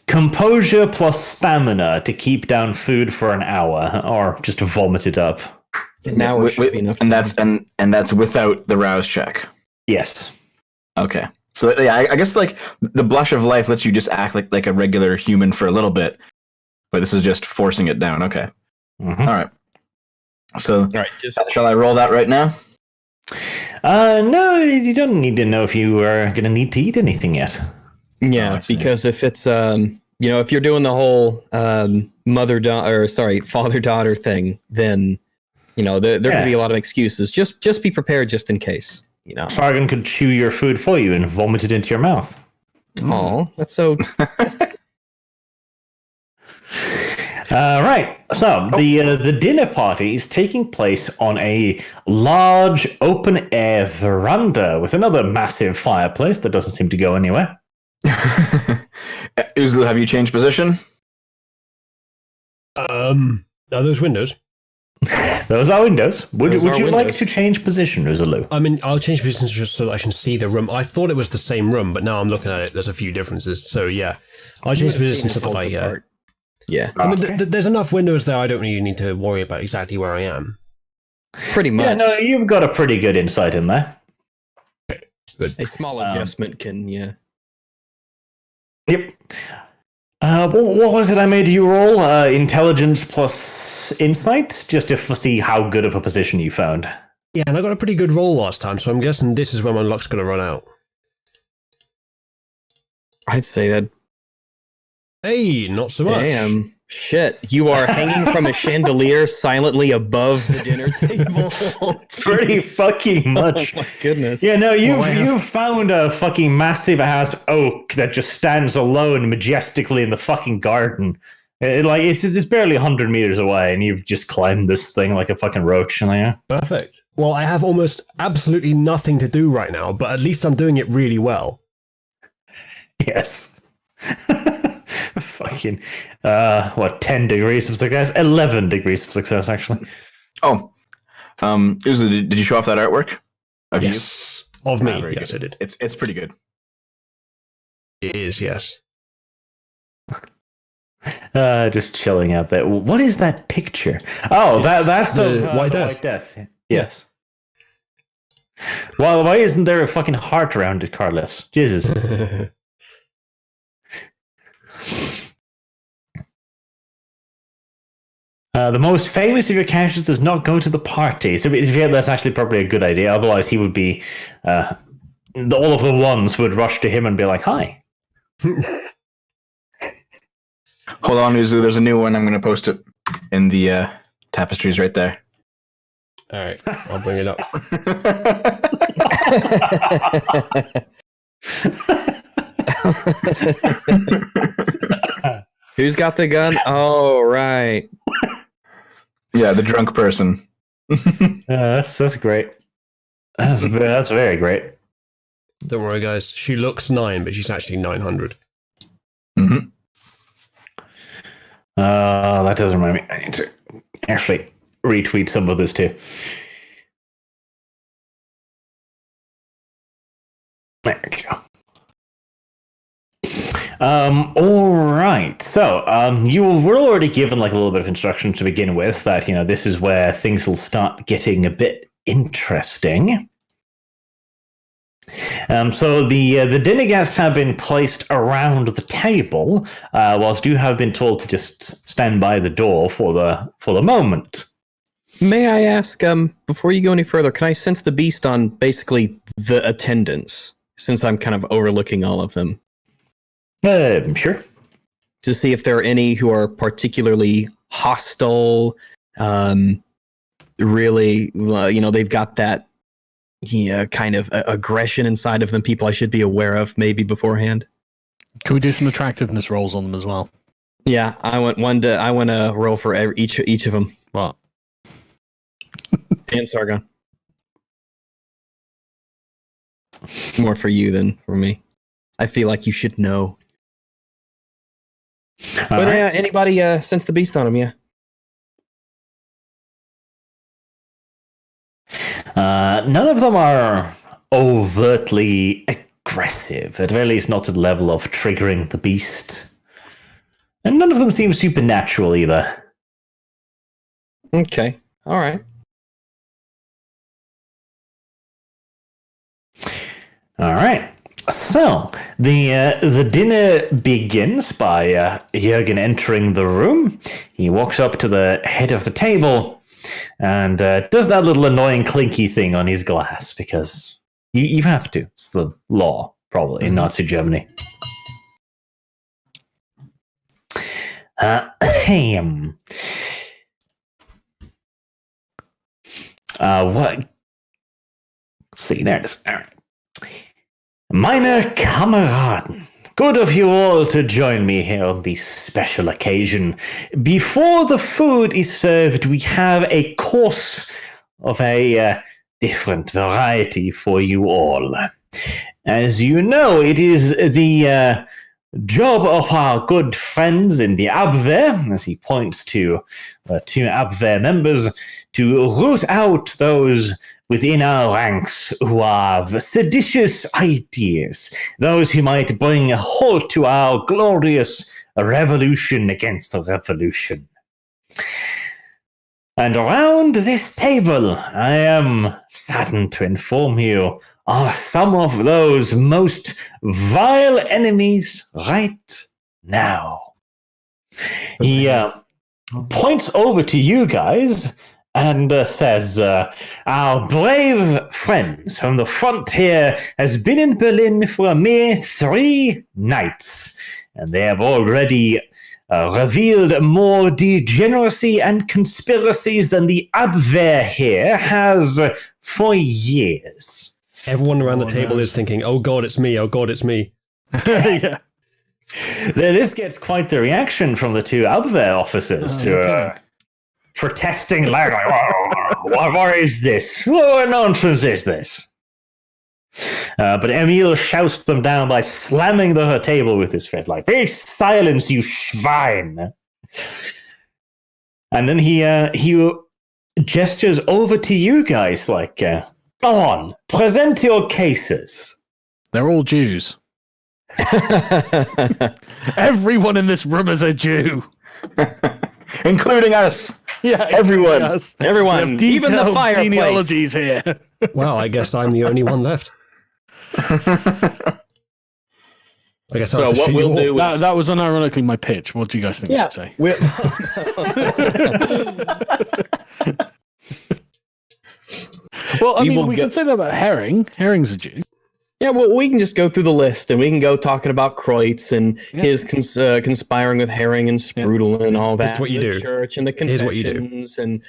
Composure plus stamina to keep down food for an hour, or just to vomit it up. An hour should be enough. And that's without the rouse check. Yes. Okay. So yeah, I guess the blush of life lets you just act like a regular human for a little bit, but this is just forcing it down. Okay. Mm-hmm. All right. So all right, shall I roll that right now? No, you don't need to know if you are going to need to eat anything yet. Yeah, because if it's if you're doing the whole father-daughter thing, then there could be a lot of excuses. Just be prepared just in case. Sargon could chew your food for you and vomit it into your mouth. Oh, that's so. Right. So the dinner party is taking place on a large open air veranda with another massive fireplace that doesn't seem to go anywhere. Uzlu, have you changed position? Are those windows? Those are windows. Would Those are you like windows. to change position, Uzalu? I mean, I'll change positions just so that I can see the room. I thought it was the same room, but now I'm looking at it. There's a few differences. So yeah, I'll change positions so that I. Yeah, I mean, there's enough windows there. I don't really need to worry about exactly where I am. pretty much. Yeah, no, you've got a pretty good insight in there. Good. A small adjustment can, yeah. Yep. What was it I made you roll? Intelligence plus insight, just to see how good of a position you found. Yeah, and I got a pretty good roll last time, so I'm guessing this is where my luck's going to run out. I'd say that. Hey, not so much. Damn. Shit. You are hanging from a chandelier silently above the dinner table. Pretty fucking much. Oh my goodness. Yeah, no, Well, you've found a fucking massive ass oak that just stands alone majestically in the fucking garden. It's barely 100 meters away, and you've just climbed this thing like a fucking roach. Yeah. Perfect. Well, I have almost absolutely nothing to do right now, but at least I'm doing it really well. Yes. Fucking 10 degrees of success? 11 degrees of success, actually. Oh, Uzlu, did you show off that artwork of Yes. Of me. very Yes, good. I did. It's pretty good. It is, yes. Just chilling out there. What is that picture? Oh, that's the the White the Death. White Death. Yes. Well, why isn't there a fucking heart around it, Carlos? Jesus. The most famous of your characters does not go to the party. So if you that's actually probably a good idea. Otherwise, he would be. All of the ones would rush to him and be like, "Hi." Hold on, Uzlu. There's a new one. I'm going to post it in the tapestries right there. All right, I'll bring it up. Who's got the gun? Oh, right. Yeah, the drunk person. That's great. That's very great. Don't worry, guys. She looks 9, but she's actually 900. Mm-hmm. That doesn't remind me. I need to actually retweet some of this too. There we go. All right. So, you were already given like a little bit of instruction to begin with that, this is where things will start getting a bit interesting. So the dinner guests have been placed around the table, whilst you have been told to just stand by the door for the moment. May I ask, before you go any further, can I sense the beast on basically the attendants, since I'm kind of overlooking all of them? Sure. To see if there are any who are particularly hostile, really, they've got that kind of aggression inside of them, people I should be aware of maybe beforehand. Can we do some attractiveness rolls on them as well? Yeah, I want to roll for each of them. What? And Sargon. More for you than for me. I feel like you should know. All But right. anybody sense the beast on him? Yeah. None of them are overtly aggressive, at the very least not to the level of triggering the beast. And none of them seem supernatural either. Okay. All right. All right. So the dinner begins by Jürgen entering the room. He walks up to the head of the table and does that little annoying clinky thing on his glass because you have to. It's the law, probably, in Nazi Germany. What? Let's see, there it is. All right. Meine Kameraden, Good of you all to join me here on this special occasion. Before the food is served, we have a course of a different variety for you all. As you know, it is the job of our good friends in the Abwehr, as he points to two Abwehr members, to root out those within our ranks who have seditious ideas, those who might bring a halt to our glorious revolution against the revolution. And around this table, I am saddened to inform you, are some of those most vile enemies right now. He points over to you guys and says, our brave friends from the front here has been in Berlin for a mere 3 nights, and they have already revealed more degeneracy and conspiracies than the Abwehr here has for years. Everyone around the table is thinking, oh god, it's me, oh god, it's me. Yeah. This gets quite the reaction from the two Abwehr officers to protesting loudly. What is this? What nonsense is this? But Emil shouts them down by slamming the table with his fist, like, "Be silence, you schwein!" And then he gestures over to you guys, like, "Go on, present your cases." They're all Jews. Everyone in this room is a Jew. Including us. Yeah, Everyone. us. Everyone, even the fireplace. Genealogies here. Well, I guess I'm the only one left. I guess So what we'll do is... That was unironically my pitch. What do you guys think I should say? Well, I mean, we can say that about Herring. Herring's a Jew. Yeah, well, we can just go through the list, and we can go talking about Kreutz and his conspiring with Herring and Sprudel and all that. Here's what you do. Church and the Here's what you do. confessions and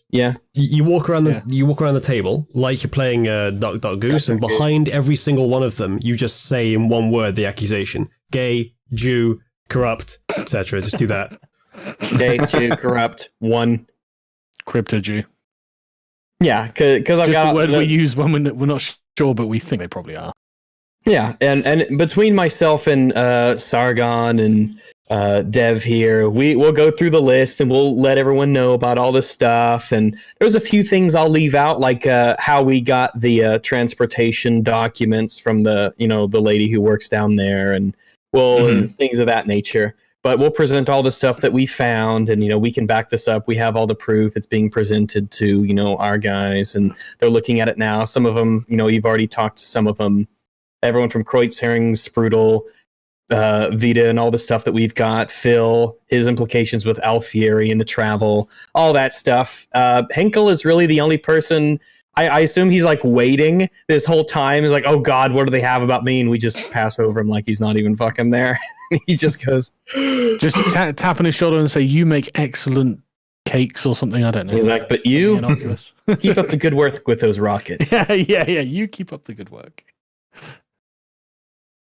yeah. You walk around the table like you're playing Duck Duck Goose, and behind every single one of them, you just say in one word the accusation: gay, Jew, corrupt, etc. Just do that. Gay, Jew, corrupt, one. Crypto Jew. Yeah, because I've got the word we use when we're not sure, but we think they probably are. Yeah, and between myself and Sargon and Dev here, we'll go through the list and we'll let everyone know about all this stuff. And there's a few things I'll leave out, like how we got the transportation documents from the lady who works down there, and things of that nature. But we'll present all the stuff that we found, and we can back this up. We have all the proof. It's being presented to our guys, and they're looking at it now. Some of them, you've already talked to some of them. Everyone from Kreutz, Herring, Sprudel, Vita, and all the stuff that we've got. Phil, his implications with Alfieri and the travel, all that stuff. Henkel is really the only person. I assume he's like waiting this whole time. He's like, oh God, what do they have about me? And we just pass over him like he's not even fucking there. He just goes, just tap on his shoulder and say, "You make excellent cakes" or something. I don't know. He's like, but you keep up the good work with those rockets. Yeah. You keep up the good work.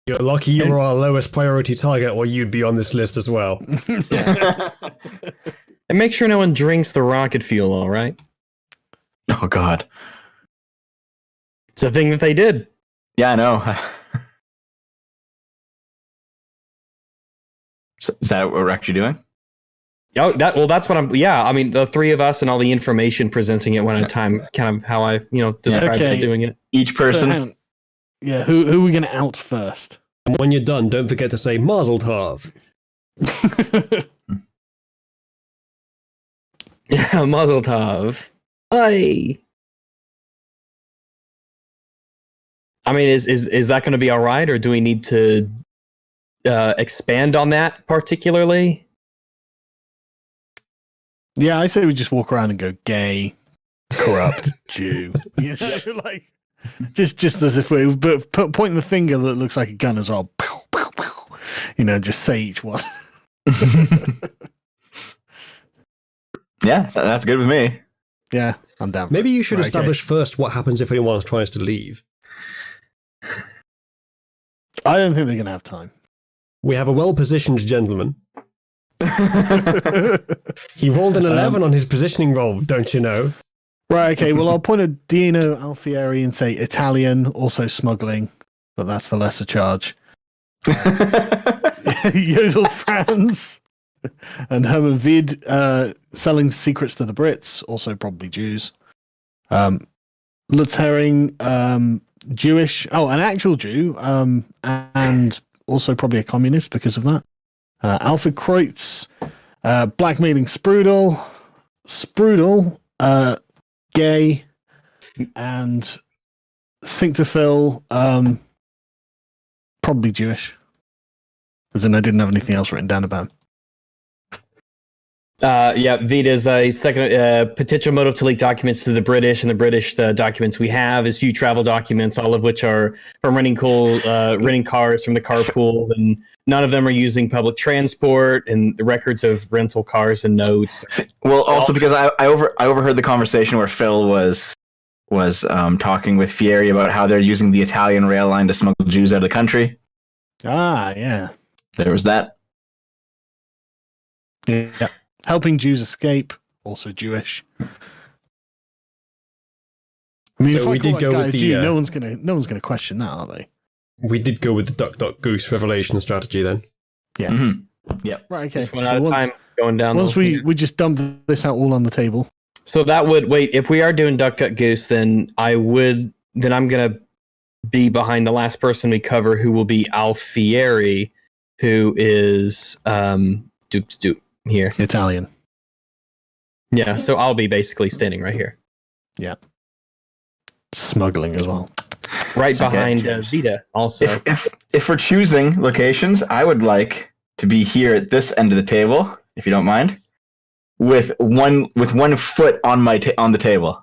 You're lucky you were our lowest priority target, or you'd be on this list as well. Yeah. And make sure no one drinks the rocket fuel, all right? Oh, God. It's a thing that they did. Yeah, I know. So is that what we're actually doing? Oh, that's what I'm. Yeah, I mean, the three of us and all the information presenting it one at a time, kind of how I, described it doing it. Each person. So, yeah, who are we going to out first? And when you're done, don't forget to say Mazel Tov. Yeah, Mazel Tov. Hi. I mean, is that going to be all right, or do we need to expand on that particularly? Yeah, I say we just walk around and go gay, corrupt, Jew. Like just as if we pointing the finger that looks like a gun as well. Pow, pow, pow. Just say each one. Yeah, that's good with me. Yeah, I'm down. Maybe you should establish first what happens if anyone tries to leave. I don't think they're going to have time. We have a well-positioned gentleman. He rolled an 11 on his positioning roll, don't you know? Right, okay, well, I'll point at Dino Alfieri and say Italian, also smuggling, but that's the lesser charge. Yodel France and Herman Vid selling secrets to the Brits, also probably Jews. Lutz Herring, Jewish, an actual Jew, and also probably a communist because of that. Alfred Kreutz, blackmailing Sprudel, gay, and think to Phil, probably Jewish. As in, I didn't have anything else written down about him. Vita is a second potential motive to leak documents to the British, and the British documents we have is few travel documents, all of which are from renting cars from the carpool, and none of them are using public transport, and the records of rental cars and notes. Well, also because I overheard the conversation where Phil was talking with Fieri about how they're using the Italian rail line to smuggle Jews out of the country. Ah, yeah. There was that. Yeah. Helping Jews escape, also Jewish. I mean, So if we I call did that go guy with a the, Jew, no one's gonna question that, are they? We did go with the duck, duck, goose revelation strategy then. Yeah. Mm-hmm. Yep. Right. Okay. Just went out of time going down. Once we just dump this out all on the table. So that would wait. If we are doing duck, duck, goose, then I'm gonna be behind the last person we cover, who will be Alfieri, who is doop here. Italian. Yeah, so I'll be basically standing right here. Yeah. Smuggling as well. Right behind Vita, also. If we're choosing locations, I would like to be here at this end of the table, if you don't mind, with one foot on on the table.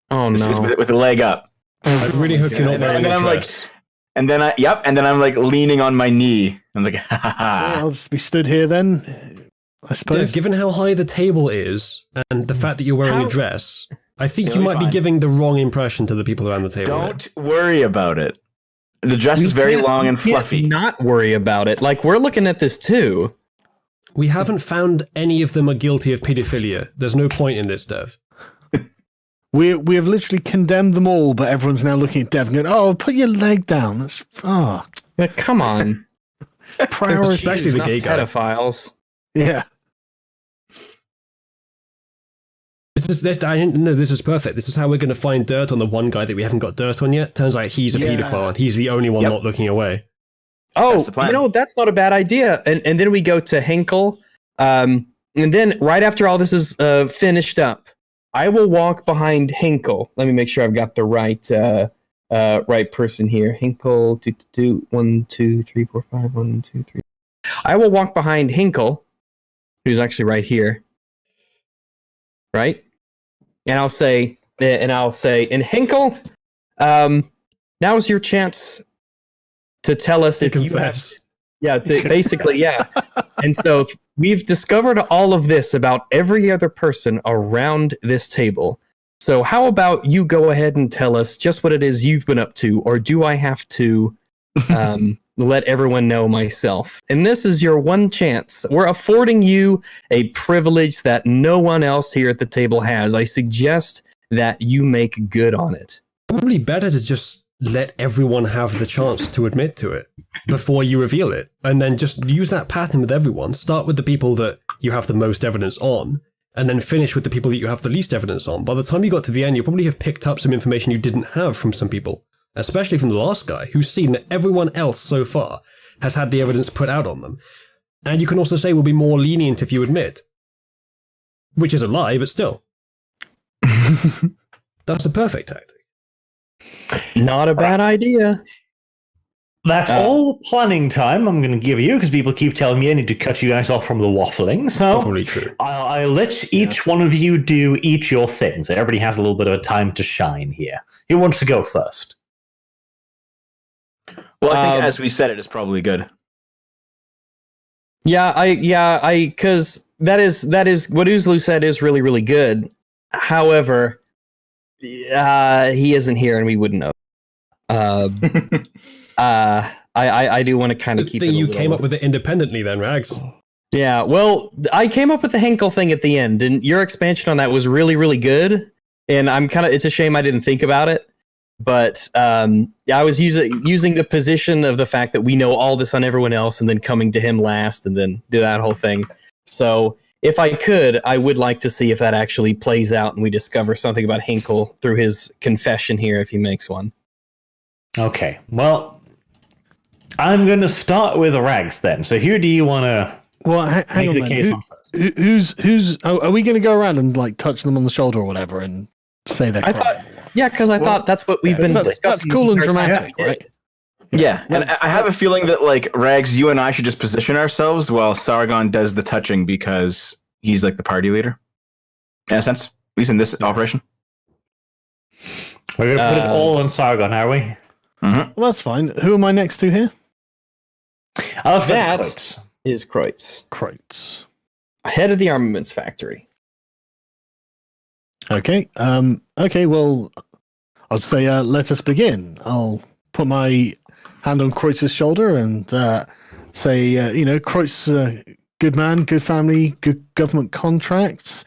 Oh no! With a leg up. I really hope you're not wearing a dress. And then I'm like leaning on my knee. I'm like, ha ha ha. I'll just be stood here then, I suppose. Dev, given how high the table is and the fact that you're wearing a dress, I think you might be giving the wrong impression to the people around the table. Don't worry about it. The dress is very long and fluffy. Not worry about it. Like, we're looking at this too. We haven't found any of them are guilty of paedophilia. There's no point in this, Dev. We have literally condemned them all, but everyone's now looking at Dev and going, "Oh, put your leg down." That's But come on. priority. Especially the gay guy. Pedophiles. Yeah. This is perfect. This is how we're going to find dirt on the one guy that we haven't got dirt on yet. Turns out he's a paedophile and he's the only one not looking away. Oh, That's the plan. That's not a bad idea. And then we go to Henkel. And then right after all this is finished up, I will walk behind Henkel. Let me make sure I've got the right person here. Henkel, 1, 2, 3, 4, 5, 1, 2, 3. I will walk behind Henkel, who's actually right here. Right? And I'll say, and Henkel, now's your chance to tell us if confess. you have, basically. And so we've discovered all of this about every other person around this table. So how about you go ahead and tell us just what it is you've been up to, or do I have to let everyone know myself? And this is your one chance. We're affording you a privilege that no one else here at the table has. I suggest that you make good on it. Probably better to just let everyone have the chance to admit to it before you reveal it. And then just use that pattern with everyone. Start with the people that you have the most evidence on, and then finish with the people that you have the least evidence on. By the time you got to the end, you probably have picked up some information you didn't have from some people. Especially from the last guy, who's seen that everyone else so far has had the evidence put out on them. And you can also say we'll be more lenient if you admit. Which is a lie, but still. That's a perfect tactic. Not a bad idea. That's all planning time I'm going to give you, because people keep telling me I need to cut you guys off from the waffling. So Probably true. I'll let each one of you do each your things. Everybody has a little bit of a time to shine here. Who wants to go first? Well, I think as we said, it is probably good. Because that is what Uzlu said is really, really good. However, he isn't here and we wouldn't know. I do want to kind of Good keep thing it. you came up with it independently, then, Rags. Yeah, well, I came up with the Henkel thing at the end, and your expansion on that was really, really good. And it's a shame I didn't think about it. But I was using the position of the fact that we know all this on everyone else, and then coming to him last, and then do that whole thing. So if I could, I would like to see if that actually plays out, and we discover something about Henkel through his confession here, if he makes one. Okay, well, I'm going to start with Rags then. So who do you want to hang on the then. case on first? Who's? Are we going to go around and like touch them on the shoulder or whatever and say they're crying? Because I thought that's what we've been discussing. That's cool and dramatic, right? Yeah, and I have a feeling that like Rags, you and I should just position ourselves while Sargon does the touching because he's like the party leader. In a sense, at least in this operation. We're going to put it all on Sargon, are we? Mm-hmm. Well, that's fine. Who am I next to here? That is Kreutz. Kreutz. Head of the armaments factory. Okay. Okay. Well, I'll say, let us begin. I'll put my hand on Kreutz's shoulder and say, Kreutz, good man, good family, good government contracts.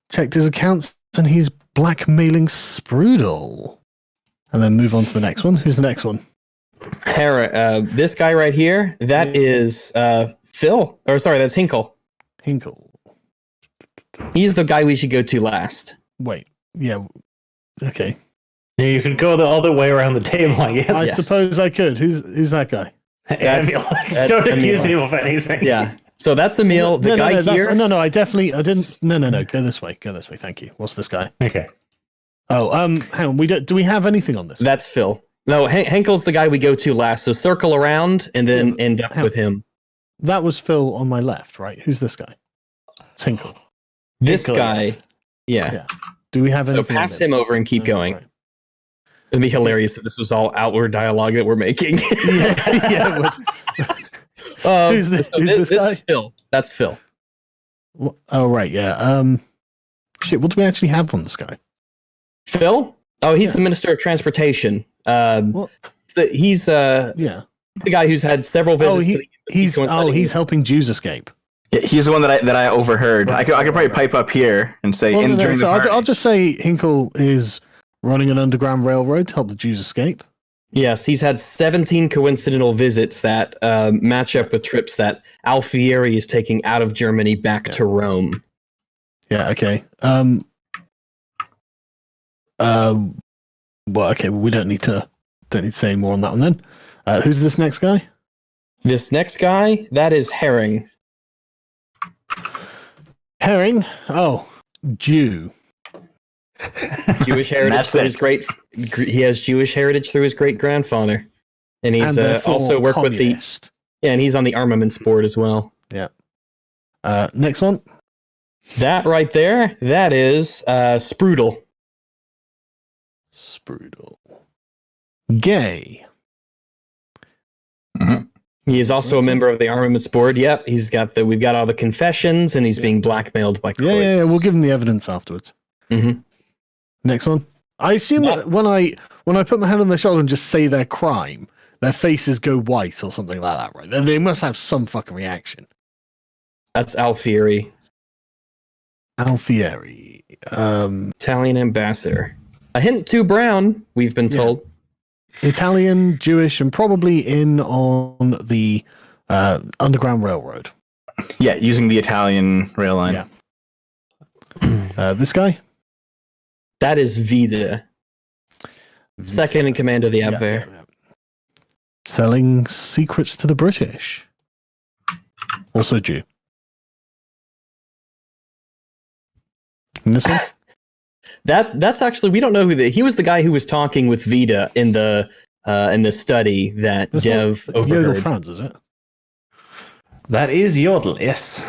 Checked his accounts, and he's blackmailing Sprudel. And then move on to the next one. Who's the next one? This guy right here. That is Phil. Or sorry, that's Hinkle. Hinkle. He's the guy we should go to last. Wait. Yeah. Okay. Yeah, you could go the other way around the table, I guess. I suppose I could. Who's that guy? That's Don't accuse Emil. him of anything. Yeah. So that's Emil. The guy here. No, I didn't. No. Go this way. Thank you. What's this guy? Okay. Oh, hang on. Do we have anything on this? That's Phil. No, Henkel's the guy we go to last. So circle around and then end up with him. That was Phil on my left, right? Who's this guy? It's Hinkle. This Hinkle, guy. yes. Yeah. Do we have So anything? pass him over and keep going. Right. It'd be hilarious if this was all outward dialogue that we're making. Yeah. Who's this guy? is Phil. That's Phil. Oh, right. Yeah. Shit. What do we actually have on this guy? Phil? Oh, he's the Minister of Transportation. He's Yeah. the guy who's had several visits. To the he's helping Jews escape. Yeah, he's the one that I overheard. I could probably pipe up here and say during the party. I'll just say Hinkle is running an underground railroad to help the Jews escape. Yes, he's had 17 coincidental visits that match up with trips that Alfieri is taking out of Germany back to Rome. Yeah. Okay. Well, okay. We don't need to say any more on that one then. Who's this next guy? This next guy, that is Herring. Herring. Oh, Jew. Jewish heritage through his great. He has Jewish heritage through his great grandfather, and he's also worked communist. with and he's on the armaments board as well. Yeah. Next one. That right there, that is Sprudel. Sprudel. Gay. Mm-hmm. He is also a member of the armaments board. Yep, we've got all the confessions, and he's being blackmailed by Kreutz. Yeah. We'll give him the evidence afterwards. Mm-hmm. Next one. I assume that when I put my hand on their shoulder and just say their crime, their faces go white or something like that, right? They must have some fucking reaction. That's Alfieri. Alfieri. Italian ambassador. A hint too brown, we've been told. Italian, Jewish, and probably in on the Underground Railroad. Yeah, using the Italian rail line. Yeah. This guy? That is Vida. Second in command of the Abwehr. Yeah. Selling secrets to the British. Also Jew. And this one? That's actually, we don't know he was the guy who was talking with Vida in the study that Jev overheard. Yodel Franz, is it? That is Yodel, yes.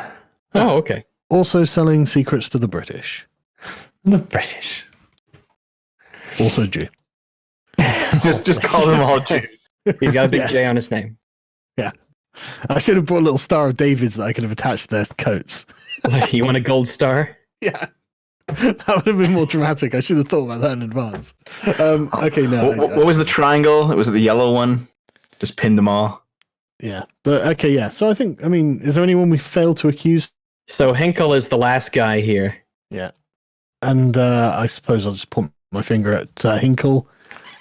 Oh, okay. Also selling secrets to the British. The British. Also Jew. just call them all Jews. He's got a big Yes. J on his name. Yeah. I should have brought a little Star of David's that I could have attached to their coats. You want a gold star? Yeah. That would have been more dramatic. I should have thought about that in advance. Okay, no. What was the triangle? It was the yellow one. Just pinned them all. Yeah. But okay, yeah. So I mean, is there anyone we failed to accuse? So Henkel is the last guy here. Yeah. And I suppose I'll just point my finger at Hinkle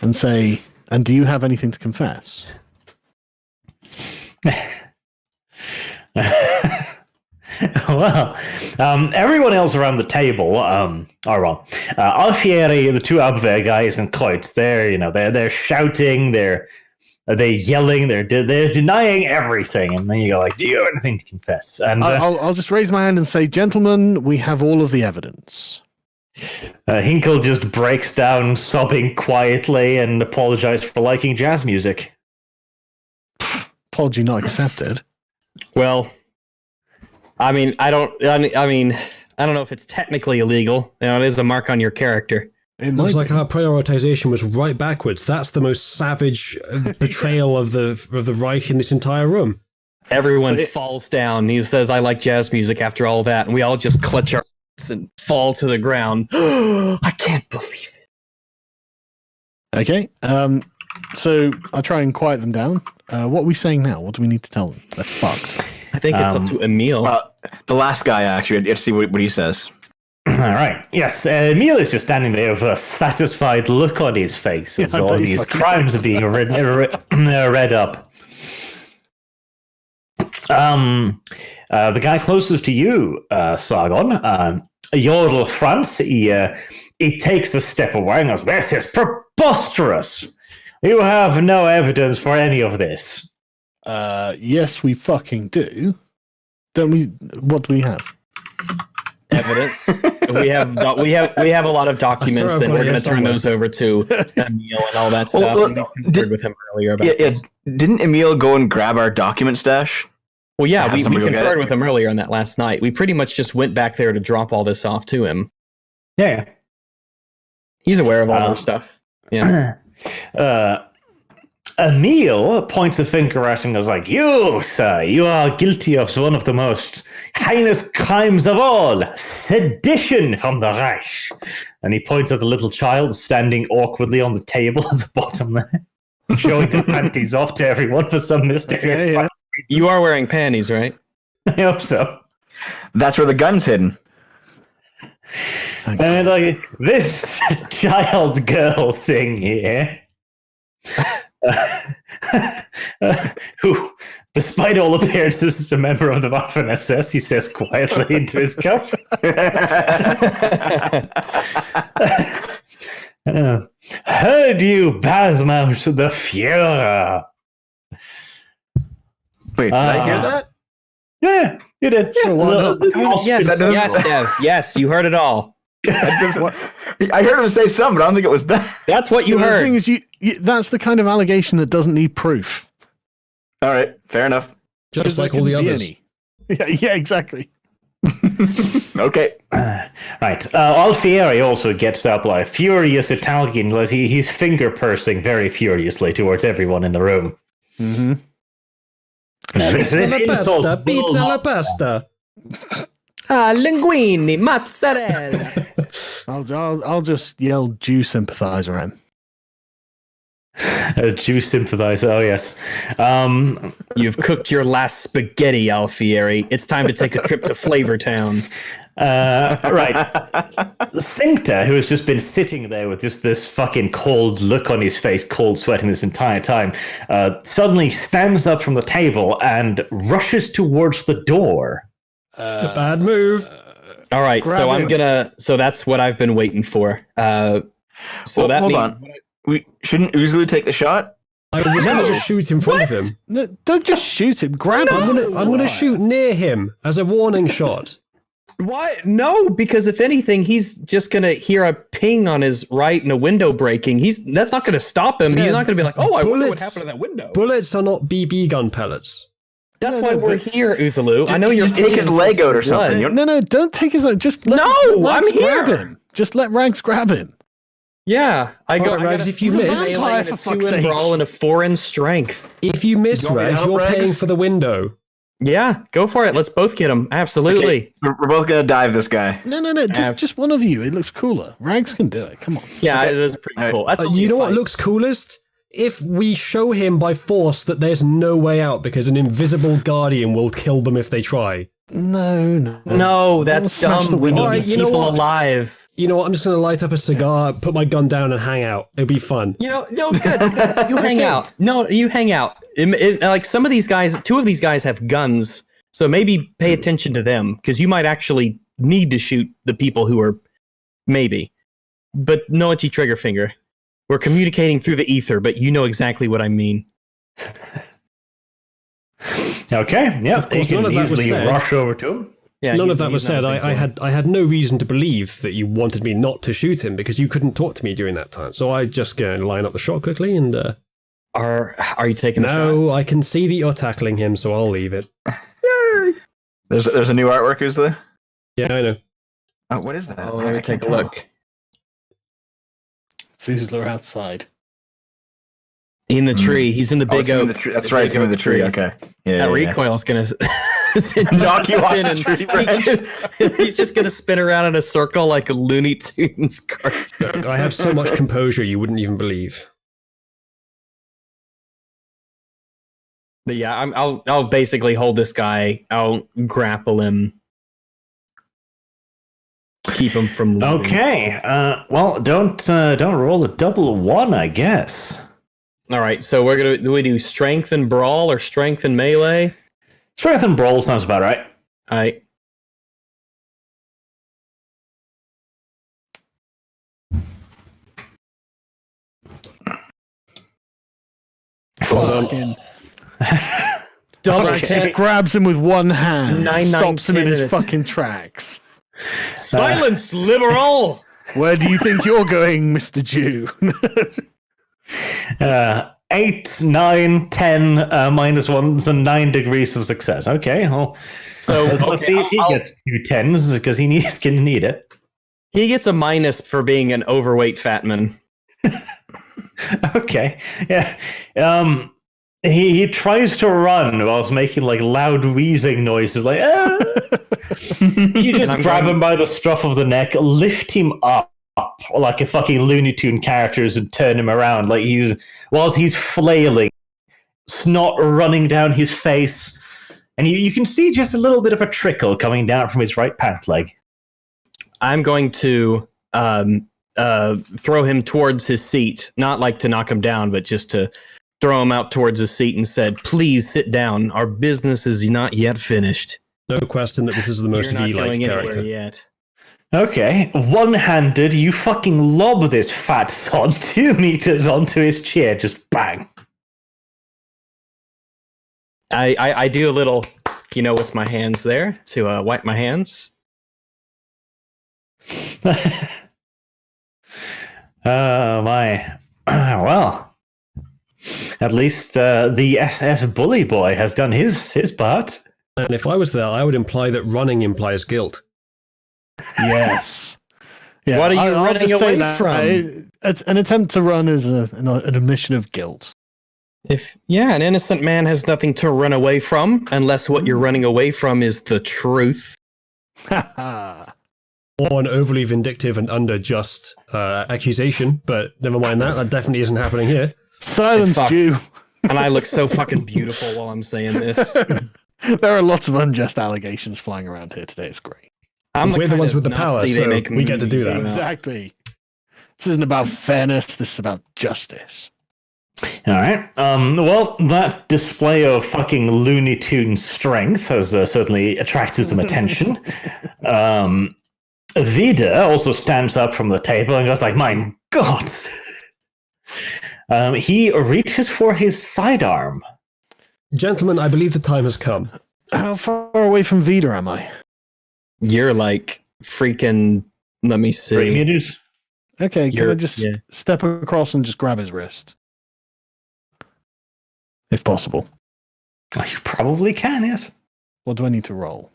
and say, and do you have anything to confess? Well, everyone else around the table, Alfieri, the two Abwehr guys, and Kreutz, they're shouting, they're yelling, they're denying everything, and then you go like, "Do you have anything to confess?" And I'll just raise my hand and say, "Gentlemen, we have all of the evidence." Hinkle just breaks down, sobbing quietly, and apologizes for liking jazz music. Apology not accepted. Well, I mean, I don't know if it's technically illegal. It is a mark on your character. It Looks might like be. our prioritization was right backwards. That's the most savage betrayal of the Reich in this entire room. Everyone falls down. He says, "I like jazz music." After all that, and we all just clutch our and fall to the ground. I can't believe it. Okay. So I try and quiet them down. What are we saying now? What do we need to tell them? They're fucked. I think it's up to Emil. The last guy, actually, let's see what he says. All right. Yes, Emil is just standing there with a satisfied look on his face as all these crimes are being read up. The guy closest to you, Sargon, Yodel Franz, he takes a step away and goes, "This is preposterous. You have no evidence for any of this." Yes, we fucking do. Don't we? What do we have? Evidence. we have a lot of documents that we're going to turn those over to Emil and all that stuff. Well, we conferred with him earlier about this. Didn't Emil go and grab our document stash? Well, yeah, Have we somebody go get conferred it? with him earlier on that last night. We pretty much just went back there to drop all this off to him. Yeah. He's aware of all our stuff. Yeah. Emil points a finger at him and goes like, "You, sir, you are guilty of one of the most heinous crimes of all, sedition from the Reich." And he points at the little child standing awkwardly on the table at the bottom there, showing the panties off to everyone for some mysterious Yeah. You are wearing panties, right? I hope so. That's where the gun's hidden. And like this child girl thing here, who, despite all appearances, is a member of the Waffen SS, he says quietly into his cup. Heard you badmouth the Führer. Wait, did I hear that? Yeah, you did. Sure, why not? Yes, That doesn't- yes, Dev. Yes, you heard it all. I heard him say some, but I don't think it was that. That's what you Well, the heard. thing is, that's the kind of allegation that doesn't need proof. All right, fair enough. Just like all the others. Yeah, exactly. Okay. Right. Alfieri also gets up like furious Italian. He's finger pursing very furiously towards everyone in the room. Mm-hmm. Now, this insult will pizza not- la pasta. Linguini, mozzarella. I'll just yell Jew sympathizer at him. A Jew sympathizer. Oh yes. You've cooked your last spaghetti, Alfieri. It's time to take a trip to Flavortown. Right. Cincta, who has just been sitting there with just this fucking cold look on his face, cold sweating this entire time, suddenly stands up from the table and rushes towards the door. It's a bad move. All right, Grab so I'm him. gonna. So that's what I've been waiting for. So Well, that hold means on. We shouldn't Uzulu take the shot. I was going to just shoot in front of him. No, don't just shoot him. Grab him. I'm gonna shoot near him as a warning shot. why? No, because if anything, he's just gonna hear a ping on his right and a window breaking. That's not gonna stop him. He's not gonna be like, "Oh, I wonder what Bullets- happened to that window." Bullets are not BB gun pellets. That's why we're here, Uzulu. I know you're Just take his itching leg for out or some blood. something. You're- No, don't take his. Just let No, Rags I'm grab here. him. Just let Rags grab him. Yeah, I All got. right, Rags, if you he's a miss, vampire, a for fuck's 2 in sake. brawl and a 4 in strength. if you miss, You want me to Rags, help, you're Rags? paying for the window. Yeah, go for it. Let's both get him. Absolutely. Okay, we're both gonna dive this guy. No. Just one of you. It looks cooler. Rags can do it. Come on. Yeah, that's pretty All right. cool. That's You know what looks coolest? if we show him by force that there's no way out because an invisible guardian will kill them if they try. No, that's Smash the dumb. We window. need Alright, these you know people what? alive. You know what? I'm just going to light up a cigar, put my gun down, and hang out. It'll be fun. No, good. You hang out. No, you hang out. Like some of these guys, 2 of these guys have guns, so maybe pay attention to them because you might actually need to shoot the people who are maybe. But no anti-trigger finger. We're communicating through the ether, but you know exactly what I mean. Okay, yeah, Of course, you none can of that was easily said. rush over to him. Yeah, None he's- of that was he's not said. a big I boy. had no reason to believe that you wanted me not to shoot him because you couldn't talk to me during that time. So I just go and line up the shot quickly and. Are you taking the shot? No, I can see that you're tackling him, so I'll leave it. There's a new artwork, is there? Yeah, I know. Oh, what is that? Oh, let me I take can't a tell. look. Zuzler outside. In the tree. He's in the Oh, big it's in oak. the tree. That's right. It's in the tree. Okay. Yeah. That yeah, recoil's gonna Knock you off spin the and- tree branch. He's just gonna spin around in a circle like a Looney Tunes cartoon. Look, I have so much composure you wouldn't even believe. But yeah, I'll basically hold this guy. I'll grapple him, keep him from leaving. Okay, well, don't roll a double 1, I guess. All right, so do we do strength and brawl or strength and melee? Strength and brawl sounds about right. All right. Fucking Double Frank check. just grabs him with one hand, Nine, stops him in his 10. fucking tracks. Silence, liberal. Where do you think you're going, Mr. Jew? 8, 9, 10, -1, so 9 degrees of success. Okay, well, So let's see if he gets 2 10s because he's going to need it. he gets a minus for being an overweight fat man. Okay, yeah. He tries to run whilst making like loud wheezing noises, like ah! You just grab him by the scruff of the neck, lift him up like a fucking Looney Tune characters, and turn him around like whilst he's flailing, snot running down his face, and you can see just a little bit of a trickle coming down from his right pant leg. I'm going to throw him towards his seat, not like to knock him down, but just to throw him out towards his seat and said, "Please sit down. Our business is not yet finished. No question that this is the most You're not V-like going anywhere character. yet." Okay, one-handed, you fucking lob this fat sod 2 meters onto his chair, just bang. I do a little, with my hands there to wipe my hands. Oh my. Well, at least the SS bully boy has done his part. And if I was there, I would imply that running implies guilt. Yes. Yeah, What are you I'll running just say away that, from? It's an attempt to run is an admission of guilt. An innocent man has nothing to run away from unless what you're running away from is the truth. Or an overly vindictive and unjust accusation, but never mind that. That definitely isn't happening here. Silence, Fuck. Jew. And I look so fucking beautiful while I'm saying this. There are lots of unjust allegations flying around here today. It's great. I'm We're the kind ones of with the Nazi power, they so make we get to do movies that. about. Exactly. This isn't about fairness. This is about justice. All right. Well, that display of fucking Looney Tune strength has certainly attracted some attention. Vida also stands up from the table and goes like, "My God!" He reaches for his sidearm. Gentlemen, I believe the time has come. How far away from Vida am I? You're like freaking. Let me 3 see. meters. Okay, can I You're- just yeah. step across and just grab his wrist? If possible. Oh, you probably can, yes. What do I need to roll?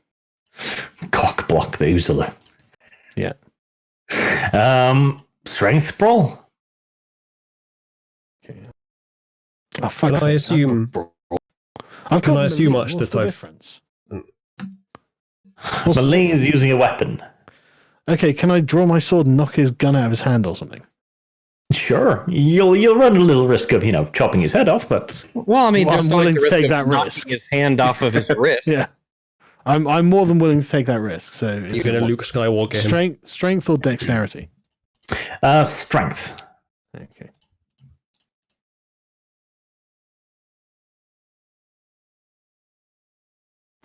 Cock block the Uzula. Yeah. Strength brawl. Oh, fuck. Can I assume- Can I assume much What's that the I've- difference? Melee is using a weapon. Okay, can I draw my sword and knock his gun out of his hand or something? Sure, you'll run a little risk of chopping his head off, but Well, I mean, Well, there's I'm always willing the to risk take of that knocking risk. his hand off of his wrist. Yeah, I'm more than willing to take that risk. So You're going to Luke Skywalker him. strength or dexterity? strength. Okay.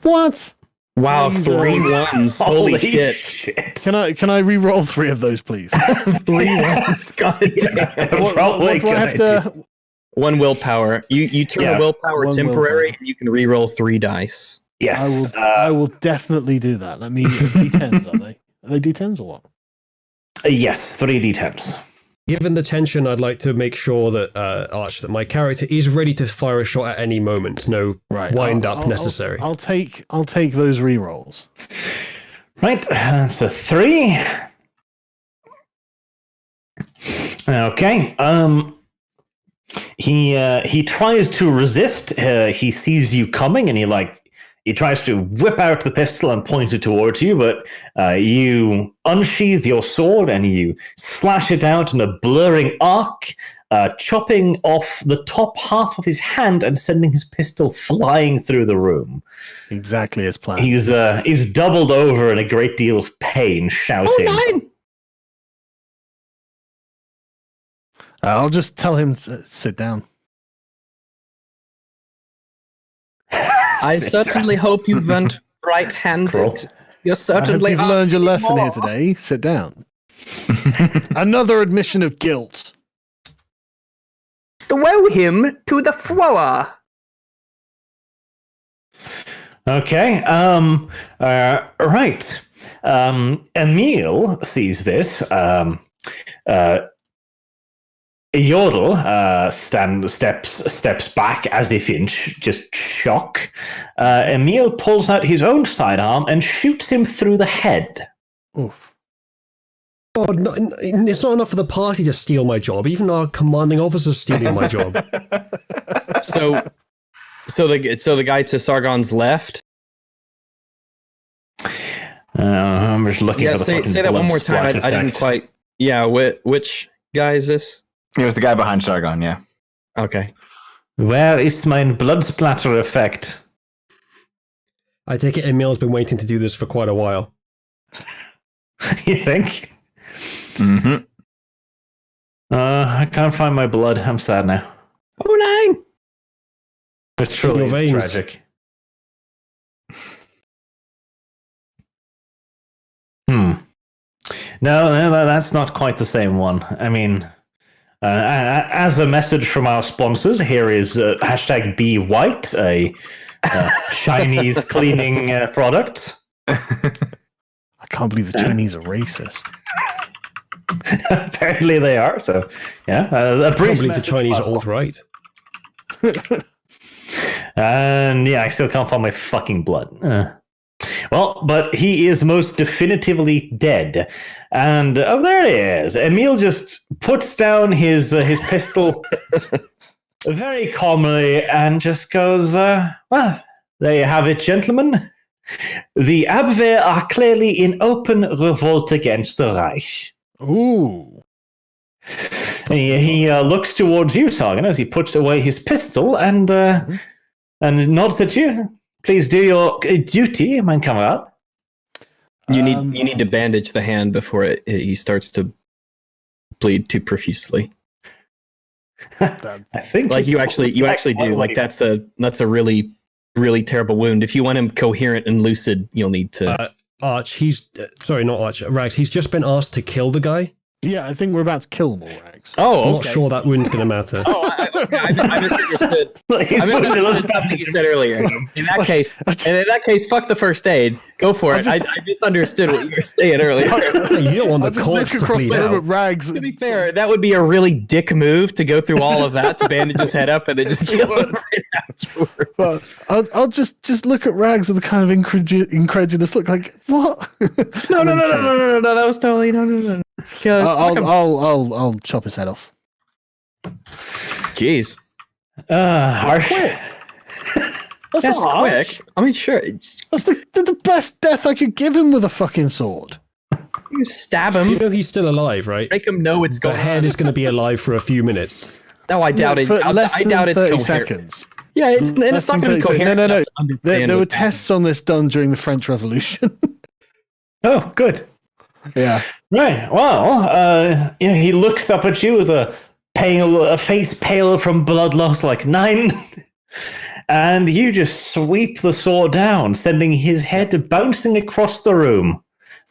What? Wow, Please, 3 ones. Holy shit. Can I re-roll 3 of those, please? 3 ones. God damn. Probably what do I have to? 1 willpower. You turn Yeah, a willpower 1 temporary, willpower. and you can re-roll 3 dice. Yes. I will definitely do that. Let me D10s. Are they? Are they D10s or what? Yes, 3d10s. Given the tension, I'd like to make sure that Arch, that my character is ready to fire a shot at any moment. No wind up necessary. I'll take those re-rolls. Right, that's a 3. Okay. He tries to resist. He sees you coming, and he tries to whip out the pistol and point it towards you, but you unsheath your sword and you slash it out in a blurring arc, chopping off the top half of his hand and sending his pistol flying through the room. Exactly as planned. He's doubled over in a great deal of pain, shouting. Oh, 9! I'll just tell him to sit down. I certainly hope you weren't right-handed. Cool. You certainly I hope you've learned your lesson here today. Sit down. Another admission of guilt. Throw him to the floor. Okay. Right. Emil sees this. Yodel steps back as if in just shock. Emil pulls out his own sidearm and shoots him through the head. Oof. God, it's not enough for the party to steal my job. Even our commanding officer's stealing my job. So the guy to Sargon's left. I'm just looking for the say fucking that one blood more time. I splat didn't effect. quite. Yeah, which guy is this? It was the guy behind Sargon, yeah. Okay. Where is my blood splatter effect? I take it Emil's been waiting to do this for quite a while. You think? Mm-hmm. I can't find my blood. I'm sad now. Oh, 9! It truly Your is veins. tragic. No, that's not quite the same one. I mean, as a message from our sponsors, here is hashtag Be White, a Chinese cleaning product. I can't believe the Chinese are racist. Apparently they are. So, yeah. A I brief can't believe the message Chinese are possible. alt-right. And yeah, I still can't find my fucking blood. Well, but he is most definitively dead. And oh, there he is. Emil just puts down his pistol very calmly and just goes, well, there you have it, gentlemen. The Abwehr are clearly in open revolt against the Reich. Ooh. And he looks towards you, Sargon, as he puts away his pistol and nods at you. Please do your duty, mein Kamerad. You need to bandage the hand before he starts to bleed too profusely. I think Like you actually do. Like that's a really, really terrible wound. If you want him coherent and lucid, you'll need to. Arch, sorry, not Arch, Rags, he's just been asked to kill the guy. Yeah, I think we're about to kill them all, Rags. Oh, I'm not sure that wound's going to matter. Oh, I misunderstood. He's I misunderstood something you said earlier. In that case, fuck the first aid. Go for it. I misunderstood what you were saying earlier. You don't want I the just corpse look to across bleed the room at out. Rags. To be fair, that would be a really dick move to go through all of that to bandage his head up and then just kill him right afterwards. But I'll just look at Rags with a kind of incredulous look, like what? No. That was totally no. I'll chop his head off. Jeez, harsh. That's that's not harsh. quick. I mean, sure. That's the best death I could give him with a fucking sword. You stab him. You know he's still alive, right? Make him know it's The going head on. is going to be alive for a few minutes. No, I doubt it. For less I than doubt it's 30 coherent. seconds. Yeah, it's Less not than going to be 30 coherent. No. enough to understand There were what's happening. tests on this done during the French Revolution. Oh, good. Yeah. Right. Well, he looks up at you with a face pale from blood loss like 9. And you just sweep the sword down, sending his head bouncing across the room,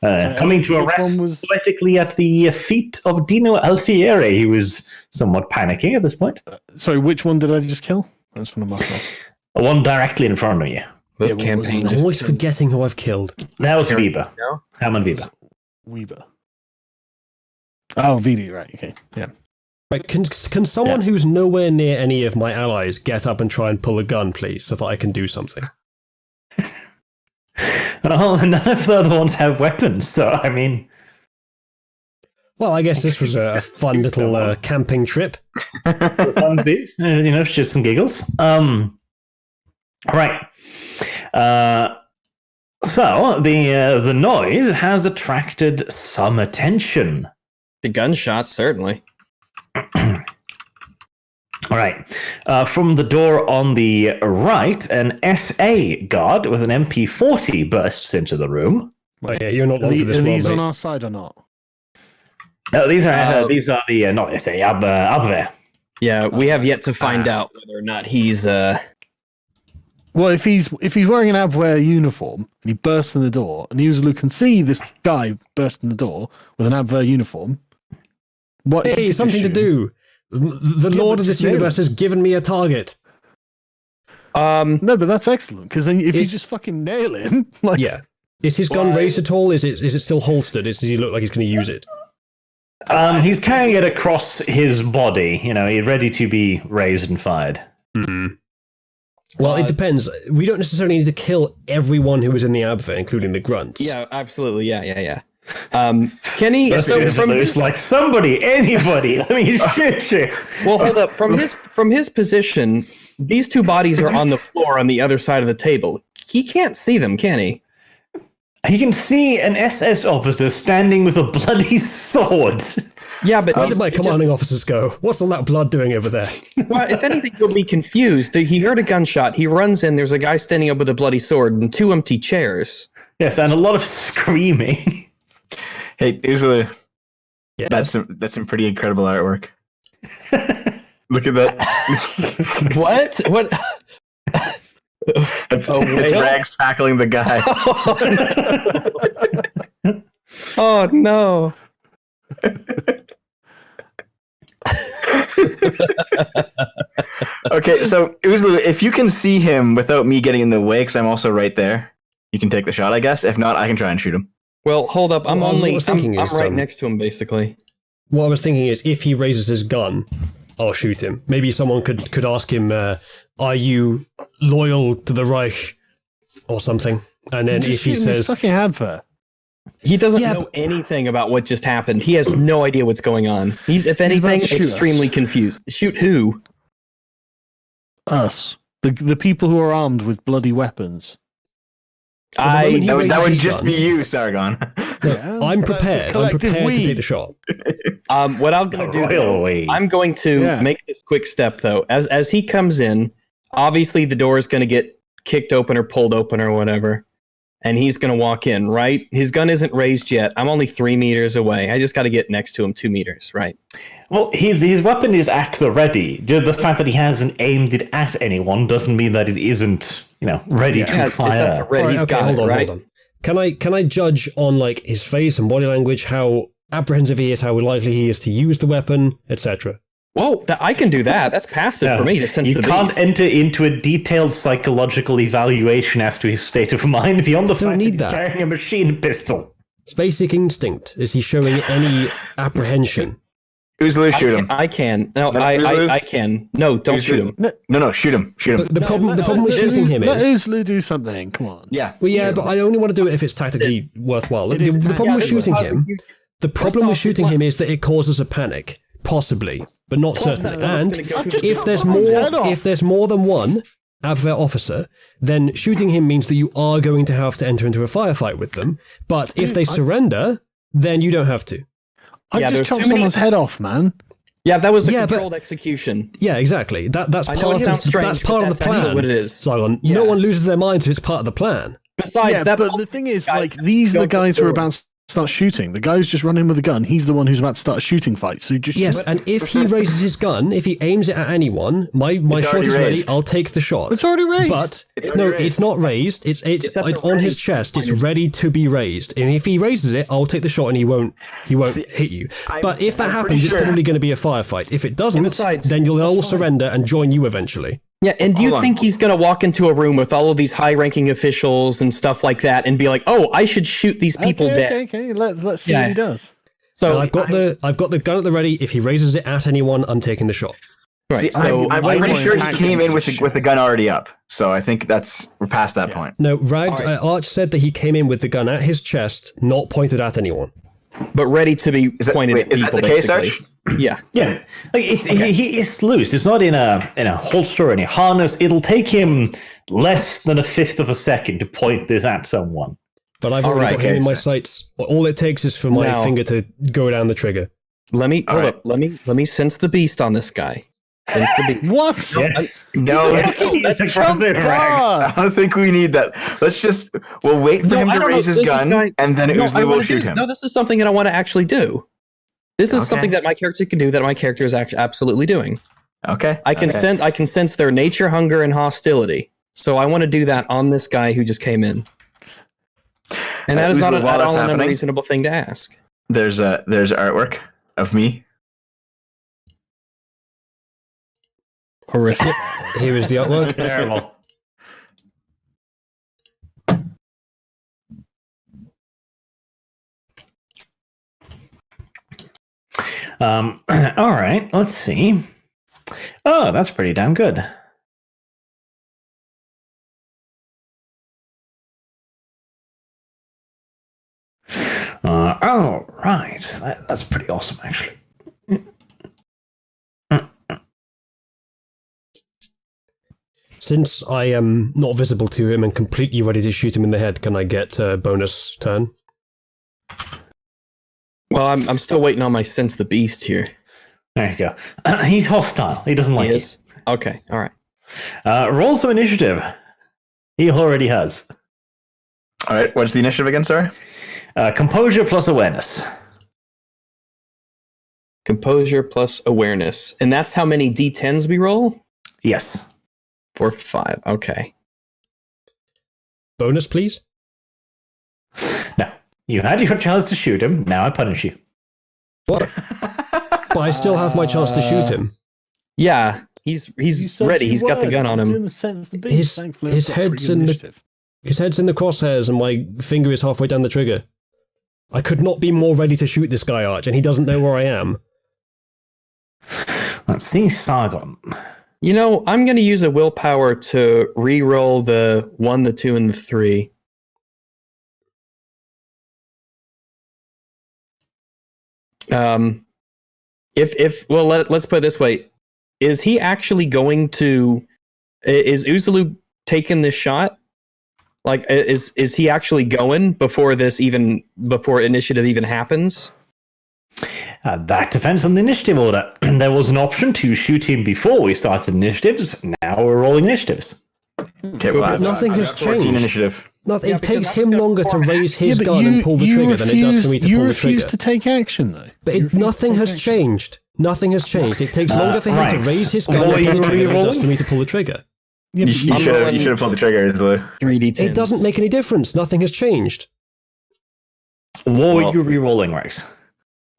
coming to a which rest one was- poetically at the feet of Dino Alfieri, who was somewhat panicking at this point. Sorry, which one did I just kill? I just want to mark off. One directly in front of you. This Yeah, what was campaign his I'm just always forgetting who I've killed. That was Weber. No? Herman Weber. Weaver. Oh, VD, right, okay. Yeah. Right, can someone who's nowhere near any of my allies get up and try and pull a gun, please, so that I can do something? Well, none of the other ones have weapons, so I mean, Well, I guess this was a fun little camping trip. funsies, shits and giggles. Right. So the noise has attracted some attention. The gunshots, certainly. All right. From the door on the right, an SA guard with an MP40 bursts into the room. Well, yeah, you're not Are, long for this are one, these mate. on our side or not? No, these are the not SA Abwehr. Yeah, we have yet to find out whether or not he's Well, if he's wearing an Abwehr uniform and he bursts in the door, and Uzulu can see this guy burst in the door with an Abwehr uniform, what? Hey, you something to shoot do. The Yeah, Lord but of this just nail universe it. has given me a target. No, but that's excellent because then if you Is- just fucking nail him, like Yeah. Is his gun raised at all? Is it still holstered? Does he look like he's going to use it? He's carrying it across his body. He's ready to be raised and fired. Well, it depends. We don't necessarily need to kill everyone who was in the Abwehr, including the grunts. Yeah, absolutely. Yeah. Kenny, That's so from his, like somebody, anybody. Let me shoot you. well, hold up. From his position, these two bodies are on the floor on the other side of the table. He can't see them, can he? He can see an SS officer standing with a bloody sword. Yeah, but Where he's- did my it's just- commanding officers go? What's all that blood doing over there? well, if anything, he'll be confused. He heard a gunshot. He runs in. There's a guy standing up with a bloody sword and 2 empty chairs. Yes, and a lot of screaming. Hey, Uzulu, Yeah. that's some pretty incredible artwork. Look at that. What? What? It's whale? Rags tackling the guy. Oh no! Okay, so Uzulu, if you can see him without me getting in the way, because I'm also right there, you can take the shot, I guess. If not, I can try and shoot him. Well, hold up. I'm Well, what I only. was thinking I'm is, right next to him, basically. What I was thinking is, if he raises his gun, I'll shoot him. Maybe someone could ask him, "Are you loyal to the Reich?" or something. And then just if he shoot him his says, fucking Abwehr. He doesn't Yeah, know but- anything about what just happened. He has no idea what's going on. He's, if anything, about to shoot us. extremely confused. Shoot who? Us, the people who are armed with bloody weapons. the moment he That would raises his just gun- be you, Sargon. "Look, Yeah, I'm that's the prepared. I'm collective prepared we." to take the shot." What I'm gonna do? Royal though, way. I'm going to Yeah. make this quick step though. As he comes in, obviously the door is going to get kicked open or pulled open or whatever, and he's going to walk in. Right? His gun isn't raised yet. I'm only 3 meters away. I just got to get next to him 2 meters. Right? Well, his weapon is at the ready. The fact that he hasn't aimed it at anyone doesn't mean that it isn't, ready Yeah, to it's fire. up to red. All right, He's okay, got hold it, on, right? hold on. Can I judge on like his face and body language how apprehensive he is, how likely he is to use the weapon, etc.? Whoa, I can do that. That's passive for me to sense You the can't beast. enter into a detailed psychological evaluation as to his state of mind beyond the fact need that he's that. carrying a machine pistol. It's basic instinct. Is he showing any apprehension? Uzulu, shoot him. I can. No, No, I can. No, don't shoot him. No, shoot him. Shoot him. The problem with shooting him Let is. Uzulu do something. Come on. Yeah. Well, yeah, but I only want to do it if it's tactically worthwhile. The, is the problem with this is shooting possible. him, the problem with off, shooting it's him is that it causes a panic, possibly, but not certainly. no, it's And gonna go Just if there's cut someone's head more, off. if there's more than one Abwehr officer, then shooting him means that you are going to have to enter into a firefight with them. But if they surrender, then you don't have to. I Yeah, just there's chopped too many- someone's head off, man. Yeah, that was a Yeah, but- controlled execution. Yeah, exactly. That's I know part it of sounds strange, that's but part of that's the actually plan. what it is. Zygon, Yeah. no one loses their mind, so it's part of the plan. Besides, Yeah, that but the thing is, like, these are the guys who are about to start shooting. The guy's just running with a gun. He's the one who's about to start a shooting fight. So just Yes, and if he raises his gun, if he aims it at anyone, my shot already is ready. raised. I'll take the shot. It's already raised. But already no, raised. it's not raised. It's at the on his ready. chest. It's ready to be raised. And if he raises it, I'll take the shot, and he won't hit you. But if that I'm happens, pretty it's sure- probably going to be a firefight. If it doesn't, besides, then you'll all surrender and join you eventually. Yeah, and do you Hold on. think he's going to walk into a room with all of these high-ranking officials and stuff like that and be like, "Oh, I should shoot these people dead"? Okay. Let's see Yeah. what he does. So I've got the gun at the ready. If he raises it at anyone, I'm taking the shot. right, See, so I'm I pretty want sure to he came in with the gun already up. So I think we're past that point. No, Rags, All right. Arch said that he came in with the gun at his chest, not pointed at anyone. but ready to be Is that, pointed wait, at is people. that the case, basically. Arch? Yeah. Yeah, like he is loose. It's not in a holster or any harness. It'll take him less than a fifth of a second to point this at someone. But I've All already right, got him okay, in my so- sights. All it takes is for my Now- finger to go down the trigger. Let me All hold right. up. Let me sense the beast on this guy. Sense the beast. What? Yes, No, yes, he's aggressive, Rex. I don't think we need that. We'll wait for No, him I to don't know. raise his This is gun, guy- and then No, I Uzlu will wanna shoot do- him. No, this is something that I want to actually do. This is Okay. something that my character can do that my character is absolutely doing. Okay. I can sense their nature, hunger, and hostility. So I want to do that on this guy who just came in. And that is Uzlu, not at while that's all an happening- unreasonable thing to ask. There's artwork of me. Horrific. Here is the artwork. Terrible. All right, let's see. Oh, that's pretty damn good. All right, that's pretty awesome, actually. Since I am not visible to him and completely ready to shoot him in the head, can I get a bonus turn? Well, I'm still waiting on my sense the beast here. There you go. He's hostile. He doesn't like He you. is? Okay, all right. Roll some initiative. He already has. All right. What's the initiative again? Sorry. Composure plus awareness. Composure plus awareness. And that's how many D10s we roll? Yes. 4, 5. Okay. Bonus, please? No. You had your chance to shoot him. Now I punish you. What? But I still have my chance to shoot him. Yeah, he's You said ready. two He's got the words. gun on I'm him. doing the sense of the beast. His- Thankfully, his I've got pretty head's good in the- initiative. His head's in the crosshairs and my finger is halfway down the trigger. I could not be more ready to shoot this guy, Arch, and he doesn't know where I am. Let's see, Sargon. You know, I'm going to use a willpower to re-roll the 1, the 2, and the 3. Let's put it this way: is he actually going to? Is Uzulu taking this shot? Like, is he actually going before initiative even happens? That depends on the initiative order. There was an option to shoot him before we started initiatives. Now we're rolling initiatives. Okay. But Well, nothing I has got 14 changed. initiative. It because takes I was him gonna longer to perform raise his but gun and pull the trigger than it does for me to you pull the refuse trigger. to take action, though. But nothing has changed. Nothing has changed. It takes longer for him right. to raise his gun What and were pull the you trigger than it does re-rolling? for me to pull the trigger. Yeah, but You should have pulled the trigger, Uzlu. 3d10s. It doesn't make any difference. Nothing has changed. What were Well- you re-rolling, Rex?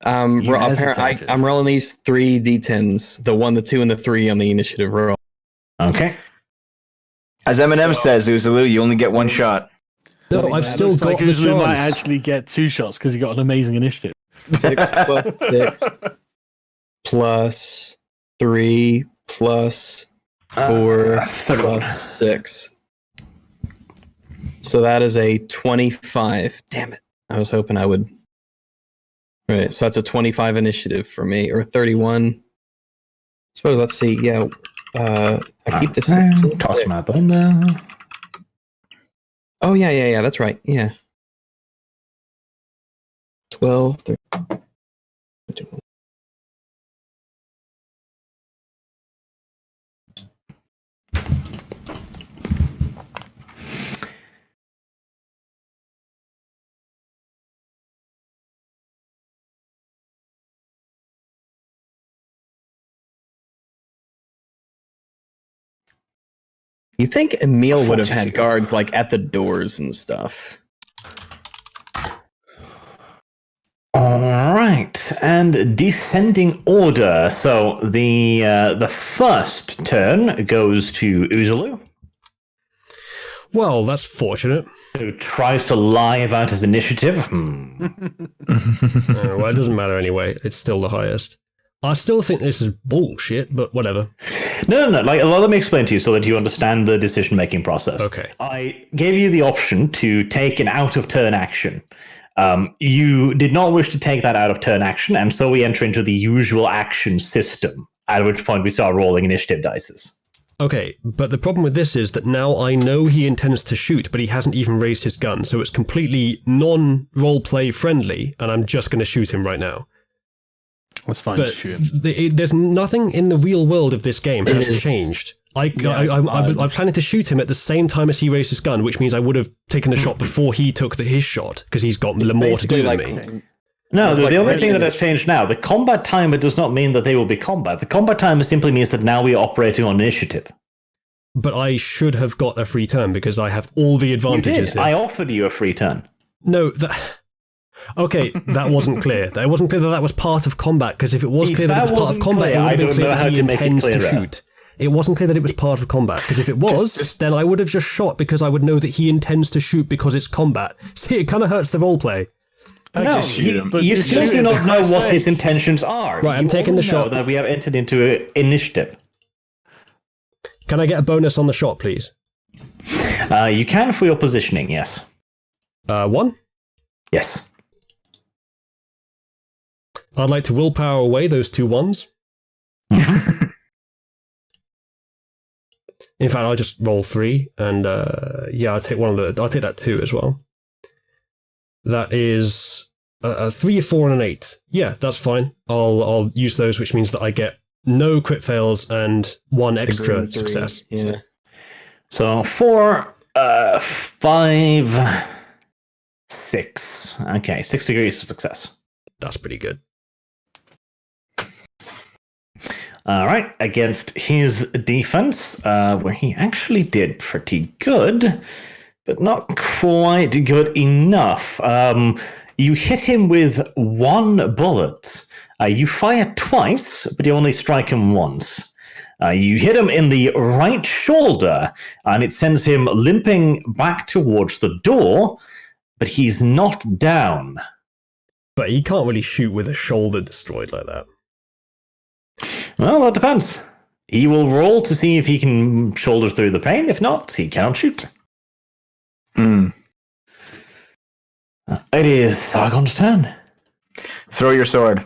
You hesitated. I'm rolling these 3d10s, the 1, the 2, and the 3 on the initiative roll. Okay. As Eminem says, Uzulu, you only get one shot. No, I've still Looks got like the Uzlu might chance. actually get 2 shots because he got an amazing initiative. 6 plus 6 plus 3 plus 4 plus 6. So that is a 25. Damn it. I was hoping I would. Right. So that's a 25 initiative for me, or 31. Suppose, let's see. Yeah. I keep this. Toss him out the window. Oh, yeah. That's right. Yeah. 12, 13. You think Emil would have had guards like at the doors and stuff? All right, and descending order. So the first turn goes to Uzulu, Well, that's fortunate. who tries to lie about his initiative. Well, it doesn't matter anyway. It's still the highest. I still think this is bullshit, but whatever. No. Like, let me explain to you so that you understand the decision-making process. Okay. I gave you the option to take an out-of-turn action. You did not wish to take that out-of-turn action, and so we enter into the usual action system, at which point we start rolling initiative dices. Okay, but the problem with this is that now I know he intends to shoot, but he hasn't even raised his gun, so it's completely non-roleplay friendly, and I'm just going to shoot him right now. That's fine. But Shoot him. there's nothing in the real world of this game that has changed. I'm planning to shoot him at the same time as he raised his gun, which means I would have taken the shot before he took his shot, because he's got more to do than me. No, It's the like only thing that Resident- has changed now, the combat timer does not mean that they will be combat. The combat timer simply means that now we are operating on initiative. But I should have got a free turn because I have all the You advantages did. here. I offered you a free turn. No, okay, that wasn't clear. It wasn't clear that that was part of combat, because if it was If clear that that it was part of wasn't combat, clear, it would I have been don't clear know how that he to make it intends to clearer. shoot. It wasn't clear that it was part of combat, because if it was, then I would have just shot because I would know that he intends to shoot because it's combat. See, it kind of hurts the roleplay. No, just shoot him. But you you still shoot do him, not for know Christ's what sake. his intentions are. Right, I'm taking the only know shot. that we have entered into initiative. Can I get a bonus on the shot, please? You can for your positioning, yes. 1? Yes. I'd like to willpower away those 2 ones. In fact, I'll just roll 3, and yeah, I'll take I'll take that 2 as well. That is a 3, a 4, and an 8. Yeah, that's fine. I'll use those, which means that I get no crit fails and 1 extra Three, success. Yeah. So 4, 5, 6. Okay, 6 degrees for success. That's pretty good. All right, against his defense, where he actually did pretty good, but not quite good enough. You hit him with 1 bullet. You fire twice, but you only strike him once. You hit him in the right shoulder, and it sends him limping back towards the door, but he's not down. But he can't really shoot with a shoulder destroyed like that. Well, that depends. He will roll to see if he can shoulder through the pain. If not, he cannot shoot. Hmm. It is Sargon's turn. Throw your sword.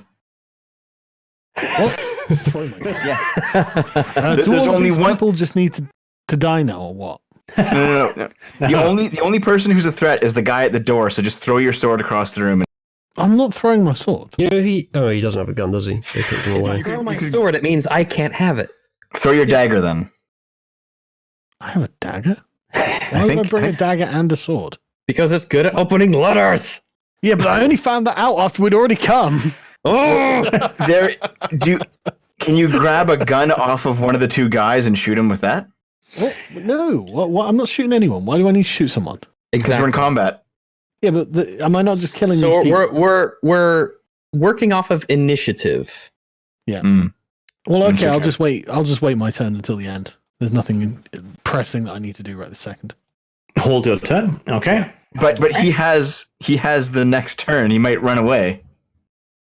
Oh my God. Yeah. Do There's all of only these one. people just need to die now, or what? No. The only person who's a threat is the guy at the door. So just throw your sword across the room. I'm not throwing my sword. You know, he doesn't have a gun, does he? They took him away. Throw my sword, it means I can't have it. Throw your dagger then. I have a dagger. Why would I bring a dagger and a sword? Because it's good at opening letters. Yeah, but I only found that out after we'd already come. Oh! Can you grab a gun off of one of the 2 guys and shoot him with that? What? No, what? I'm not shooting anyone. Why do I need to shoot someone? Because we're in combat. Yeah, but am I not just killing So these people? we're working off of initiative. Yeah. Mm. Well, That's okay, I'll okay. just wait. I'll just wait my turn until the end. There's nothing pressing that I need to do right this second. Hold your turn. Okay. But he has the next turn. He might run away.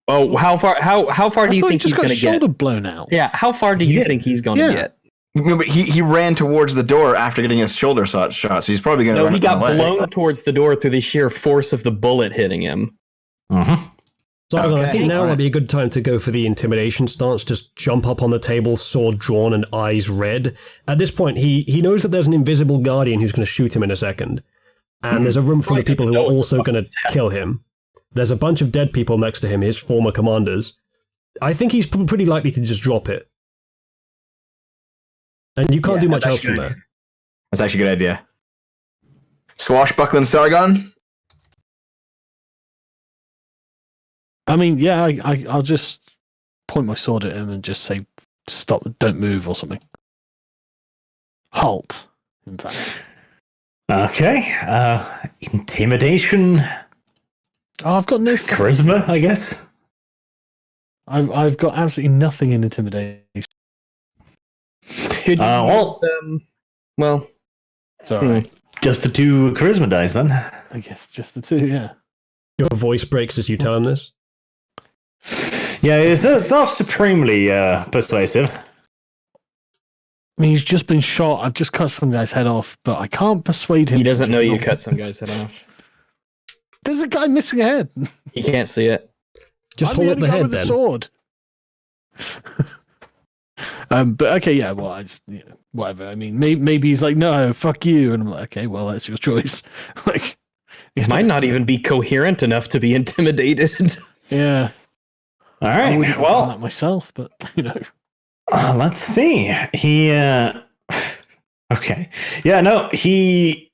Oh, how far do I you thought he think he's just got going to his shoulder get? blown out. Yeah, how far do you think he's going to Yeah. get? No, but he ran towards the door after getting his shoulder shot. So he's probably going to No, run he got away. blown towards the door through the sheer force of the bullet hitting him. Mm-hmm. Sargon, I Okay, think now alright. might be a good time to go for the intimidation stance. Just jump up on the table, sword drawn and eyes red. At this point, he knows that there's an invisible guardian who's going to shoot him in a second. And there's a room full of people who are also going to kill him. There's a bunch of dead people next to him, his former commanders. I think he's pretty likely to just drop it. And you can't do much else from there. That's actually a good idea. Swashbuckling Sargon? I mean, yeah, I'll just point my sword at him and just say, stop, don't move or something. Halt, in fact. Okay. Intimidation. Oh, I've got no charisma, I guess. I've got absolutely nothing in intimidation. Could you well, Sorry. Just the 2 charisma dice, then. I guess just the 2, yeah. Your voice breaks as you tell him this. Yeah, it's not supremely persuasive. I mean, he's just been shot. I've just cut some guy's head off, but I can't persuade him. He doesn't know you cut some guy's head off. There's a guy missing a head. He can't see it. Just I'm hold up only the guy head with then. a sword. But okay, yeah. Well, I just whatever. I mean, maybe he's like, no, fuck you, and I'm like, okay, well, that's your choice. Like, It might not even be coherent enough to be intimidated. Yeah. All I right. wouldn't have done Well, that myself, but let's see. He. Okay. Yeah. No. He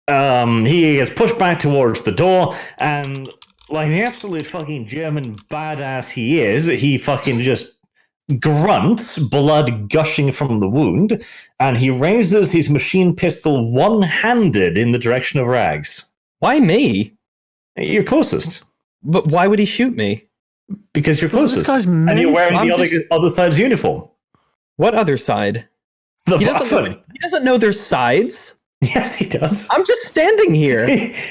is pushed back towards the door, and like the absolute fucking German badass he is, he fucking just grunts, blood gushing from the wound, and he raises his machine pistol one-handed in the direction of Rags. Why me? You're closest. But why would he shoot me? Because you're Well, this closest. guy's and you're wearing I'm the other side's uniform. What other side? The He doesn't know there's sides. Yes, he does. I'm just standing here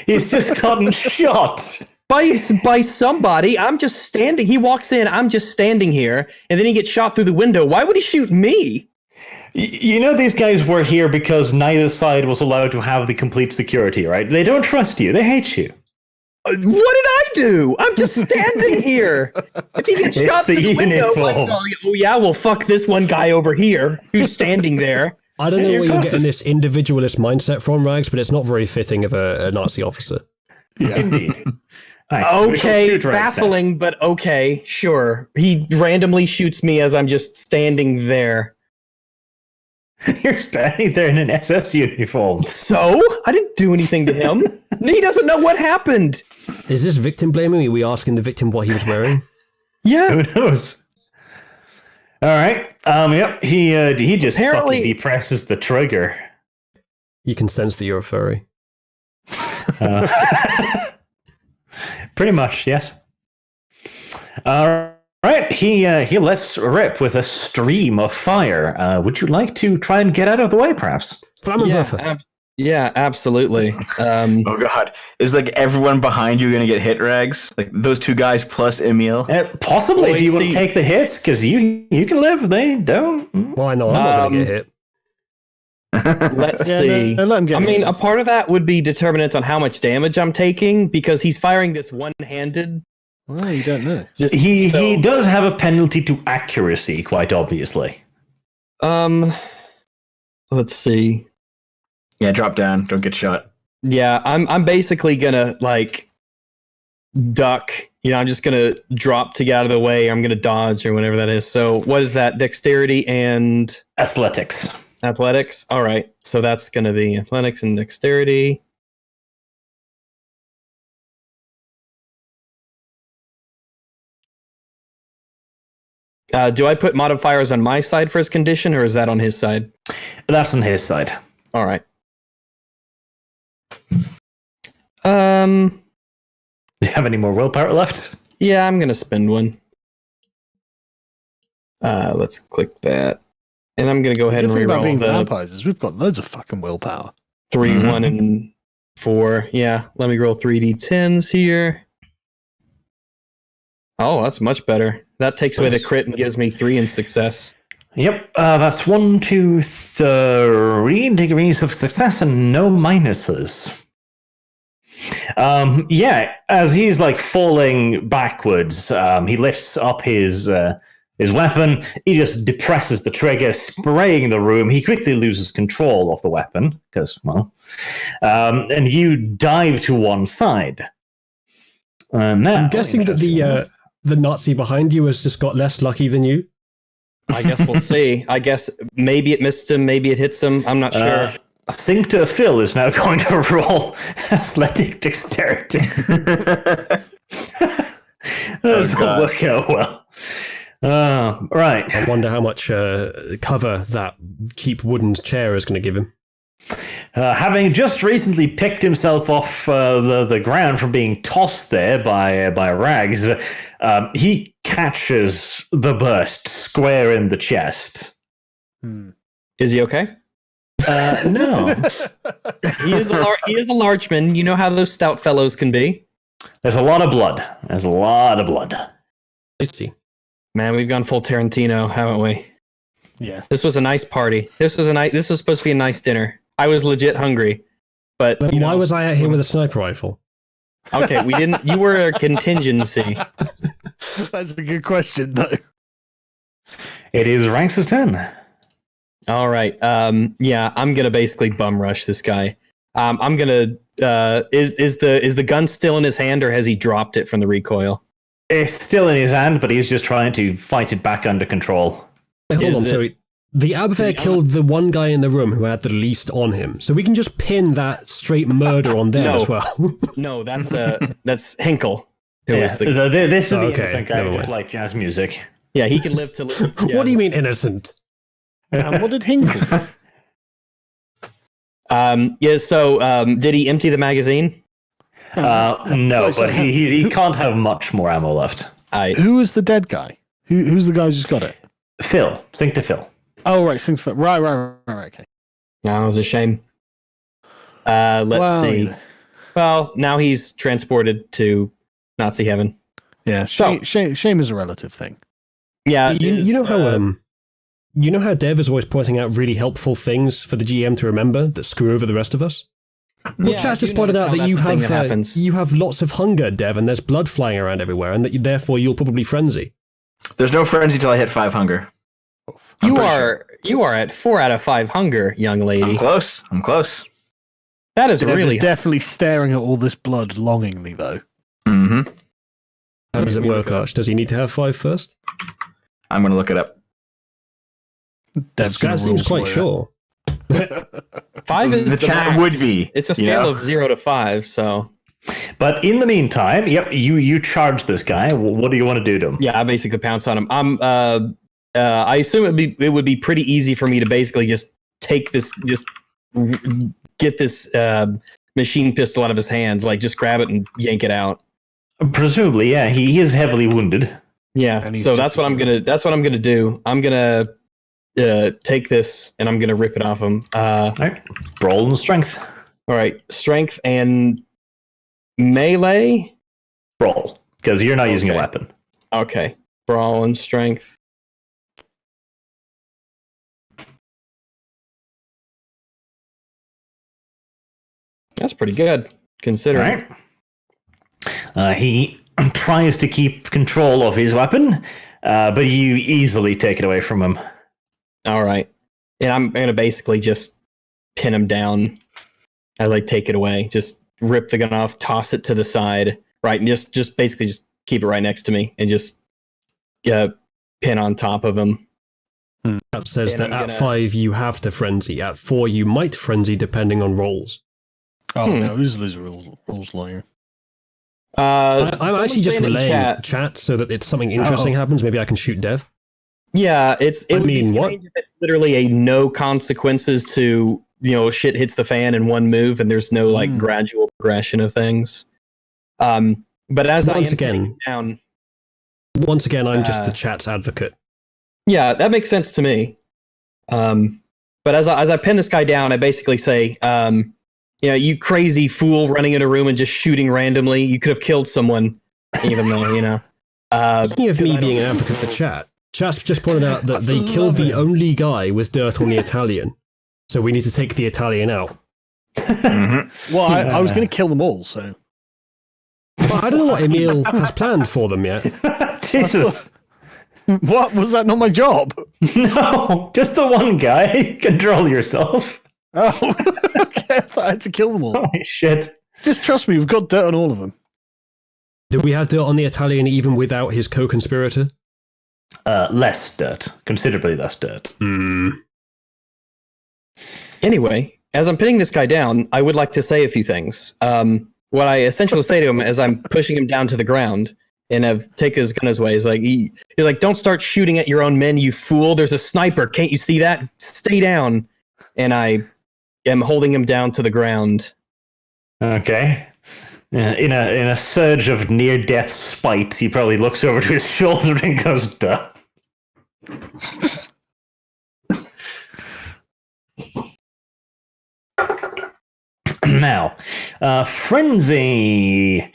He's just gotten shot. by somebody. I'm just standing. He walks in. I'm just standing here, and then he gets shot through the window. Why would he shoot me? You know these guys were here because neither side was allowed to have the complete security, right? They don't trust you. They hate you. What did I do? I'm just standing here. If he gets It's shot through the window, uniform. oh yeah, well fuck this one guy over here who's standing there. I don't know You're where you're closest. getting this individualist mindset from, Rags, but it's not very fitting of a Nazi officer. yeah. Indeed. Right, Okay, shoot Rags then. baffling, but okay, sure. He randomly shoots me as I'm just standing there. You're standing there in an SS uniform. So? I didn't do anything to him. He doesn't know what happened. Is this victim blaming? Are we asking the victim what he was wearing? Yeah. Who knows? All right. Yep. He just Apparently- fucking depresses the trigger. You can sense that you're a furry. Pretty much, yes. All right. He lets rip with a stream of fire. Would you like to try and get out of the way, perhaps? Flammenwerfer. Yeah, absolutely. Oh god, is like everyone behind you gonna get hit, Rags? Like those 2 guys plus Emil? Possibly. Well, Do you you want to see- take the hits? Because you can live. They don't. Well, I know I'm not going to get hit. Let's Yeah, see. no, let him get I mean, hit. a part of that would be determinant on how much damage I'm taking because he's firing this one-handed. Well, you don't know. Just He so- does have a penalty to accuracy, quite obviously. Let's see. Yeah, drop down, don't get shot. Yeah, I'm basically gonna like duck. You know, I'm just gonna drop to get out of the way. I'm gonna dodge or whatever that is. So what is that? Dexterity and Athletics. athletics. All right. So that's gonna be athletics and dexterity. Do I put modifiers on my side for his condition, or is that on his side? That's on his side. All right. Do you have any more willpower left? Yeah, I'm gonna spend one. Let's click that, and I'm gonna go ahead The and thing about reroll being the vampires is we've got loads of fucking willpower. 3, Mhm. 1, and 4. Yeah, let me roll 3d10s here. Oh, that's much better. That takes away the Nice. crit and gives me 3 in success. Yep, that's 1, 2, 3 degrees of success and no minuses. Yeah, as he's like falling backwards, he lifts up his weapon. He just depresses the trigger, spraying the room. He quickly loses control of the weapon because, well, and you dive to one side. Now, I'm guessing that the Nazi behind you has just got less lucky than you. I guess we'll see. I guess maybe it missed him, maybe it hits him. I'm not sure. Cincta Phil is now going to roll athletic dexterity. This will work out well. Right. I wonder how much cover that cheap wooden chair is going to give him. Having just recently picked himself off the ground from being tossed there by Rags, he catches the burst square in the chest. Is he okay? No. He is a large man. You know how those stout fellows can be. There's a lot of blood. I see. Man, we've gone full Tarantino, haven't we? Yeah. This was a nice party. This was supposed to be a nice dinner. I was legit hungry, but Then why was I out here with a sniper rifle? Okay, we didn't. You were a contingency. That's a good question, though. It is Ranks' turn. All right. Yeah, I'm gonna basically bum rush this guy. I'm gonna. Is the gun still in his hand, or has he dropped it from the recoil? It's still in his hand, but he's just trying to fight it back under control. Hold on, so the Abwehr killed the one guy in the room who had the least on him, so we can just pin that straight murder on them as well. No, that's Hinkle. This is the innocent guy who just like jazz music. Yeah, he can live to live. Yeah. What do you mean innocent? And what did Hinkle do? Yeah, so did he empty the magazine? No, but he can't have much more ammo left. Who was the dead guy? Who's the guy who just got it? Phil. Cincta Phil. Oh, right. Right. Okay. No, it was a shame. Let's see. Well, now he's transported to Nazi heaven. Yeah, shame is a relative thing. Yeah, you know how Dev is always pointing out really helpful things for the GM to remember that screw over the rest of us? Well, Chaz just pointed out that you have lots of hunger, Dev, and there's blood flying around everywhere, and that therefore you'll probably frenzy. There's no frenzy till I hit 5 hunger. You are at 4 out of 5 hunger, young lady. I'm close. That is really definitely staring at all this blood longingly, though. Mm-hmm. How does it work, Arch? Does he need to have 5 first? I'm going to look it up. That seems quite sure. 5 is the chat would be. It's a scale of 0 to 5, so. But in the meantime, you charge this guy. What do you want to do to him? Yeah, I basically pounce on him. I assume it would be pretty easy for me to basically just take this, just get this machine pistol out of his hands, like just grab it and yank it out. Presumably, yeah. He is heavily wounded. Yeah, so that's what I'm gonna do. I'm gonna take this and I'm gonna rip it off him. All right. Brawl and strength. All right, strength and melee. Brawl, because you're not using a weapon. Okay, brawl and strength. That's pretty good, considering. Right. He tries to keep control of his weapon, but you easily take it away from him. All right. And I'm going to basically just pin him down as I take it away. Just rip the gun off, toss it to the side, right? And just basically just keep it right next to me and just pin on top of him. That says that at 5 you have to frenzy. At 4 you might frenzy depending on rolls. Oh, no, these are rules lawyer. I'm actually just relaying chat so that it's something interesting happens. Maybe I can shoot Dev. Yeah, it would be strange if it's literally a no consequences to, shit hits the fan in one move and there's no gradual progression of things. But as once again, I'm just the chat's advocate. Yeah, that makes sense to me. But as I pin this guy down, I basically say, you crazy fool running in a room and just shooting randomly. You could have killed someone, even though, Speaking of me being an advocate for chat's just pointed out that they killed the only guy with dirt on the Italian. So we need to take the Italian out. Mm-hmm. Well, I was going to kill them all, so. Well, I don't know what Emil has planned for them yet. Jesus. What? Was that not my job? No, just the one guy. Control yourself. Oh, okay. I thought I had to kill them all. Holy shit. Just trust me, we've got dirt on all of them. Do we have dirt on the Italian even without his co-conspirator? Less dirt. Considerably less dirt. Anyway, as I'm pinning this guy down, I would like to say a few things. What I essentially say to him as I'm pushing him down to the ground and take his gun his way is like, you're like, don't start shooting at your own men, you fool. There's a sniper. Can't you see that? Stay down. And I am holding him down to the ground. Okay. In a surge of near-death spite, he probably looks over to his shoulder and goes, duh. Now, Frenzy.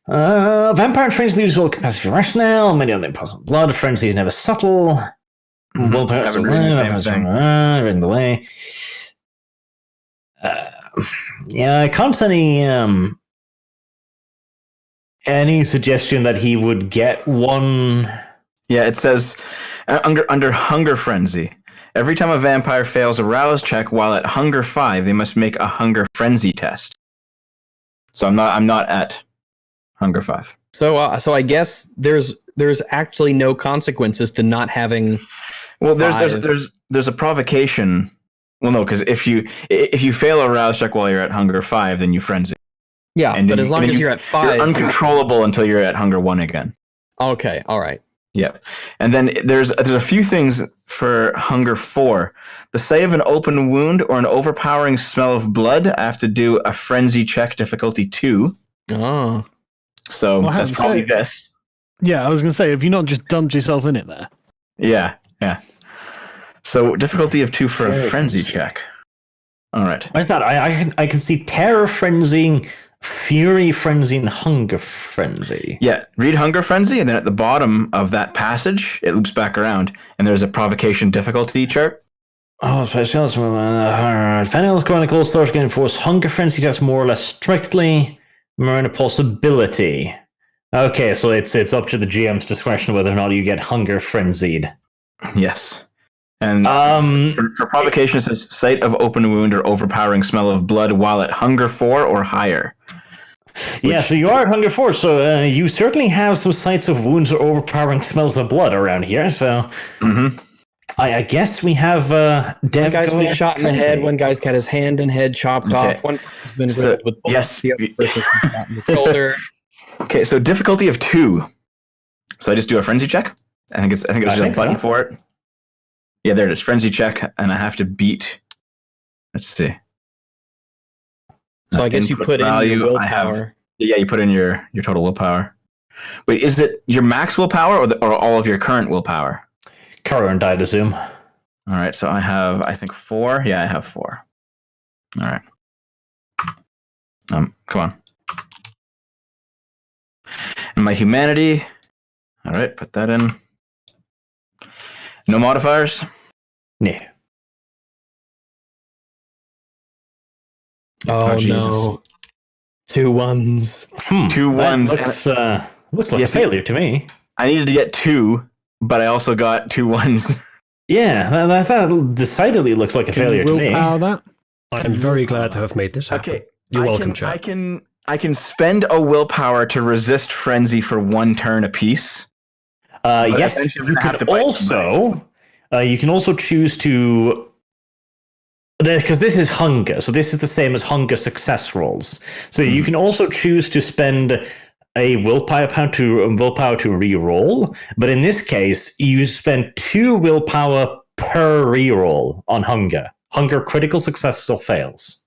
Vampire and Frenzy lose all capacity for rationale. Many of them impossible blood. Frenzy is never subtle. Willpower is in the way. Yeah, I can't see any suggestion that he would get one. Yeah, it says under Hunger Frenzy. Every time a vampire fails a rouse check while at Hunger 5, they must make a Hunger Frenzy test. So I'm not at Hunger 5. So I guess there's actually no consequences to not having. Well, there's a provocation. Well, no, because if you fail a rouse check while you're at Hunger 5, then you frenzy. Yeah, and but as long as you're at 5, you're uncontrollable until you're at Hunger 1 again. Okay, all right. Yep. And then there's a few things for Hunger 4. The sight of an open wound or an overpowering smell of blood, I have to do a frenzy check difficulty 2. Oh. So that's probably this. Yeah, I was going to say, have you not just dumped yourself in it there? Yeah. So difficulty of 2 for a frenzy check. All right. What's that? I can see Terror Frenzying, Fury Frenzy, and Hunger Frenzy. Yeah, read Hunger Frenzy, and then at the bottom of that passage, it loops back around, and there's a provocation difficulty chart. Oh, special. Fennel Chronicles starts getting forced. Hunger Frenzy test more or less strictly. Marine possibility. Okay, so it's up to the GM's discretion whether or not you get Hunger Frenzied. Yes. And for provocation, it says sight of open wound or overpowering smell of blood while at Hunger 4 or higher. Yeah, so you are at Hunger 4, so you certainly have some sights of wounds or overpowering smells of blood around here, so I guess we have Dev. One guy's been shot in the head, one guy's got his hand and head chopped off, one has been riddled with bullets, the other person's been shot in the shoulder. Okay, so difficulty of 2. So I just do a frenzy check? I think it's just a button for it. Yeah, there it is. Frenzy check, and I have to beat. Let's see. So I guess you put in your willpower. You put in your total willpower. Wait, is it your max willpower or all of your current willpower? Current, I'd assume. All right, so I have, I think, 4. Yeah, I have 4. All right. Come on. And my humanity. All right, put that in. No modifiers? Yeah. Oh, no. 2 1s. 2 1s. Looks like a failure to me. I needed to get 2, but I also got 2 1s. Yeah, that decidedly looks like a failure to me. That? I'm very glad to have made this happen. Okay. You're welcome, chat. I can spend a willpower to resist frenzy for 1 turn apiece. Yes, you can also choose to, because this is hunger, so this is the same as hunger success rolls. So you can also choose to spend a willpower to re-roll, but in this case, you spend 2 willpower per re-roll on hunger. Hunger critical success or fails.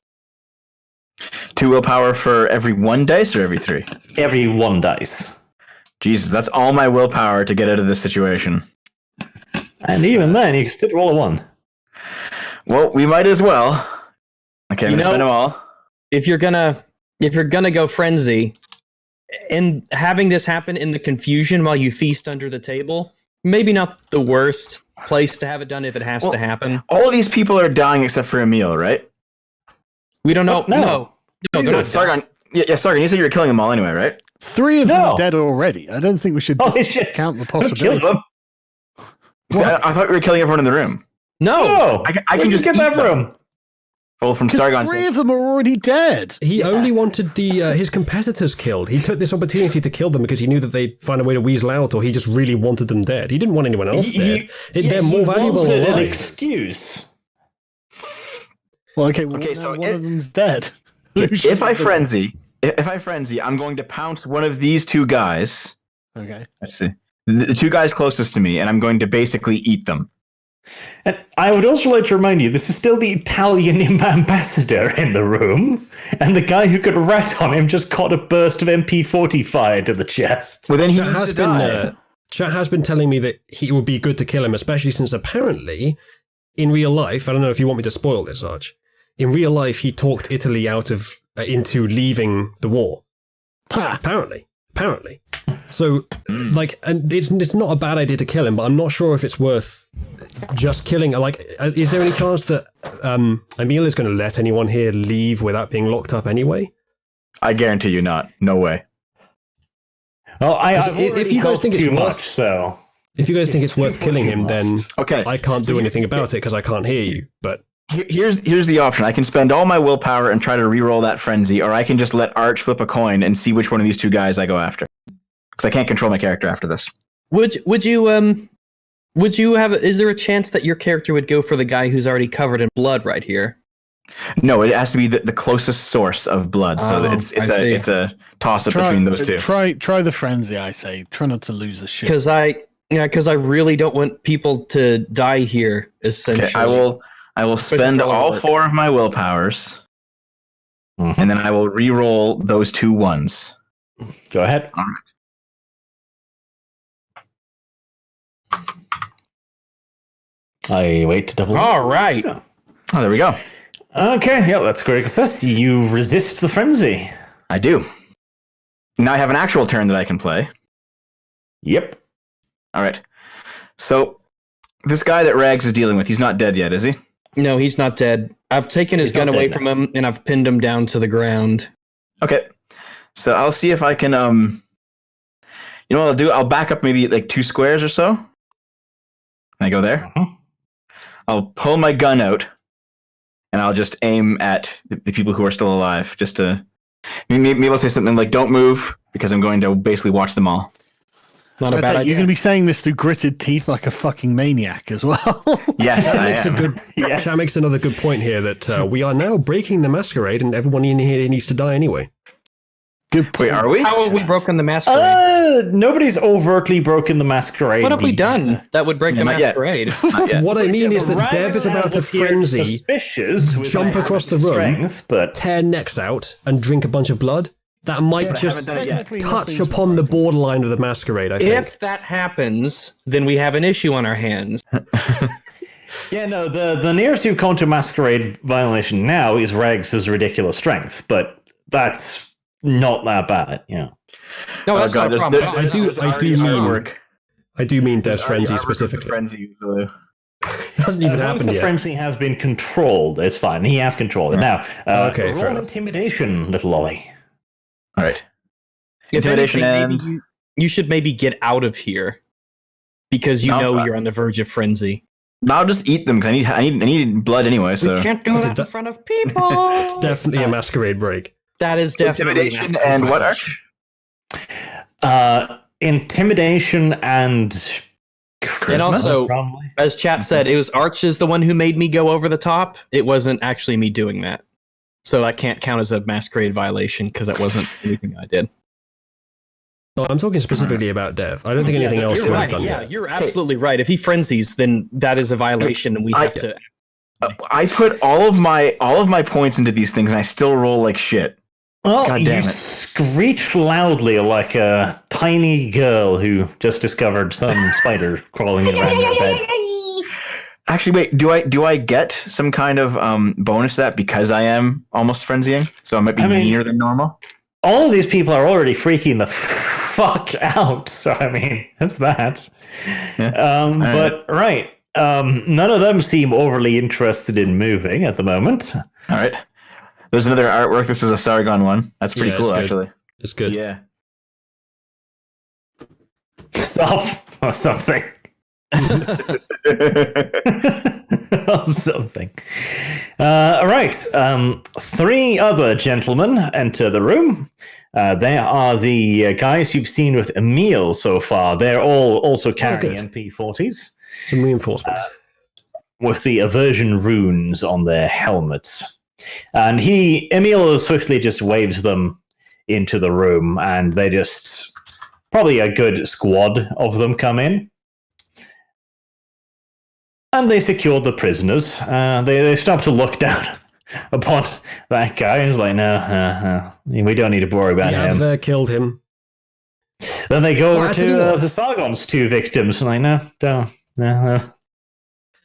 2 willpower for every 1 dice or every 3? Every 1 dice. Jesus, that's all my willpower to get out of this situation. And even then, you can still roll a 1. Well, we might as well. Okay, I'm gonna spend them all. If you're gonna go frenzy, and having this happen in the confusion while you feast under the table, maybe not the worst place to have it done if it has to happen. All of these people are dying except for Emil, right? We don't know. No, they're not. Sargon. Yeah, Sargon. You said you were killing them all anyway, right? 3 of them are dead already. I don't think we should count the possibility. Kill them. See, I thought we were killing everyone in the room. No, I can just get that room. Well, from Because Sargon's. three of them are already dead. He only wanted his competitors killed. He took this opportunity to kill them because he knew that they'd find a way to weasel out, or he just really wanted them dead. He didn't want anyone else dead. They're more valuable wanted an alive. excuse. Well, Okay, so one of them's dead. If I frenzy, I'm going to pounce one of these two guys. Okay. Let's see. The two guys closest to me, and I'm going to basically eat them. And I would also like to remind you, this is still the Italian ambassador in the room, and the guy who could rat on him just caught a burst of MP45 to the chest. Well, then he Chat needs has to been die. Chat has been telling me that he would be good to kill him, especially since apparently in real life, I don't know if you want me to spoil this, Arch. In real life, he talked Italy out of into leaving the war. Apparently. So, like, and it's not a bad idea to kill him, but I'm not sure if it's worth just killing. Like, is there any chance that Emil is going to let anyone here leave without being locked up anyway? I guarantee you not. No way. Well, if you guys think it's too worth- much, so If you guys think it's worth killing him, then Okay. I can't do anything about it because I can't hear you. But Here's the option. I can spend all my willpower and try to re-roll that frenzy, or I can just let Arch flip a coin and see which one of these two guys I go after. Because I can't control my character after this. Would you have? Is there a chance that your character would go for the guy who's already covered in blood right here? No, it has to be the closest source of blood. So Oh, it's I see. a toss up between those two. Try the frenzy, I say. Try not to lose the shit. Because I really don't want people to die here. Essentially, Okay, I will spend all 4 of my willpowers, and then I will re-roll those 2 ones. go ahead. All right. I wait to double. All right. Oh, there we go. Okay, yeah, that's correct. Success. You resist the frenzy. I do. Now I have an actual turn that I can play. Yep. All right. So this guy that Rags is dealing with, he's not dead yet, is he? No, he's not dead. I've taken his He's not gun away dead from him and I've pinned him down to the ground. Okay. So I'll see if I can you know what I'll do? I'll back up maybe like 2 squares or so. Can I go there? I'll pull my gun out and I'll just aim at the people who are still alive. Just to maybe I'll say something like "Don't move," because I'm going to basically watch them all. Not a I'd bad say idea. you're going to be saying this through gritted teeth like a fucking maniac as well. Yes, Chat I makes a am. good. Yes. Chat makes another good point here that we are now breaking the masquerade, and everyone in here needs to die anyway. Good Wait, point. are we? How have we broken the masquerade? Nobody's overtly broken the masquerade. What have we done that would break the not yet. masquerade? Not yet. What I mean is that Rags Dev is about has to appeared frenzy, suspicious with jump my across the room, strength, but tear necks out, and drink a bunch of blood. That might But I just haven't done it yet. Technically, touch nothing's upon the broken. borderline of the masquerade, I think. If that happens, then we have an issue on our hands. yeah, no. The nearest you've come to masquerade violation now is Rags' ridiculous strength, but that's not that bad. Yeah. No, that's not a problem. I do mean- I do mean Dev's frenzy specifically. Frenzy, so- It hasn't even As long as happened the yet. frenzy has been controlled, it's fine. He has controlled it now. Okay, fair roll enough. intimidation, little Ollie. All right. If Intimidation anything, and maybe you should maybe get out of here because you No, know fuck. you're on the verge of frenzy. I'll just eat them because I need blood anyway. So We can't do that in front of people. Definitely a masquerade break. That is definitely intimidation and what, Arch? Intimidation and charisma, And also, probably. as chat said, it was Arch is the one who made me go over the top. It wasn't actually me doing that. So that can't count as a masquerade violation because that wasn't anything I did. No, I'm talking specifically about Dev. I don't think anything else You're would have right. done Yeah, that. you're absolutely right. If he frenzies, then that is a violation and we have to. I put all of my points into these things and I still roll like shit. Well, God you damn it. screech loudly like a tiny girl who just discovered some spider crawling around her bed. Actually, wait. Do I get some kind of bonus to that because I am almost frenzying? So I might be meaner than normal. All of these people are already freaking the fuck out. So I mean, that's that. Yeah. But right, none of them seem overly interested in moving at the moment. All right. There's another artwork. This is a Sargon one. That's pretty Yeah, it's cool, good. actually. It's good. Yeah. Stop or something. Or something. All right. Three other gentlemen enter the room. They are the guys you've seen with Emil so far. They're all also carrying MP40s. Some reinforcements. With the aversion runes on their helmets. And Emil swiftly just waves them into the room, and they just, probably a good squad of them come in. And they secure the prisoners. They stop to look down upon that guy. He's like, no, we don't need to worry about him. They killed him. Then they go over to the Sargon's two victims, and like, no, don't. No.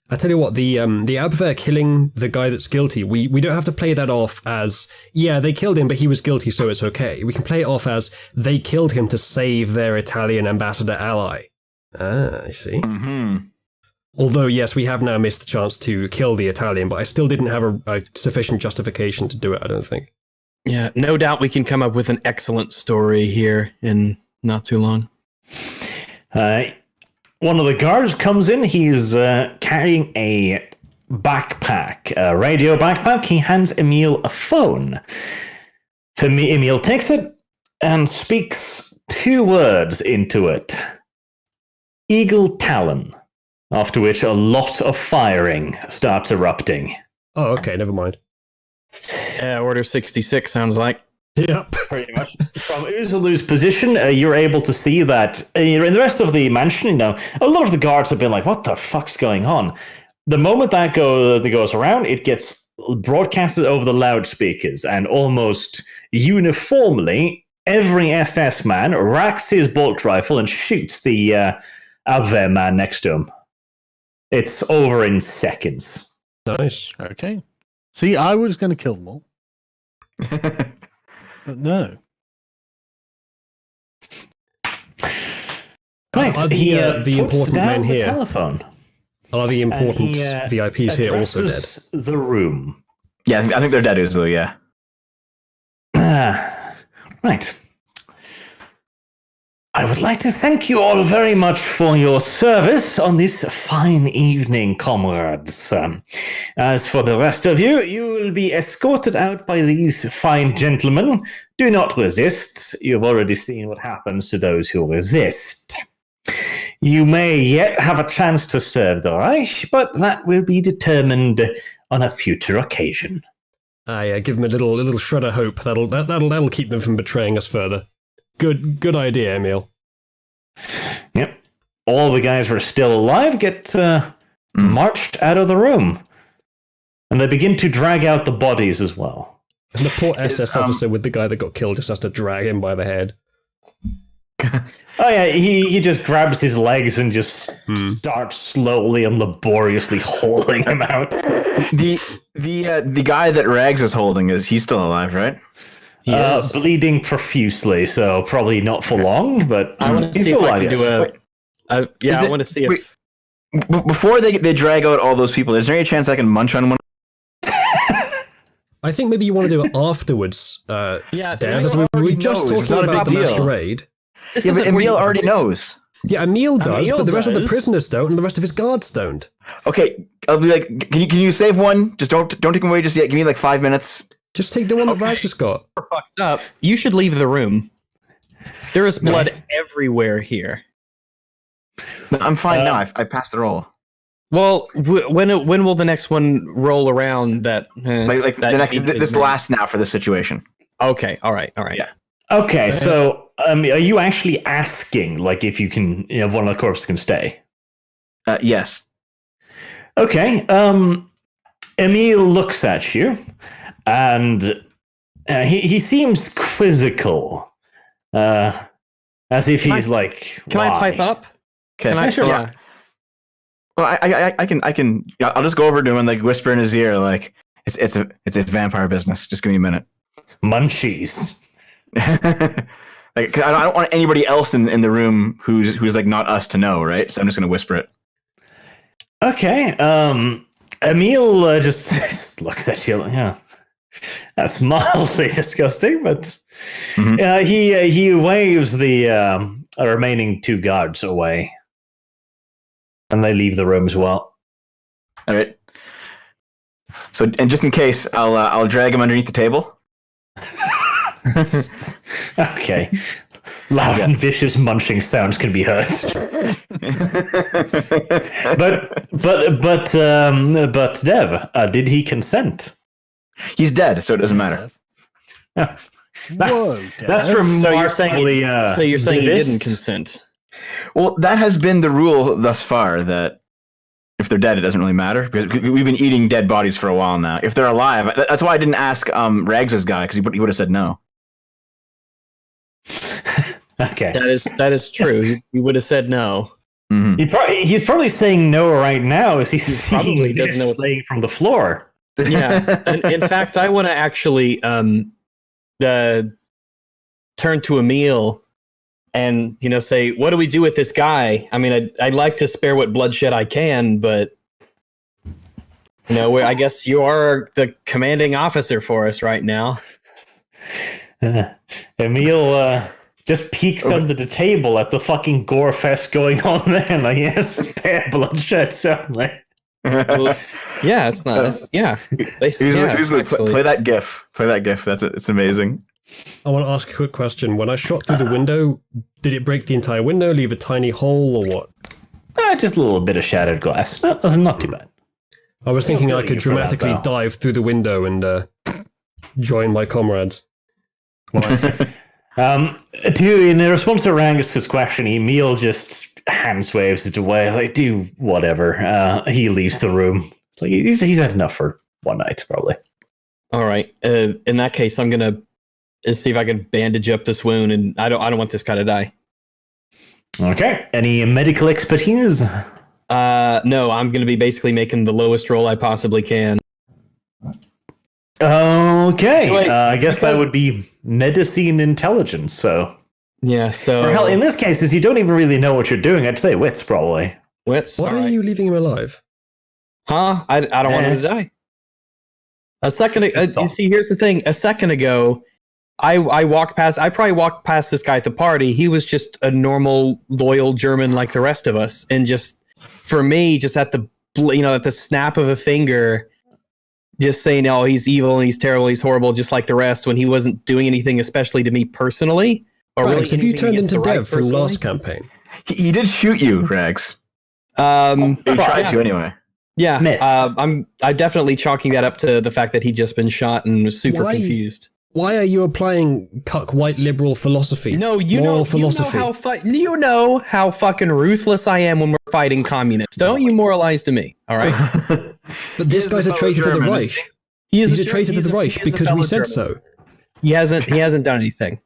I tell you what, the Abwehr killing the guy that's guilty, we don't have to play that off as, yeah, they killed him, but he was guilty, so it's okay. We can play it off as, they killed him to save their Italian ambassador ally. Ah, I see. Mm-hmm. Although, yes, we have now missed the chance to kill the Italian, but I still didn't have a sufficient justification to do it, I don't think. Yeah, no doubt we can come up with an excellent story here in not too long. One of the guards comes in. He's carrying a backpack, a radio backpack. He hands Emil a phone. Emil takes it and speaks two words into it. Eagle Talon. After which a lot of firing starts erupting. Oh, okay, never mind. Yeah, Order 66 sounds like. Yep. Pretty much. From Uzulu's position, you're able to see that in the rest of the mansion, a lot of the guards have been like, what the fuck's going on? The moment that goes around, it gets broadcasted over the loudspeakers, and almost uniformly, every SS man racks his bolt rifle and shoots the Abwehr man next to him. It's over in seconds. Nice. Okay. See, I was going to kill them all. But no. Right. Are the important men here? Telephone. Are the important VIPs here also dead? The room. Yeah, I think they're dead, Uzulu, yeah. Right. I would like to thank you all very much for your service on this fine evening, comrades. As for the rest of you, you will be escorted out by these fine gentlemen. Do not resist. You've already seen what happens to those who resist. You may yet have a chance to serve the Reich, but that will be determined on a future occasion. I give them a little shred of hope. That'll keep them from betraying us further. Good idea, Emil. Yep. All the guys who are still alive get marched out of the room. And they begin to drag out the bodies as well. And the poor SS officer with the guy that got killed just has to drag him by the head. Oh yeah, he just grabs his legs and just starts slowly and laboriously holding him out. The guy that Rags is holding, he's still alive, right? Bleeding profusely, so probably not for long, but I want to see if I can do I want to see if... Before they drag out all those people, is there any chance I can munch on one? I think maybe you want to do it afterwards. Yeah, Dan, we just talked about the Masquerade. Yeah, but Emil already knows. Yeah, Emil does, but the rest of the does. prisoners don't, and the rest of his guards don't. Okay, I'll be like, can you save one? Just don't take him away just yet. Give me like 5 minutes. Just take the one that Rags has got. We're fucked up. You should leave the room. There is blood everywhere here. No, I'm fine now. I passed the roll. Well, when will the next one roll around? This lasts now for this situation. Okay, all right, yeah. Okay, so are you actually asking, like, if you can, one of the corpses can stay? Yes. Okay. Emil looks at you, and he seems quizzical, as if he's like, Can I pipe up? Okay. Can I? Sure. Yeah. Well, I can. I'll just go over to him and like whisper in his ear, like it's a vampire business. Just give me a minute. Munchies. Like I don't want anybody else in the room who's like not us to know, right? So I'm just gonna whisper it. Okay. Emil just looks at you. Yeah, that's mildly disgusting, but he waves the remaining two guards away. And they leave the room as well. All right. So, and just in case, I'll drag him underneath the table. Okay. Loud and vicious munching sounds can be heard. but Dev, did he consent? He's dead, so it doesn't matter. That's remarkably. So you're saying he Vist. didn't consent? Well, that has been the rule thus far, that if they're dead, it doesn't really matter, because we've been eating dead bodies for a while now. If they're alive, that's why I didn't ask Rags' guy, because he would have said no. Okay. That is true. He would have said no. Mm-hmm. He's probably saying no right now as he's probably seeing doesn't know this laying from the floor. Yeah. And in fact, I want to actually turn to Emil and say, what do we do with this guy? I mean, I'd like to spare what bloodshed I can, but I guess you are the commanding officer for us right now. Emil just peeks under the table at the fucking gore fest going on there. Like, yes, spare bloodshed, certainly. Well, yeah, it's not. Play that GIF. Play that GIF. That's it. It's amazing. I want to ask a quick question. When I shot through the window, did it break the entire window, leave a tiny hole, or what? Just a little bit of shattered glass. Not too bad. I was thinking I really could for that, dramatically though. dive through the window and join my comrades. In response to Rangus's question, Emil just hands waves it away. Like, do whatever. He leaves the room. It's like he's had enough for one night, probably. All right. In that case, I'm gonna see if I can bandage up this wound, and I don't want this guy to die. Okay. Any medical expertise? No, I'm gonna be basically making the lowest roll I possibly can. Okay. Wait, I guess that would be medicine intelligence. So, yeah. So, or hell, in this case, is you don't even really know what you're doing. I'd say wits, probably. wits. Why All are right. you leaving him alive? Huh? I don't want him to die. A second. You see, here's the thing. A second ago, I probably walked past this guy at the party. He was just a normal, loyal German like the rest of us, and just for me, just at the at the snap of a finger, just saying, "Oh, he's evil and he's terrible, he's horrible," just like the rest, when he wasn't doing anything, especially to me personally. Or Rags, have you anything turned against into the right Dev from personally. last campaign? He did shoot you, Rags. He tried to anyway. Yeah, Missed. I'm definitely chalking that up to the fact that he'd just been shot and was super Why? confused. Why are you applying cuck white liberal philosophy? No, Moral philosophy. you know how fucking ruthless I am when we're fighting communists. Don't you moralize to me, all right? But this guy's a traitor to the German, Reich. He's He's a traitor to the Reich because we said so. He hasn't done anything.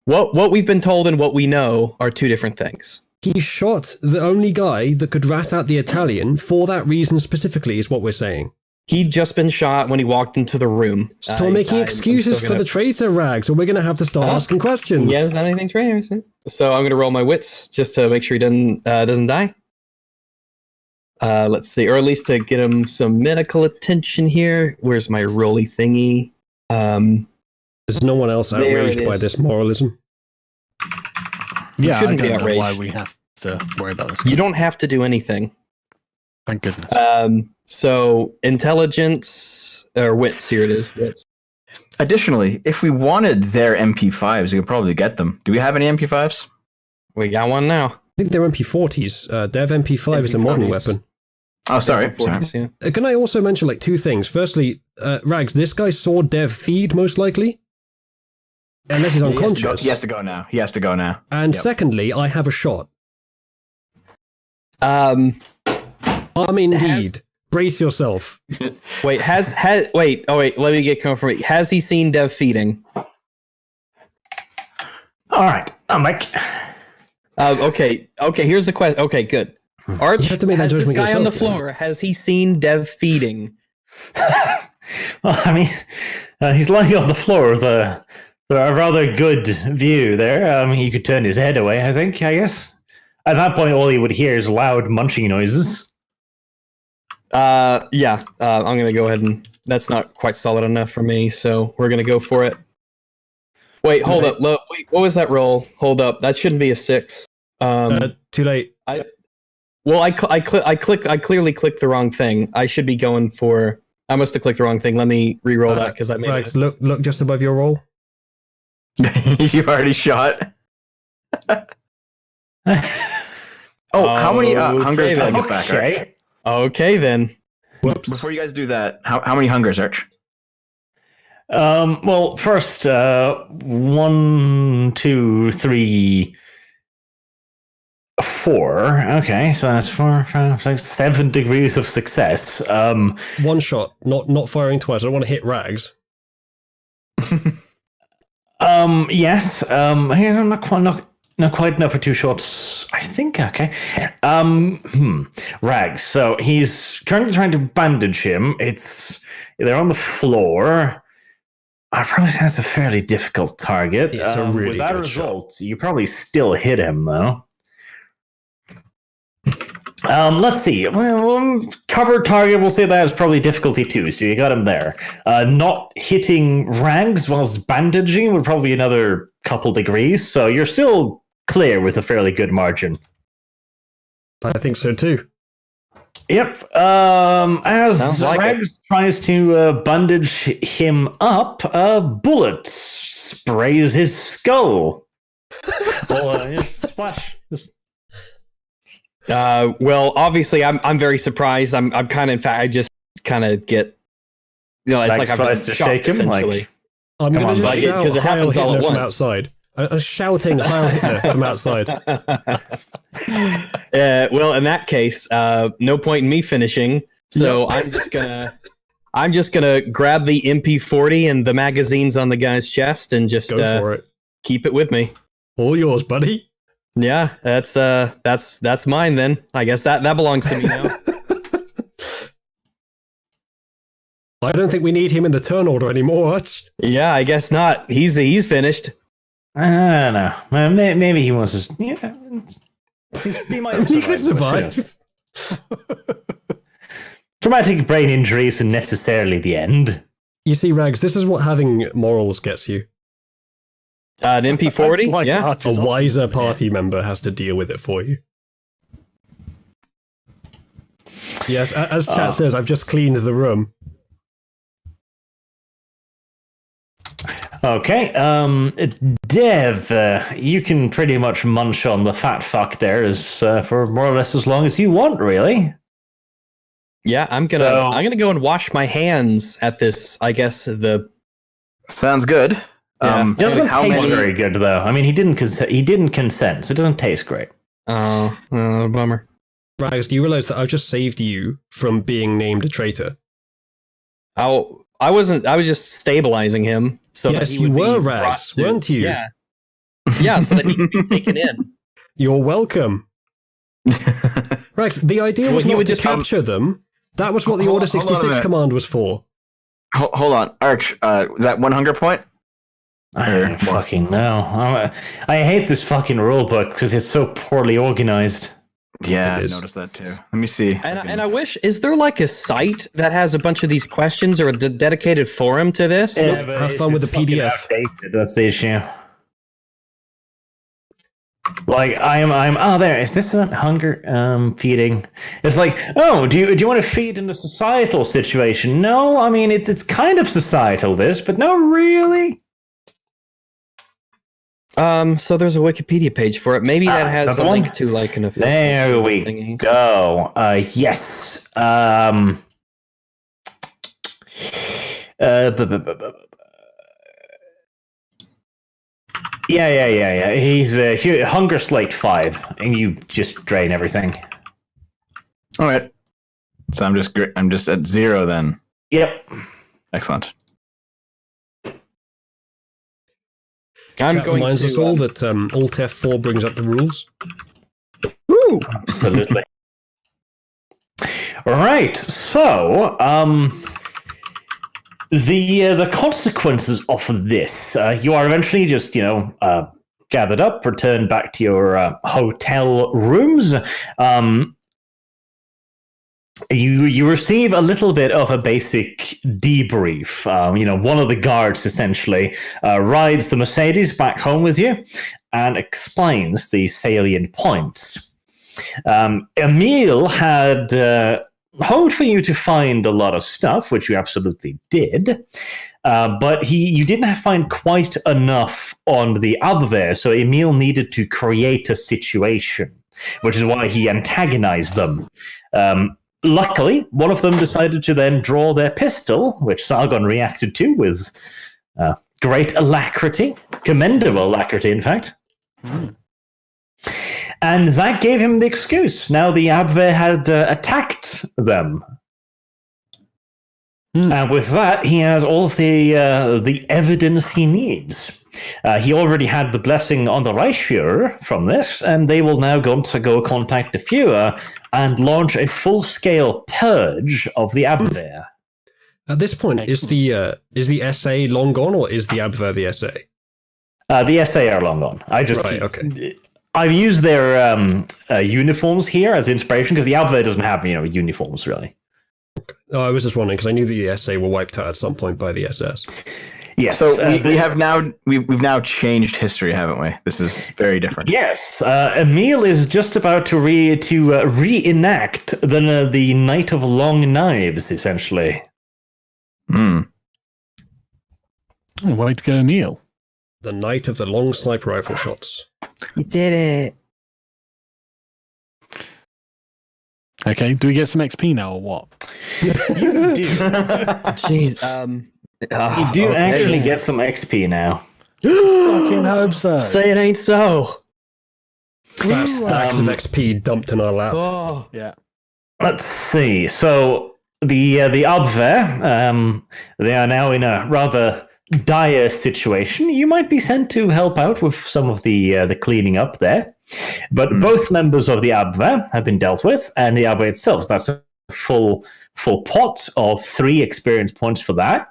What we've been told and what we know are two different things. He shot the only guy that could rat out the Italian for that reason specifically, is what we're saying. He'd just been shot when he walked into the room. Stop making excuses for the traitor, Rags, or we're going to have to start asking questions. He hasn't done anything traitors. So I'm going to roll my wits just to make sure he doesn't die. Let's see, or at least to get him some medical attention here. Where's my rolly thingy? There's no one else There outraged it by is. this moralism. Yeah, I shouldn't be don't know outraged. why we have to worry about this. You don't have to do anything. Thank goodness. So intelligence or wits. Here it is. Wits. Additionally, if we wanted their MP5s, we could probably get them. Do we have any MP5s? We got one now. I think they're MP40s. Dev MP5 is a modern MP40s. weapon. Oh, sorry. 40s, yeah. Can I also mention like two things? Firstly, Rags, this guy saw Dev feed most likely. Unless he's unconscious. He has to go now. He has to go now. And Yep. secondly, I have a shot. Um, I mean, indeed. Brace yourself. wait, wait, let me get confirmation. Has he seen Dev feeding? All right, I'm back. Okay, here's the question. Okay, good. Arch, You have to make that has this judgment guy on the yourself, floor, has he seen Dev feeding? Well, I mean, he's lying on the floor with a rather good view there. He could turn his head away, I guess. At that point, all he would hear is loud munching noises. Yeah, I'm going to go ahead and that's not quite solid enough for me, so we're going to go for it. Wait, hold up. Wait, what was that roll? Hold up. That shouldn't be a 6. Too late. Well, I clearly clicked the wrong thing. I should be going for. I must have clicked the wrong thing. Let me re-roll that because I made Rags, it. look just above your roll. You already shot. How many hungers did I get back, Arch? Okay, then. Whoops. Before you guys do that, how many hungers, Arch? Well, first, 1, 2, 3, 4. Okay, so that's 4, 5, 6, 7 degrees of success. One shot, not firing twice. I don't want to hit Rags. Yes. I'm not quite enough for 2 shots. I think. Okay. Rags. So he's currently trying to bandage him. They're on the floor. I probably think that's a fairly difficult target. It's a really with that good result, you probably still hit him though. Let's see. Well, cover target, we'll say that is probably difficulty 2, so you got him there. Not hitting Rags whilst bandaging would probably be another couple degrees, so you're still clear with a fairly good margin. I think so too. Yep. As Sounds like Rags tries to bandage him up, a bullet sprays his skull. Splash. Well, obviously, I'm very surprised. I'm kind of, in fact, I just kind of get, it's Rags like I've tries been to shocked, shake him, essentially. I'm going to just shout because it Heil happens all Hitler at from once. outside. Shouting Heil Hitler from outside. Well, in that case, no point in me finishing. So I'm just gonna grab the MP40 and the magazines on the guy's chest and just Go for it. keep it with me. All yours, buddy. Yeah, that's mine then. I guess that belongs to me now. I don't think we need him in the turn order anymore. Yeah, I guess not. He's finished. I don't know. Maybe he wants to. Yeah, he might. He could survive. Traumatic brain injury isn't necessarily the end. You see, Rags, this is what having morals gets you. An MP40? Like Yeah. Archer's A wiser party member has to deal with it for you. Yes, as chat says, I've just cleaned the room. Okay, Dev, you can pretty much munch on the fat fuck there for more or less as long as you want, really. Yeah, I'm gonna go and wash my hands at this. I guess the Sounds good. Yeah. It doesn't how taste many? very good, though. I mean, he didn't consent, so it doesn't taste great. bummer. Rags, do you realize that I've just saved you from being named a traitor? I wasn't. I was just stabilizing him. So that Yes, he you would be were, brought Rags, to- weren't you? Yeah. Yeah, so that he could be taken in. You're welcome. Rags, the idea Well, was he not would to just come- capture them. That was what the Hold Order on a 66 minute. command was for. Hold on, Arch. Is that 1 hunger point? I don't fucking know. I hate this fucking rulebook because it's so poorly organized. Yeah, It I is. noticed that too. Let me see. And I wish, is there like a site that has a bunch of these questions or a dedicated forum to this? Yeah, but have it's fun with just the fucking PDF. outdated, that's the issue. Like oh there, is this a hunger feeding? It's like, oh, do you want to feed in the societal situation? No, I mean it's kind of societal this, but not really. So there's a Wikipedia page for it. Maybe that has is that a the link one? to like an official There we thingy. go. Yes. Yeah. He's hunger slate 5, and you just drain everything. All right. So I'm just at 0 then. Yep. Excellent. I'm Chat going reminds to us all that Alt F4 brings up the rules. Woo! Absolutely. Right. So, the consequences of this, you are eventually just gathered up, returned back to your hotel rooms. You receive a little bit of a basic debrief. One of the guards essentially rides the Mercedes back home with you and explains the salient points. Emil had hoped for you to find a lot of stuff, which you absolutely did, but you didn't find quite enough on the Abwehr, so Emil needed to create a situation, which is why he antagonized them. Luckily, one of them decided to then draw their pistol, which Sargon reacted to with great alacrity, commendable alacrity, in fact. And that gave him the excuse. Now the Abwehr had attacked them. And with that, he has all of the evidence he needs. He already had the blessing on the Reichsfuhrer from this, and they will now go contact the Führer and launch a full-scale purge of the Abwehr. At this point, is the SA long gone, or is the Abwehr the SA? The SA are long gone. Okay. I've used their uniforms here as inspiration because the Abwehr doesn't have uniforms really. Oh, I was just wondering because I knew that the SA were wiped out at some point by the SS. Yes. So we've now changed history, haven't we? This is very different. Yes. Emil is just about to reenact the Night of Long Knives, essentially. Oh, way to go, Emil. The Night of the Long Sniper Rifle Shots. You did it. Okay, do we get some XP now or what? You do. Jeez. You do actually get some XP now. Fucking hope so. Say it ain't so. Stacks of XP dumped in our lap. Oh. Yeah. Let's see. So the Abwehr, they are now in a rather dire situation. You might be sent to help out with some of the cleaning up there. But both members of the Abwehr have been dealt with, and the Abwehr itself. So that's a full pot of 3 experience points for that.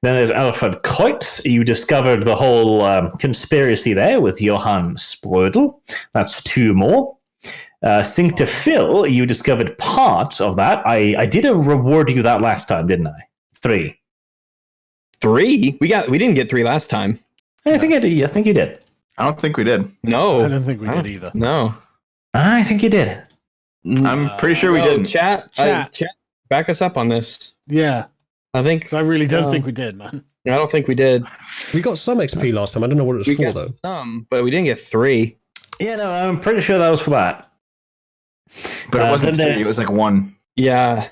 Then there's Alfred Kreutz. You discovered the whole conspiracy there with Johann Sprödel. That's 2 more. Syncta Phil, you discovered part of that. I did reward you that last time, didn't I? 3. 3? We didn't get 3 last time. I think I did. I think you did. I don't think we did. No. I don't think we did either. No. I think you did. I'm pretty sure we No, didn't. Chat, back us up on this. Yeah, I think 'cause I really don't think we did, man. I don't think we did. We got some XP last time. I don't know what it was We for, got though. some, but we didn't get 3. Yeah, no, I'm pretty sure that was for that. But it wasn't then 3, it was like 1. Yeah.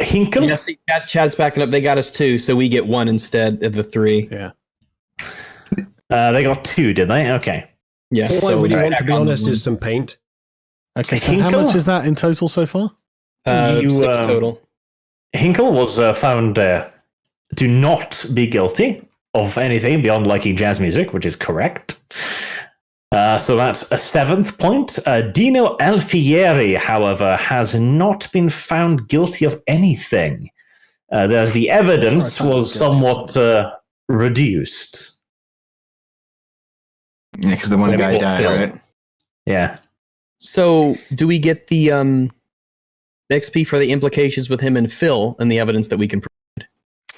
Hinkel? Yeah, see, Chad's backing up. They got us 2, so we get 1 instead of the 3. Yeah. They got 2, did they? Okay. Yeah. All I so really we're want, to be back on honest, the- is some paint. Okay, so how Hinkle? much is that in total so far? You, 6 total. Hinkel was found to not be guilty of anything beyond liking jazz music, which is correct. So that's a 7th point. Dino Alfieri, however, has not been found guilty of anything. There's the evidence was somewhat reduced. Yeah, because the one Maybe guy we'll died, fill. right? Yeah. So, do we get the XP for the implications with him and Phil and the evidence that we can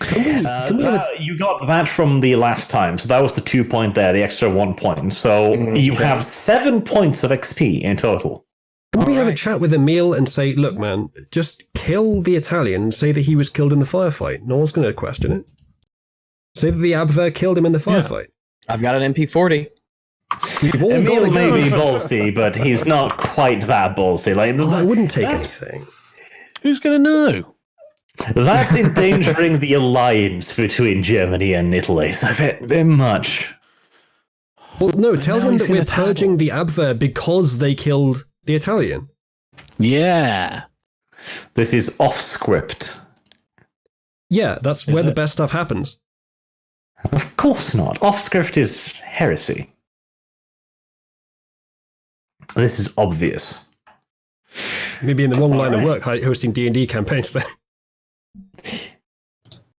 Can we have a, You got that from the last time, so that was the 2 point there, the extra 1 point. So you Okay. have 7 points of XP in total. can we have a chat with Emil and say, look, man, just kill the Italian and say that he was killed in the firefight. No one's going to question it. Say that the Abwehr killed him in the firefight. I've got an MP40. We've all got Emil a may gun. be ballsy, but he's not quite that ballsy. Like I wouldn't take anything. Who's going to know? that's endangering the alliance between Germany and Italy. So very much. Well, no, tell now him he's that in we're a tabble. purging the Abwehr because they killed the Italian. Yeah. This is off script. Yeah, that's Is where the it? best stuff happens. Of course not. Off script is heresy. This is obvious. Maybe in the wrong line of Alright. work, hosting D&D campaigns, but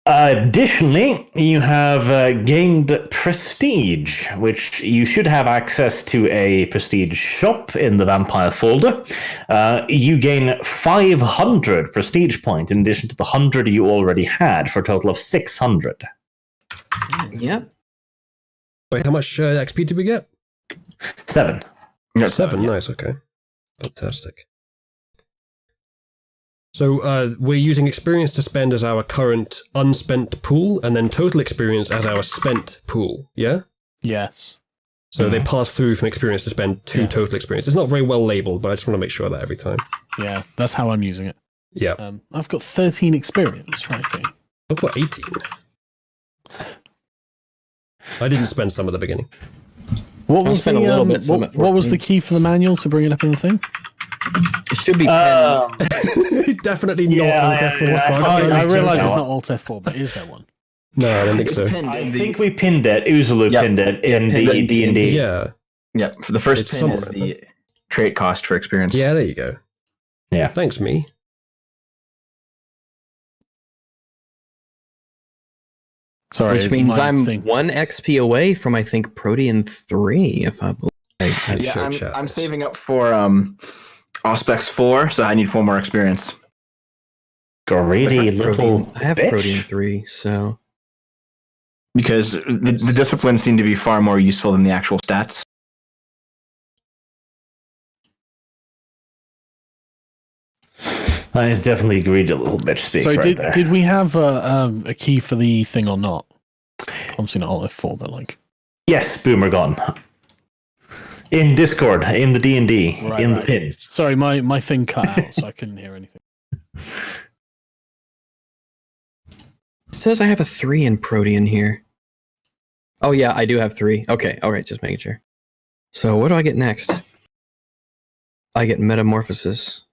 Additionally, you have gained prestige, which you should have access to a prestige shop in the vampire folder. You gain 500 prestige points in addition to the 100 you already had, for a total of 600. Yep. wait, how much XP did we get? 7. No, 7, nice, okay. Fantastic. So we're using experience to spend as our current unspent pool, and then total experience as our spent pool, yeah? Yes. So they pass through from experience to spend to total experience. It's not very well labeled, but I just want to make sure of that every time. Yeah, that's how I'm using it. Yeah. I've got 13 experience, right? Okay. I've got 18. I didn't spend some at the beginning. What was spent a little bit, some at what was 14. the key for the manual to bring it up in the thing? It should be pinned. Definitely not Yeah, Alt F4. yeah, so I was realise joking. it's not Alt F4, but is there one? No, I don't think It's so. pinned I in think we pinned it. Uzulu Yep. pinned it in pinned it the in D&D. Yeah. Yeah, for the first It's pin is somewhere, the trait cost for experience. Yeah, there you go. Yeah. Thanks, me. Sorry, Which means my I'm thing. 1 XP away from, I think, Protean 3, if I believe. Yeah, Show chat I'm this. saving up for Auspex 4, so I need 4 more experience. Greedy little I have bitch. Protean 3, so. Because the disciplines seem to be far more useful than the actual stats. That is definitely a greedy little bitch speak So right there. did we have a key for the thing or not? Obviously not Alt F4, but like Yes, Boomer gone. In Discord, in the D&D, Right, in the right. pins. sorry, my thing cut out, so I couldn't hear anything. It says I have a 3 in Protean here. Oh, yeah, I do have 3. Okay, alright, just making sure. So, what do I get next? I get Metamorphosis.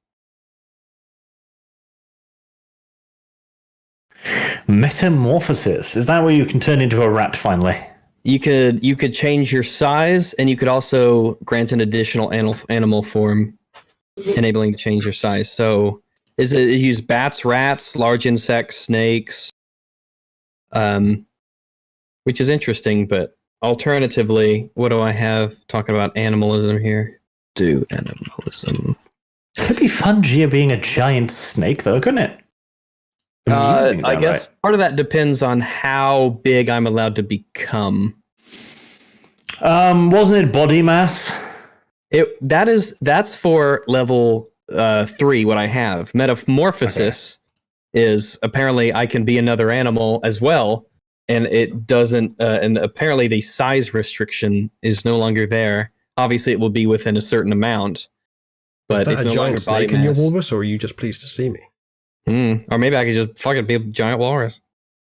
Metamorphosis. Is that where you can turn into a rat finally? You could change your size, and you could also grant an additional animal form, enabling to change your size. So, it use bats, rats, large insects, snakes, which is interesting. But alternatively, what do I have talking about animalism here? Do animalism. Could be fun, Gia being a giant snake, though, couldn't it? I guess part of that depends on how big I'm allowed to become. Wasn't it body mass? That's for level 3. What I have Metamorphosis is apparently I can be another animal as well, and it doesn't. And apparently the size restriction is no longer there. Obviously, it will be within a certain amount, but Is that it's a no longer giant body snake in your mass. walrus, or are you just pleased to see me? Or maybe I could just fucking be a giant walrus.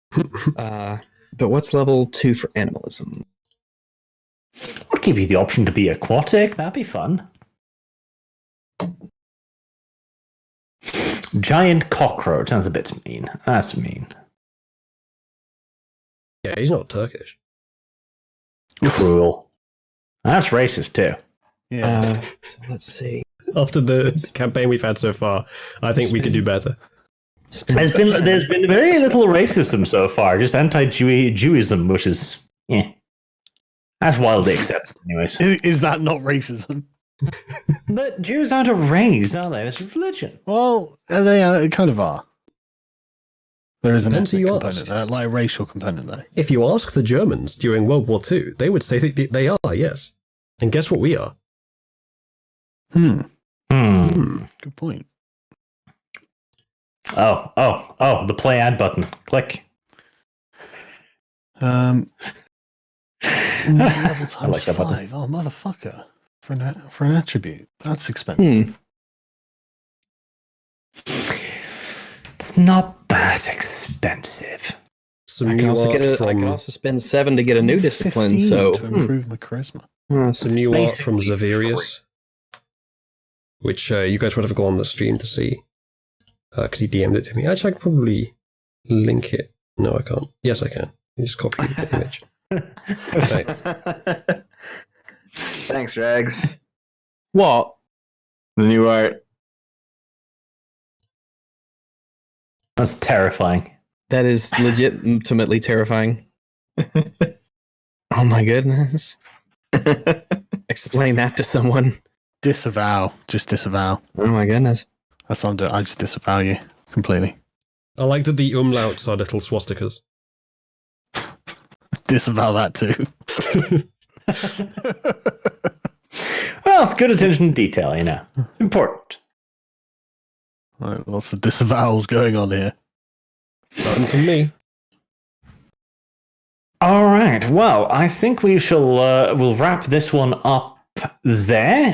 But what's level 2 for animalism? I'd give you the option to be aquatic. That'd be fun. Giant cockroach. That's a bit mean. That's mean. Yeah, he's not Turkish. Cruel. That's racist too. Yeah. So let's see. After the campaign we've had so far, I think we could do better. There's been very little racism so far, just anti-Jewism, which is that's wildly accepted, anyways. Is that not racism? But Jews aren't a race, are they? It's a religion. Well, they kind of are. There is an Depends who ethnic you component ask. there, like a racial component there. If you ask the Germans during World War II, they would say that they are, yes. And guess what we are? Good point. Oh, the play ad button. Click. Level I times like that button. 5. Oh, motherfucker. For an attribute. That's expensive. It's not that expensive. Some I new can also art I from can also spend 7 to get a new discipline. 15 So to improve my charisma. some new art from basically Zavirius, which you guys would have gone on the stream to see, because he DM'd it to me. Actually, I can probably link it. No, I can't. Yes, I can. You just copy the image. Thanks. Thanks, Drags. what? The new art. That's terrifying. That is legitimately terrifying. Oh my goodness! Explain that to someone. Disavow. Just disavow. Oh my goodness! That's what I'm doing. I just disavow you completely. I like that the umlauts are little swastikas. Disavow that too. Well, Well, it's good attention to detail, you know. It's important. Right, lots of disavowals going on here. Nothing from me. All right. Well, I think we shall we'll wrap this one up there.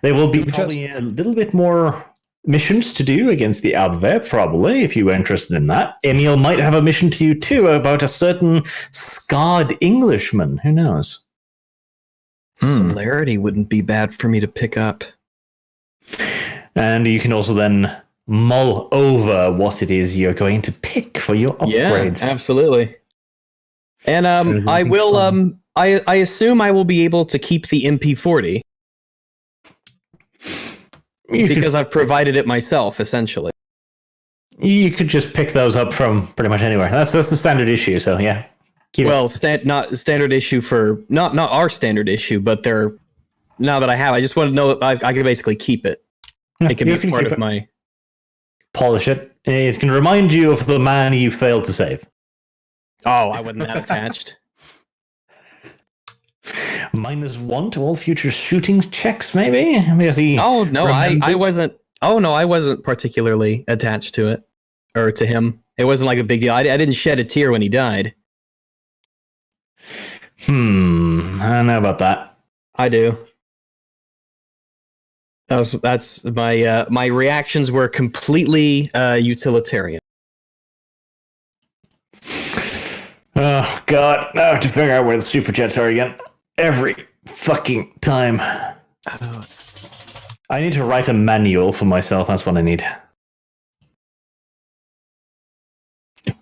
There will be probably a little bit more missions to do against the Abwehr, probably, if you were interested in that. Emil might have a mission to you too about a certain scarred Englishman. Who knows? Celerity wouldn't be bad for me to pick up. And you can also then mull over what it is you're going to pick for your upgrades. Yeah, absolutely. And I will. I assume I will be able to keep the MP40 because I've provided it myself, essentially. You could just pick those up from pretty much anywhere. That's the standard issue. So yeah. Not standard issue for not our standard issue, but they're now that I have. I just want to know that I can basically keep it. It can be part of my polish it. It can remind you of the man you failed to save. Oh, I wasn't that attached. -1 to all future shootings checks, maybe? Because he Oh no, I wasn't. Oh no, I wasn't particularly attached to it or to him. It wasn't like a big deal. I didn't shed a tear when he died. I don't know about that. I do. That's my my reactions were completely utilitarian. Oh God! I have to figure out where the super jets are again. Every fucking time. I need to write a manual for myself. That's what I need.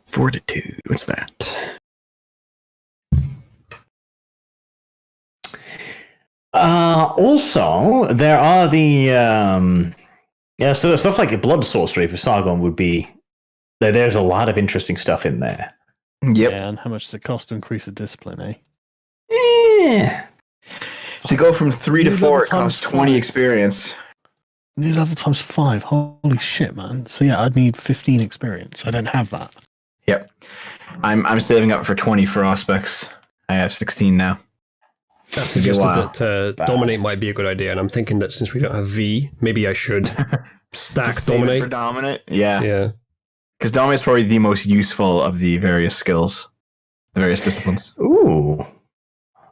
Fortitude. What's that? Also, there are the so stuff like blood sorcery for Sargon would be. There's a lot of interesting stuff in there. Yep. Yeah, and how much does it cost to increase the discipline, eh? Yeah. To go from 3 to New 4, level it costs times 20 5. experience. New level times 5. Holy shit, man. So yeah, I'd need 15 experience. I don't have that. Yep. I'm saving up for 20 for Auspex. I have 16 now. That It'll be a suggested that Dominate might be a good idea, and I'm thinking that since we don't have V, maybe I should stack Just save it Dominate. for Dominate? Yeah. Yeah. Because Dominate is probably the most useful of the various skills, the various disciplines. Ooh.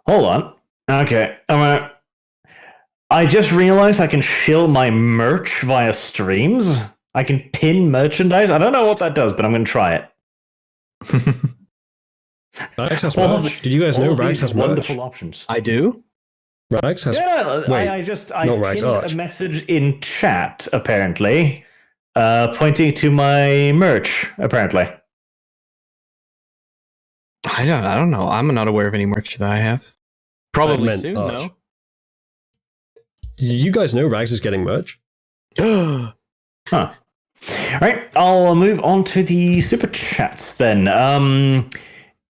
Hold on. Okay. I just realized I can shill my merch via streams. I can pin merchandise. I don't know what that does, but I'm going to try it. Rags has All of merch. Did you guys know all of Rags these has merch? wonderful options. I do. Rags has. Yeah, Wait, I not Rags, pinned Arch. a message in chat, apparently, pointing to my merch, apparently. I don't know. I'm not aware of any merch that I have. Probably meant soon, Arch. Did you guys know Rags is getting merch? though. Huh. All right, I'll move on to the super chats then.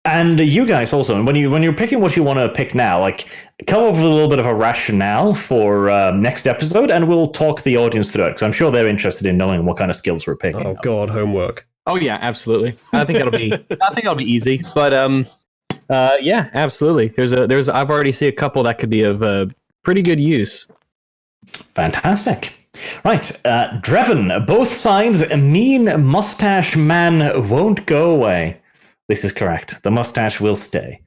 And you guys also, when you're picking what you want to pick now, like come up with a little bit of a rationale for next episode, and we'll talk the audience through it because I'm sure they're interested in knowing what kind of skills we're picking. Oh God, homework. Oh yeah, absolutely. I think that'll be easy. But yeah, absolutely. There's I've already seen a couple that could be of pretty good use. Fantastic. Right, Dreven, both sides, a mean mustache man won't go away. This is correct. The mustache will stay.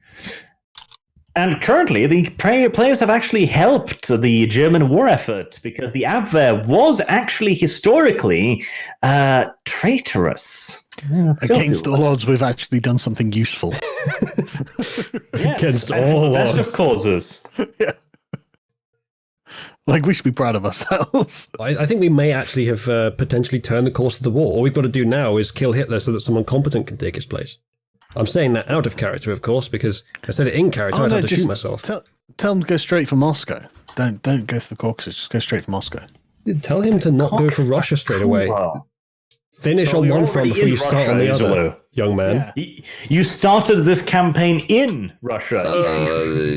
And currently, the players have actually helped the German war effort because the Abwehr was actually historically traitorous. Against all odds, we've actually done something useful. Yes, Against and for all the best odds. of causes. Yeah. Like, we should be proud of ourselves. I think we may actually have potentially turned the course of the war. All we've got to do now is kill Hitler so that someone competent can take his place. I'm saying that out of character, of course, because if I said it in character, I'd have to shoot myself. Tell them to go straight for Moscow. Don't go for the Caucasus. Just go straight for Moscow. Tell him to not go for Russia straight away. Well, Finish Well, on you're one front already before in you start on the Russia, other, Zulu. young man. Yeah. you started this campaign in Russia.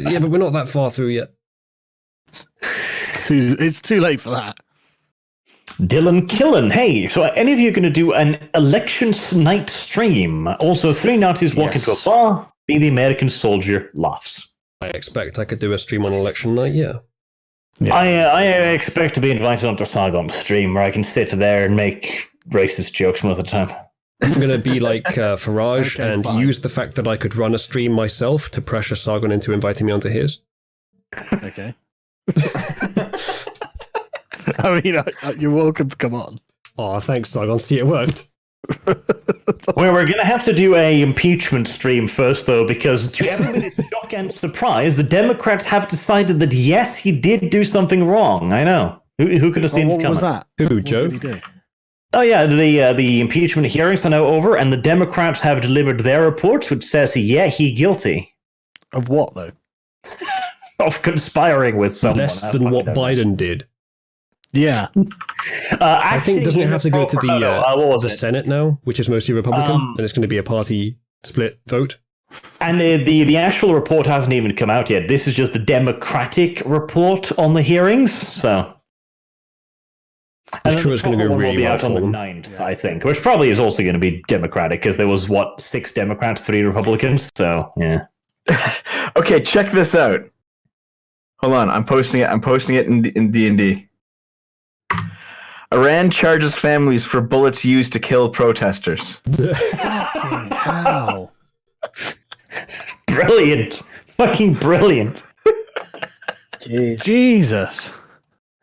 Yeah, but we're not that far through yet. It's too late for that. Dylan Killen, hey, so are any of you going to do an elections night stream? Also, 3 Nazis walk into a bar, be the American soldier laughs. I expect I could do a stream on election night, yeah. I expect to be invited onto Sargon's stream where I can sit there and make racist jokes most of the time. I'm going to be like Farage Okay, and fine. use the fact that I could run a stream myself to pressure Sargon into inviting me onto his. Okay. I mean, you're welcome to come on. Oh, thanks, Sargon. See, it worked. We're going to have to do a impeachment stream first, though, because to everybody's shock and surprise, the Democrats have decided that, yes, he did do something wrong. I know. Who could have seen it What coming? was that? Who, What Joe? did he do? Oh, yeah, the impeachment hearings are now over, and the Democrats have delivered their reports, which says, yeah, he guilty Of what, though? of conspiring with someone. Less than what Biden did. Yeah. I think doesn't it have to go to what was the it? Senate now, which is mostly Republican, and it's going to be a party split vote? And the actual report hasn't even come out yet. This is just the Democratic report on the hearings, so... I'm sure it's going to go will really be well out on for the them. 9th, I think, which probably is also going to be Democratic because there was 6 Democrats, 3 Republicans. So yeah. Okay, check this out. Hold on, I'm posting it in D&D. Iran charges families for bullets used to kill protesters. How? Brilliant, fucking brilliant. Jeez. Jesus.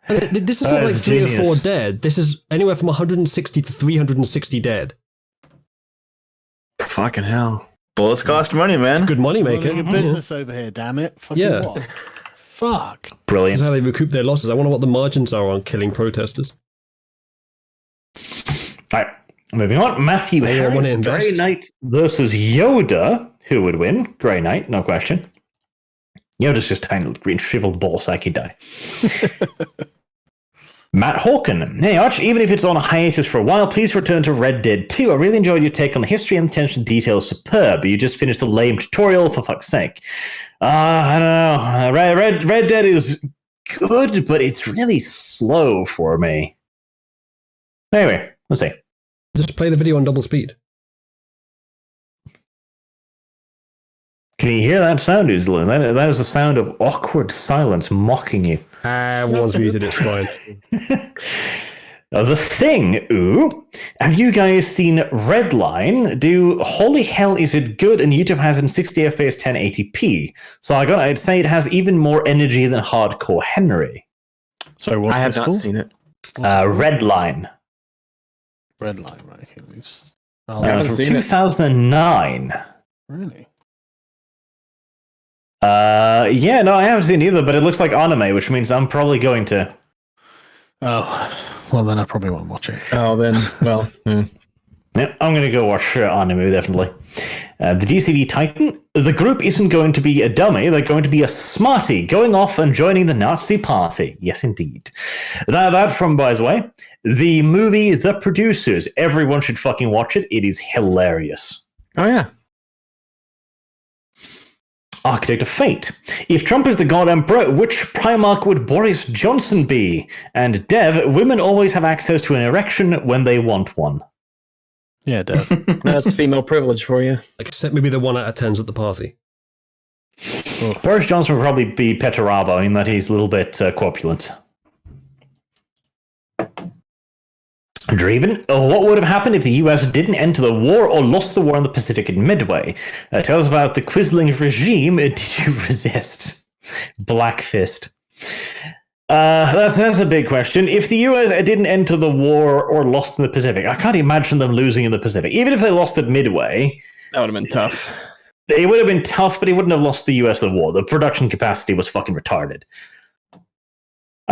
This is not That like is 3 or genius. 4 dead. This is anywhere from 160 to 360 dead. Fucking hell. Bullets cost money, man. Good money Running maker. a business over here, damn it. Fucking Yeah. what? Fuck. This is Brilliant. how they recoup their losses. I wonder what the margins are on killing protesters. All right, moving on. Matthew Anyone wanna Harris, invest? Grey Knight versus Yoda. Who would win? Grey Knight, no question. Yoda's just tiny little green shriveled ball sack, he'd die. Matt Hawken. Hey Arch, even if it's on a hiatus for a while, please return to Red Dead 2. I really enjoyed your take on the history and attention to detail is superb. You just finished a lame tutorial, for fuck's sake. I don't know. Red Dead is good, but it's really slow for me. Anyway, let's see. Just play the video on double speed. Can you hear that sound, Uzla? That is the sound of awkward silence mocking you. Everyone's muted, it's fine. The Thing, ooh. Have you guys seen Redline? Holy hell, is it good? And YouTube has it in 60 FPS 1080p. So I'd say it has even more energy than Hardcore Henry. So what's I have this not called? seen it. Redline. Red line, right? Okay, haven't From seen it. 2009. Really? Yeah, no, I haven't seen it either, but it looks like anime, which means I'm probably going to. Oh, well then I probably won't watch it. Oh, then, well, Yeah, I'm going to go watch anime, definitely. The DCD Titan, the group isn't going to be a dummy, they're going to be a smarty, going off and joining the Nazi party. Yes, indeed. That from, by the way, the movie The Producers. Everyone should fucking watch it. It is hilarious. oh yeah. Architect of Fate. If Trump is the God Emperor, which Primarch would Boris Johnson be? And Dev, women always have access to an erection when they want one. Yeah, Dev. That's female privilege for you. Except maybe the 1 out of 10s at the party. Boris Johnson would probably be Petarabo in that he's a little bit corpulent. Draven, what would have happened if the US didn't enter the war or lost the war in the Pacific in Midway? Tell us about the Quisling regime. Did you resist? Black Fist. That's a big question. If the US didn't enter the war or lost in the Pacific, I can't imagine them losing in the Pacific. Even if they lost at Midway, That would have been tough. it would have been tough, but it wouldn't have lost the US the war. The production capacity was fucking retarded.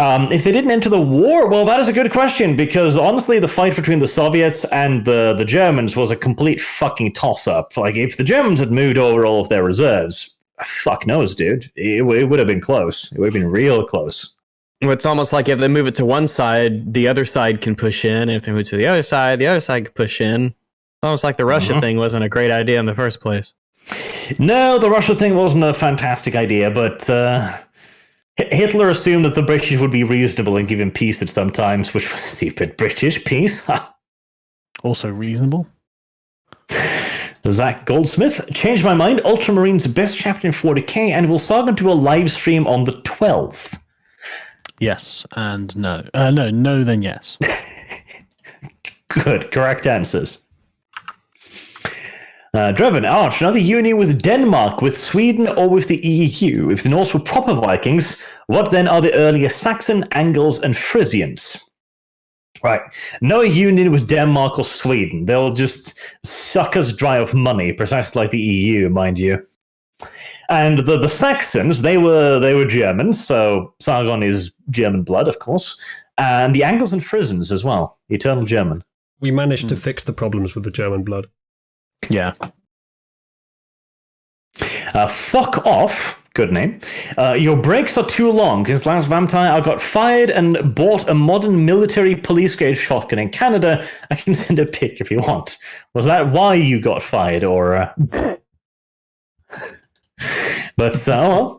If they didn't enter the war, well, that is a good question, because honestly, the fight between the Soviets and the Germans was a complete fucking toss-up. Like, if the Germans had moved over all of their reserves, fuck knows, dude. It would have been close. It would have been real close. It's almost like if they move it to one side, the other side can push in. If they move to the other side can push in. It's almost like the Russia thing wasn't a great idea in the first place. No, the Russia thing wasn't a fantastic idea, but Hitler assumed that the British would be reasonable and give him peace at some times, which was stupid. British peace? Also reasonable. Zach Goldsmith, changed my mind. Ultramarines best chapter in 40k, and will Sargon do a live stream on the 12th? Yes and no. No, then yes. Good, correct answers. Drevin, Arch, another union with Denmark, with Sweden, or with the EU? If the Norse were proper Vikings, what then are the earlier Saxon, Angles, and Frisians? Right. No union with Denmark or Sweden. They'll just suck us dry of money, precisely like the EU, mind you. And the Saxons, they were Germans, so Sargon is German blood, of course. And the Angles and Frisians as well, eternal German. We managed to fix the problems with the German blood. Yeah. Fuck off. Good name. Your breaks are too long. Because last vampire, I got fired and bought a modern military police grade shotgun in Canada. I can send a pic if you want. Was that why you got fired, or? But well.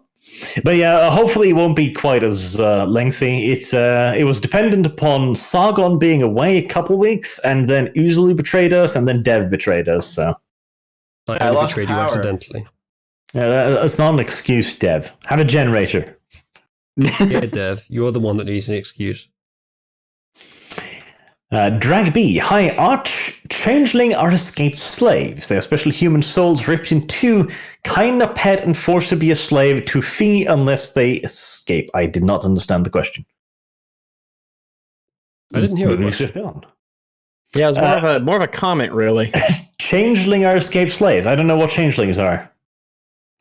But yeah, hopefully it won't be quite as lengthy. It was dependent upon Sargon being away a couple weeks, and then Uzulu betrayed us, and then Dev betrayed us. So I only betrayed you accidentally. Yeah, that's not an excuse, Dev. Have a generator. Yeah, Dev, you're the one that needs an excuse. Drag B. Hi, Arch. Changeling are escaped slaves. They are special human souls ripped in two, kind of pet and forced to be a slave to fee unless they escape. I did not understand the question. I didn't hear Moving it. swiftly on. Yeah, it was more of a comment, really. Changeling are escaped slaves. I don't know what changelings are.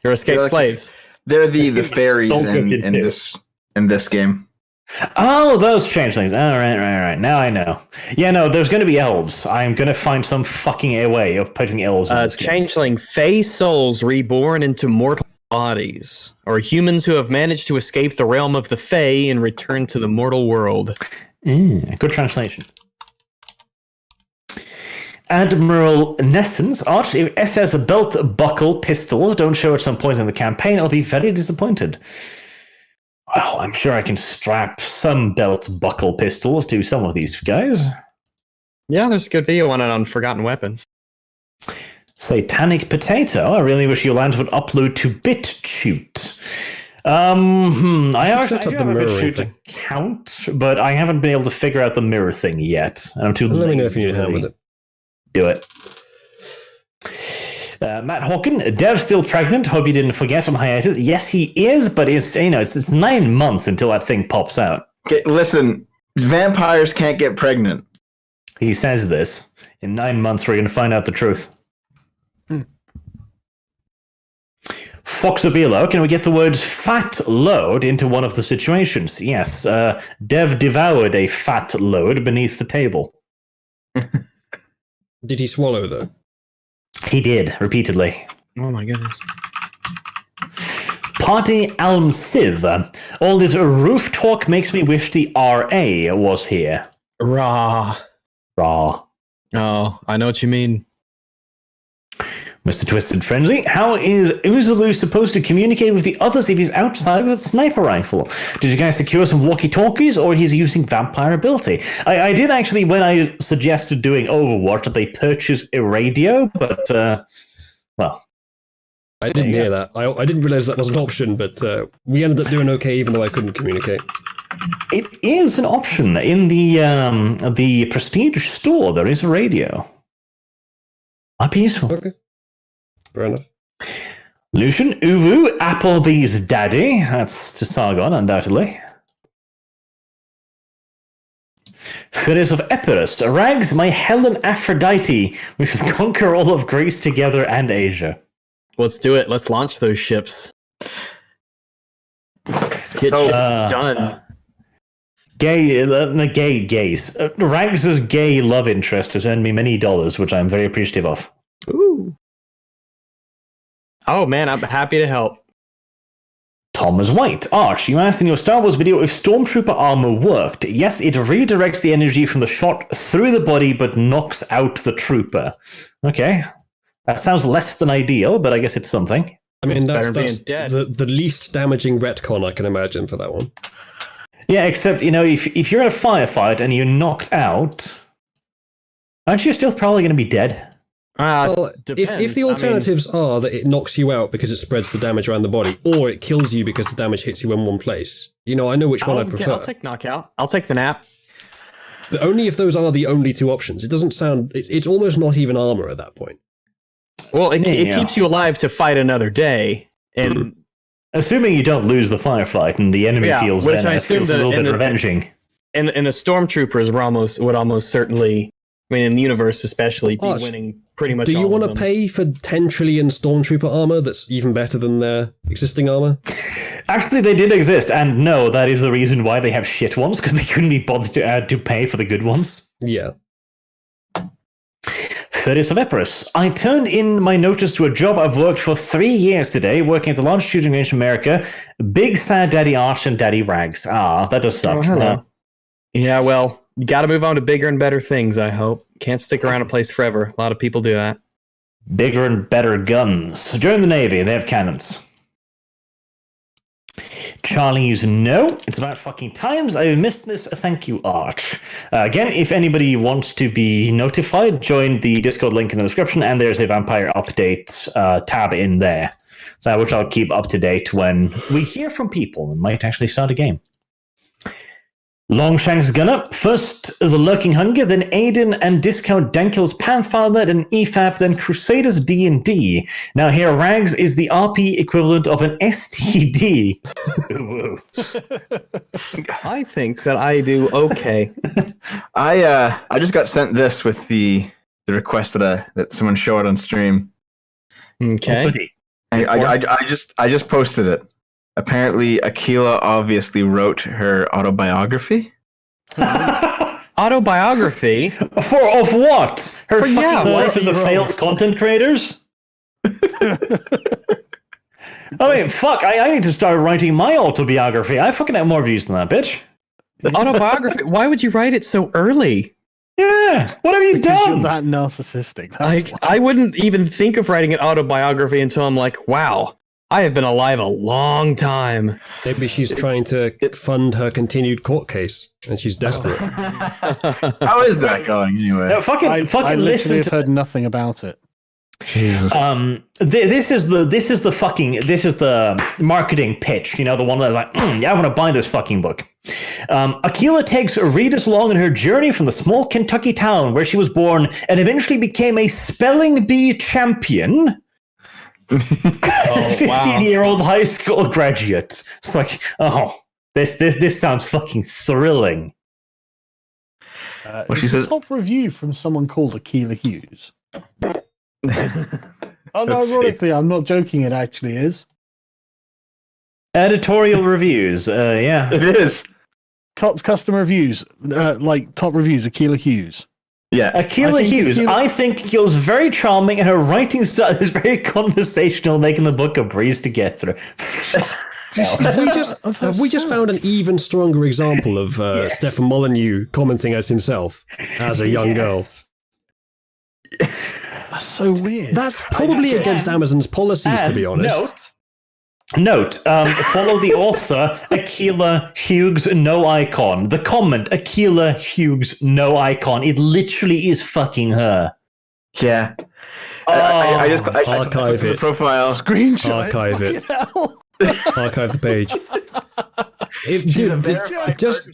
You're escaped slaves. They're the fairies Don't get in this game. Oh, those changelings. Oh, right. Now I know. Yeah, no, there's going to be elves. I'm going to find some fucking way of putting elves in this game. Changeling, fey souls reborn into mortal bodies, or humans who have managed to escape the realm of the fey and return to the mortal world. Good translation. Admiral Nessens, Arch, if SS belt buckle pistols don't show at some point in the campaign, I'll be very disappointed. Well, I'm sure I can strap some belt buckle pistols to some of these guys. Yeah, there's a good video on it on Forgotten Weapons. Satanic Potato, I really wish your lands would upload to BitChute. I set do up the have a mirroring BitChute thing. account, but I haven't been able to figure out the mirror thing yet. And I'm too Let me know if lazy you need to help with really it. do it. Matt Hawken, Dev's still pregnant. Hope you didn't forget on hiatus. Yes, he is, but it's 9 months until that thing pops out. Okay, listen, vampires can't get pregnant. He says this. In 9 months, we're going to find out the truth. Foxabilo, can we get the word fat load into one of the situations? Yes, Dev devoured a fat load beneath the table. Did he swallow, though? He did, repeatedly. Oh my goodness. Party Alm Civ. All this roof talk makes me wish the RA was here. Raw. Raw. Oh, I know what you mean. Mr. Twisted Frenzy, how is Uzulu supposed to communicate with the others if he's outside with a sniper rifle? Did you guys secure some walkie-talkies, or he's using vampire ability? I did actually, when I suggested doing Overwatch, that they purchase a radio, but, well. I didn't hear that. I didn't realize that was an option, but we ended up doing okay, even though I couldn't communicate. It is an option. In the Prestige store, there is a radio. Might be useful. Okay. Fair enough. Lucian, Uvu, Applebee's daddy. That's to Sargon, undoubtedly. Phyllis of Epirus. Rags, my Helen Aphrodite. We should conquer all of Greece together and Asia. Let's do it. Let's launch those ships. Get So, shit done. Gays. Rags' gay love interest has earned me many dollars, which I'm very appreciative of. Ooh. Oh man, I'm happy to help. Thomas White. Arch, you asked in your Star Wars video if Stormtrooper armor worked. Yes, it redirects the energy from the shot through the body, but knocks out the trooper. Okay. That sounds less than ideal, but I guess it's something. I mean, better that's being dead. the least damaging retcon I can imagine for that one. Yeah, except, if you're in a firefight and you're knocked out, aren't you still probably going to be dead? Well, Depends. if the alternatives are that it knocks you out because it spreads the damage around the body, or it kills you because the damage hits you in one place, I know which one I prefer. I'll take knockout. I'll take the nap. But only if those are the only two options. It doesn't sound... It's almost not even armor at that point. Well, it keeps you alive to fight another day, and assuming you don't lose the firefight and the enemy feels a little bit revenging. And the stormtroopers would almost certainly, I mean, in the universe especially, be winning pretty much. Do you want to pay for 10 trillion stormtrooper armor that's even better than their existing armor? Actually, they did exist, and no, that is the reason why they have shit ones, because they couldn't be bothered to pay for the good ones. Yeah. Curtis of Epirus. I turned in my notice to a job I've worked for 3 years today, working at the large shooting range in America. Big sad Daddy Arch and Daddy Rags. Ah, that does suck. Oh, hello. Yeah, well, you got to move on to bigger and better things, I hope. Can't stick around a place forever. A lot of people do that. Bigger and better guns. Join the Navy. They have cannons. Charlie's no. It's about fucking times. I've missed this. Thank you, Arch. Again, if anybody wants to be notified, join the Discord link in the description, and there's a vampire update tab in there, which I'll keep up to date when we hear from people and might actually start a game. Longshank's Gunner. First, the Lurking Hunger, then Aiden and Discount Dankil's Panfather, then EFAP, then Crusaders D&D. Now here, Rags is the RP equivalent of an STD. I think that I do okay. I just got sent this with the request that someone showed on stream. Okay. I just posted it. Apparently, Aquila obviously wrote her autobiography. Autobiography? Of what? Her fucking life as a failed content creators? I mean, fuck, I need to start writing my autobiography. I fucking have more views than that, bitch. Autobiography? Why would you write it so early? Yeah, what have you Because done? you're that narcissistic. I wouldn't even think of writing an autobiography until I'm like, wow, I have been alive a long time. Maybe she's trying to fund her continued court case, and she's desperate. How is that going anyway? No, I fucking literally listen have to. heard nothing about it. Jesus. This is the marketing pitch. The one that's like, yeah, I want to buy this fucking book. Aquila takes readers along in her journey from the small Kentucky town where she was born and eventually became a spelling bee champion. 15-year-old high school graduate. It's like, this sounds fucking thrilling. Well, she says, top review from someone called Aquila Hughes. Ironically, I'm not joking. It actually is. Editorial reviews. Yeah, it is. Top customer reviews, top reviews. Aquila Hughes. Yeah, Aquila Hughes. I think Aquila's very charming, and her writing style is very conversational, making the book a breeze to get through. Have we just found an even stronger example of Stefan Molyneux commenting as himself as a young girl? That's so weird. That's probably against Amazon's policies, to be honest. Note, follow the author, Aquila Hughes, no icon. The comment, Aquila Hughes, no icon. It literally is fucking her. Yeah. I just archive the it. profile. Screenshot. Archive it. Archive the page.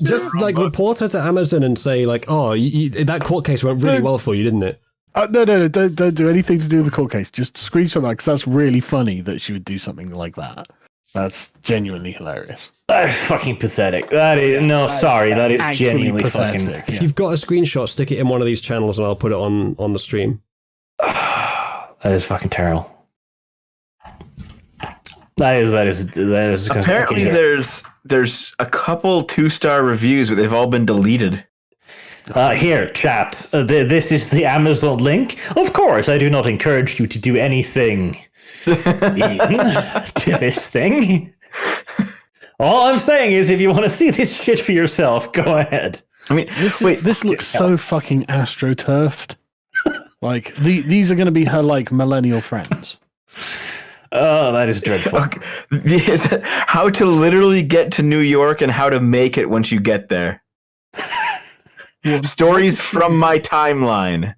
Just report her to Amazon and say that court case went really well for you, didn't it? No, don't do anything to do with the court case. Just screenshot that, because that's really funny that she would do something like that. That's genuinely hilarious. That's fucking pathetic. That is genuinely pathetic, fucking. yeah. If you've got a screenshot, stick it in one of these channels and I'll put it on the stream. That is fucking terrible. That is. Apparently, there's a couple 2-star reviews, but they've all been deleted. Here, chat. This is the Amazon link. Of course, I do not encourage you to do anything to this thing. All I'm saying is, if you want to see this shit for yourself, go ahead. I mean, This looks so fucking astroturfed. These are going to be her millennial friends. Oh, that is dreadful. Okay. How to literally get to New York and how to make it once you get there. Stories from my timeline.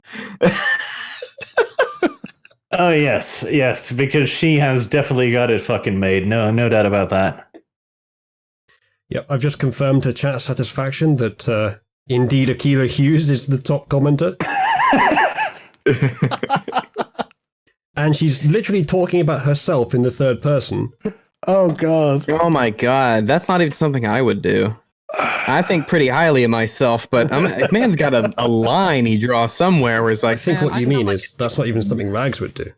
Oh, yes, because she has definitely got it fucking made. No doubt about that. Yep, I've just confirmed to chat satisfaction that indeed Akila Hughes is the top commenter. And she's literally talking about herself in the third person. Oh, God. Oh my god, that's not even something I would do. I think pretty highly of myself, but man's got a line he draws somewhere where it's like, I think what you mean is that's not even something Rags would do.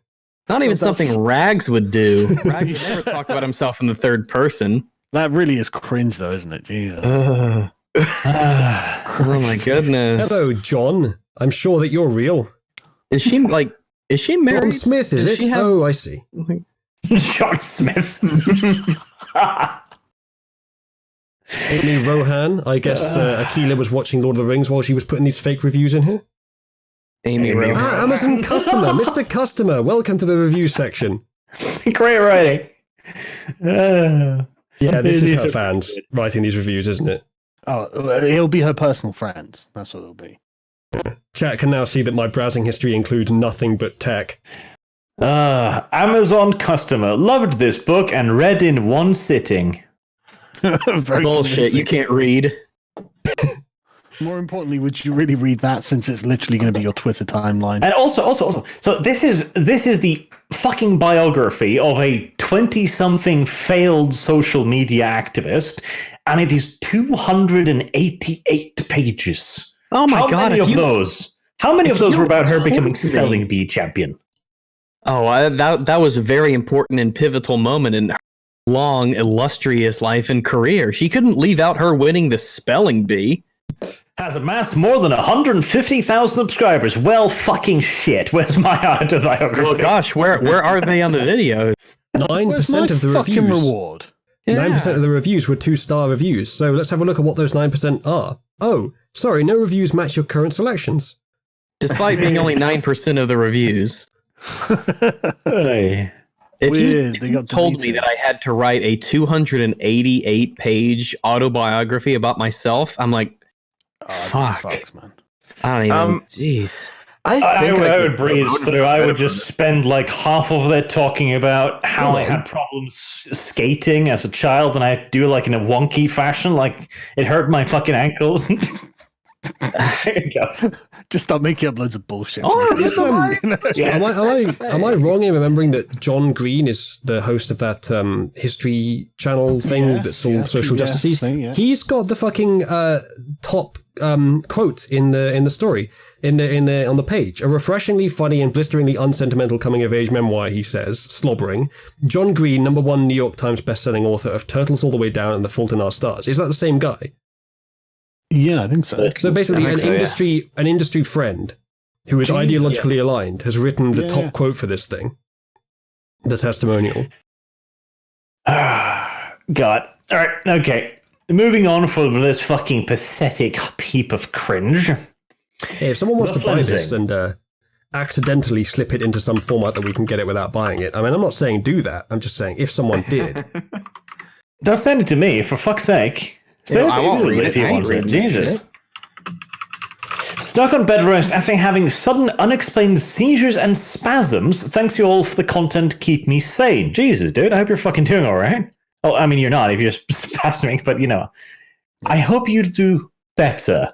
not even something Rags would do. Rags would never talk about himself in the third person. That really is cringe, though, isn't it? Jesus. Oh my goodness. Hello, John. I'm sure that you're real. Is she married? John Smith, is it? She have- Oh, I see. John Smith. Amy Rohan, I guess Akila was watching Lord of the Rings while she was putting these fake reviews in here. Amy Rose. Ah, Amazon customer, Mr. Customer, welcome to the review section. Great writing. Yeah, this is These her are fans writing these reviews, isn't it? Oh, it'll be her personal friends. That's what it'll be. Chat can now see that my browsing history includes nothing but tech. Amazon customer loved this book and read in one sitting. Very Bullshit, you convincing. can't read. More importantly, would you really read that since it's literally going to be your Twitter timeline? And also, so this is the fucking biography of a 20-something failed social media activist, and it is 288 pages. Oh my How god! many if of you- those? How many of those you were about her told becoming me- spelling bee champion? Oh, that was a very important and pivotal moment in her long, illustrious life and career. She couldn't leave out her winning the spelling bee. Has amassed more than 150,000 subscribers. Well, fucking shit. Where's my autobiography? Well, gosh, where are they on the video? 9% of the fucking reviews. reward? 9% of the reviews were 2-star reviews, so let's have a look at what those 9% are. Oh, sorry, no reviews match your current selections. Despite being only 9% of the reviews. Hey. If Weird, you they got told me deleted. that I had to write a 288-page autobiography about myself, I'm like, fuck. Fuck, man. I don't even. Jeez. I would could breeze vote through. I better would for just spend like half of it talking about how I Hello. had problems skating as a child, and I do like in a wonky fashion, like it hurt my fucking ankles. There you go. Just start making up loads of bullshit. Oh, Is, Yeah. am I wrong in remembering that John Green is the host of that history channel thing Yes, that's all yes, social yes, justice? thing, yeah. He's got the fucking top quote in the story on the page. A refreshingly funny and blisteringly unsentimental coming of age memoir, he says, slobbering. John Green, #1 New York Times bestselling author of Turtles All the Way Down and The Fault in Our Stars. Is that the same guy? Yeah, I think so. So basically, I think so, yeah. an industry friend who is Jesus. ideologically aligned has written the Yeah. top quote for this thing, the testimonial. God. All right. Okay. Moving on from this fucking pathetic heap of cringe. Hey, if someone wants to buy this Cleansing. and accidentally slip it into some format that we can get it without buying it, I mean, I'm not saying do that. I'm just saying if someone did, Don't send it to me, for fuck's sake. Send I it won't to read Italy it. if you I ain't want to. reading that Jesus. shit. Stuck on bed rest after having sudden unexplained seizures and spasms. Thanks you all for the content. Keep me sane. Jesus, dude. I hope you're fucking doing all right. Oh, I mean, you're not if you're spasming, but you know. I hope you do better.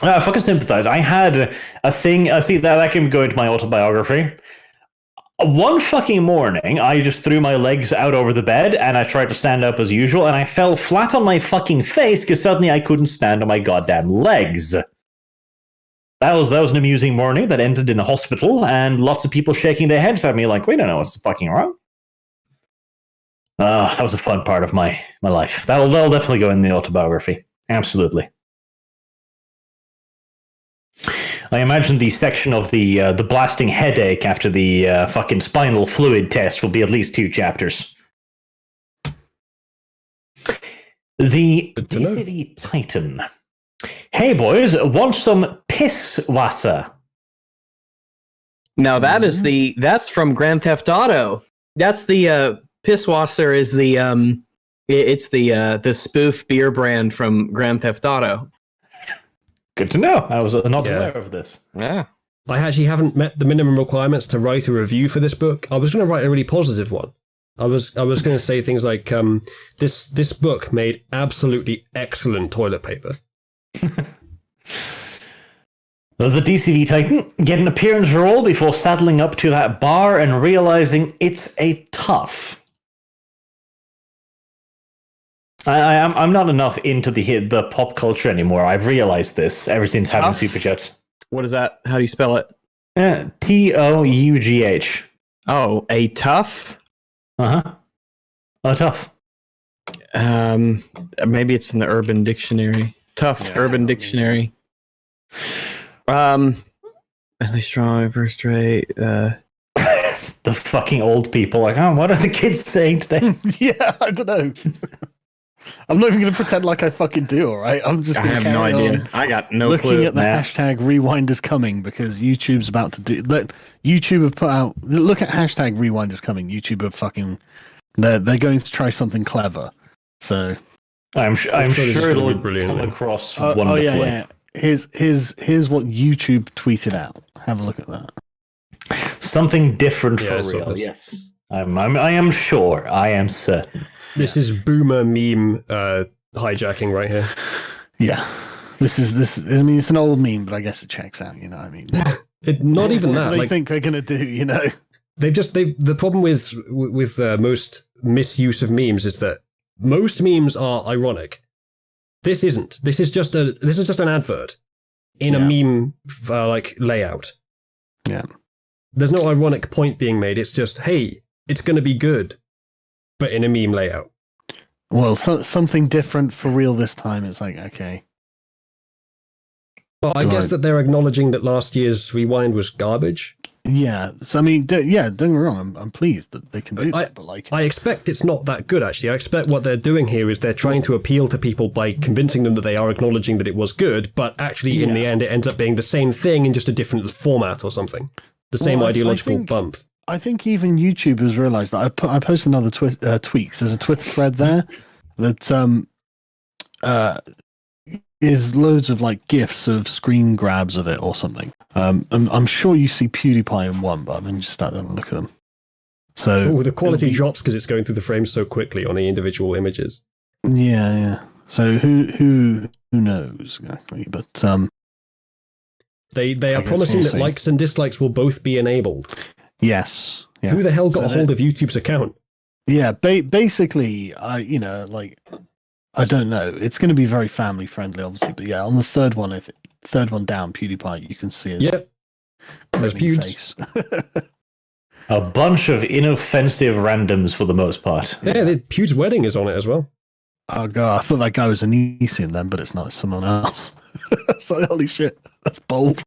I fucking sympathize. I had a thing. See, that can go into my autobiography. One fucking morning, I just threw my legs out over the bed and I tried to stand up as usual, and I fell flat on my fucking face because suddenly I couldn't stand on my goddamn legs. That was an amusing morning that ended in a hospital and lots of people shaking their heads at me like, we don't know what's fucking wrong. That was a fun part of my life. That'll definitely go in the autobiography. Absolutely. I imagine the section of the blasting headache after the fucking spinal fluid test will be at least 2 chapters. The Good to know. City Titan. Hey boys, want some pisswasser? Now that's from Grand Theft Auto. That's the Pisswasser is the it's the spoof beer brand from Grand Theft Auto. Good to know. I was not Yeah. aware of this. Yeah. I actually haven't met the minimum requirements to write a review for this book. I was going to write a really positive one, I was going to say things like this book made absolutely excellent toilet paper. The DCV Titan get an appearance roll before saddling up to that bar and realizing it's a tough. I'm not enough into the pop culture anymore. I've realized this ever since having Super Chats. What is that? How do you spell it? TOUGH. Oh, a tough? A tough. Maybe it's in the Urban Dictionary. Tough Urban Dictionary. Really strong first rate. The fucking old people like, what are the kids saying today? Yeah, I don't know. I'm not even going to pretend like I fucking do, all right? I'm just I have no idea. I got no clue. Looking at the hashtag rewind is coming because YouTube's about to do... YouTube have put out... Look at hashtag rewind is coming. YouTube have fucking... They're going to try something clever. So... I'm sure it'll come across wonderfully. Oh, yeah. Here's what YouTube tweeted out. Have a look at that. Something different for real. Yes. I am sure. I am certain. This is boomer meme hijacking right here. Yeah. This. I mean, it's an old meme, but I guess it checks out, you know what I mean? Not even that. What do they think they're going to do, you know? The problem with most misuse of memes is that most memes are ironic. This isn't. This is just an advert in a meme like layout. Yeah. There's no ironic point being made. It's just, hey, it's going to be good, but in a meme layout. Well, something different for real this time. It's like, okay. Well, I guess that they're acknowledging that last year's Rewind was garbage. Yeah. So, I mean, don't get me wrong. I'm pleased that they can do that. But I expect it's not that good, actually. I expect what they're doing here is they're trying to appeal to people by convincing them that they are acknowledging that it was good, but actually, in the end, it ends up being the same thing in just a different format or something. The same ideological bump. I think even YouTube has realized that. I posted another tweaks. There's a Twitter thread there that is loads of like GIFs of screen grabs of it or something. I'm sure you see PewDiePie in one, but I've been just starting to look at them. So the quality drops because it's going through the frames so quickly on the individual images. Yeah. So who knows exactly? But they are promising that likes and dislikes will both be enabled. Yes. Yeah. Who the hell got a hold of YouTube's account? Yeah, basically, I don't know. It's going to be very family friendly, obviously, but yeah, on the third one down, PewDiePie, you can see his there's Pewds. A bunch of inoffensive randoms for the most part. Yeah, Pewds' wedding is on it as well. Oh god, I thought that guy was Anissian then, but it's not. It's someone else. It's like, holy shit, that's bold.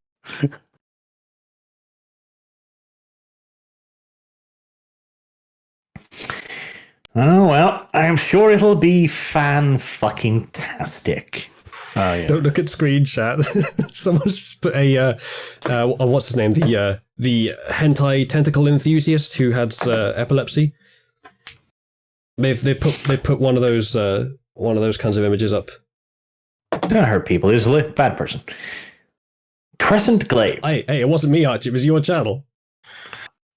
Oh, well, I'm sure it'll be fan-fucking-tastic. Oh, yeah. Don't look at screen chat. Someone's put a what's his name? The hentai tentacle enthusiast who had epilepsy. They've put one of those kinds of images up. Don't hurt people easily. Bad person. Crescent Glaive. Hey, it wasn't me, Arch. It was your channel.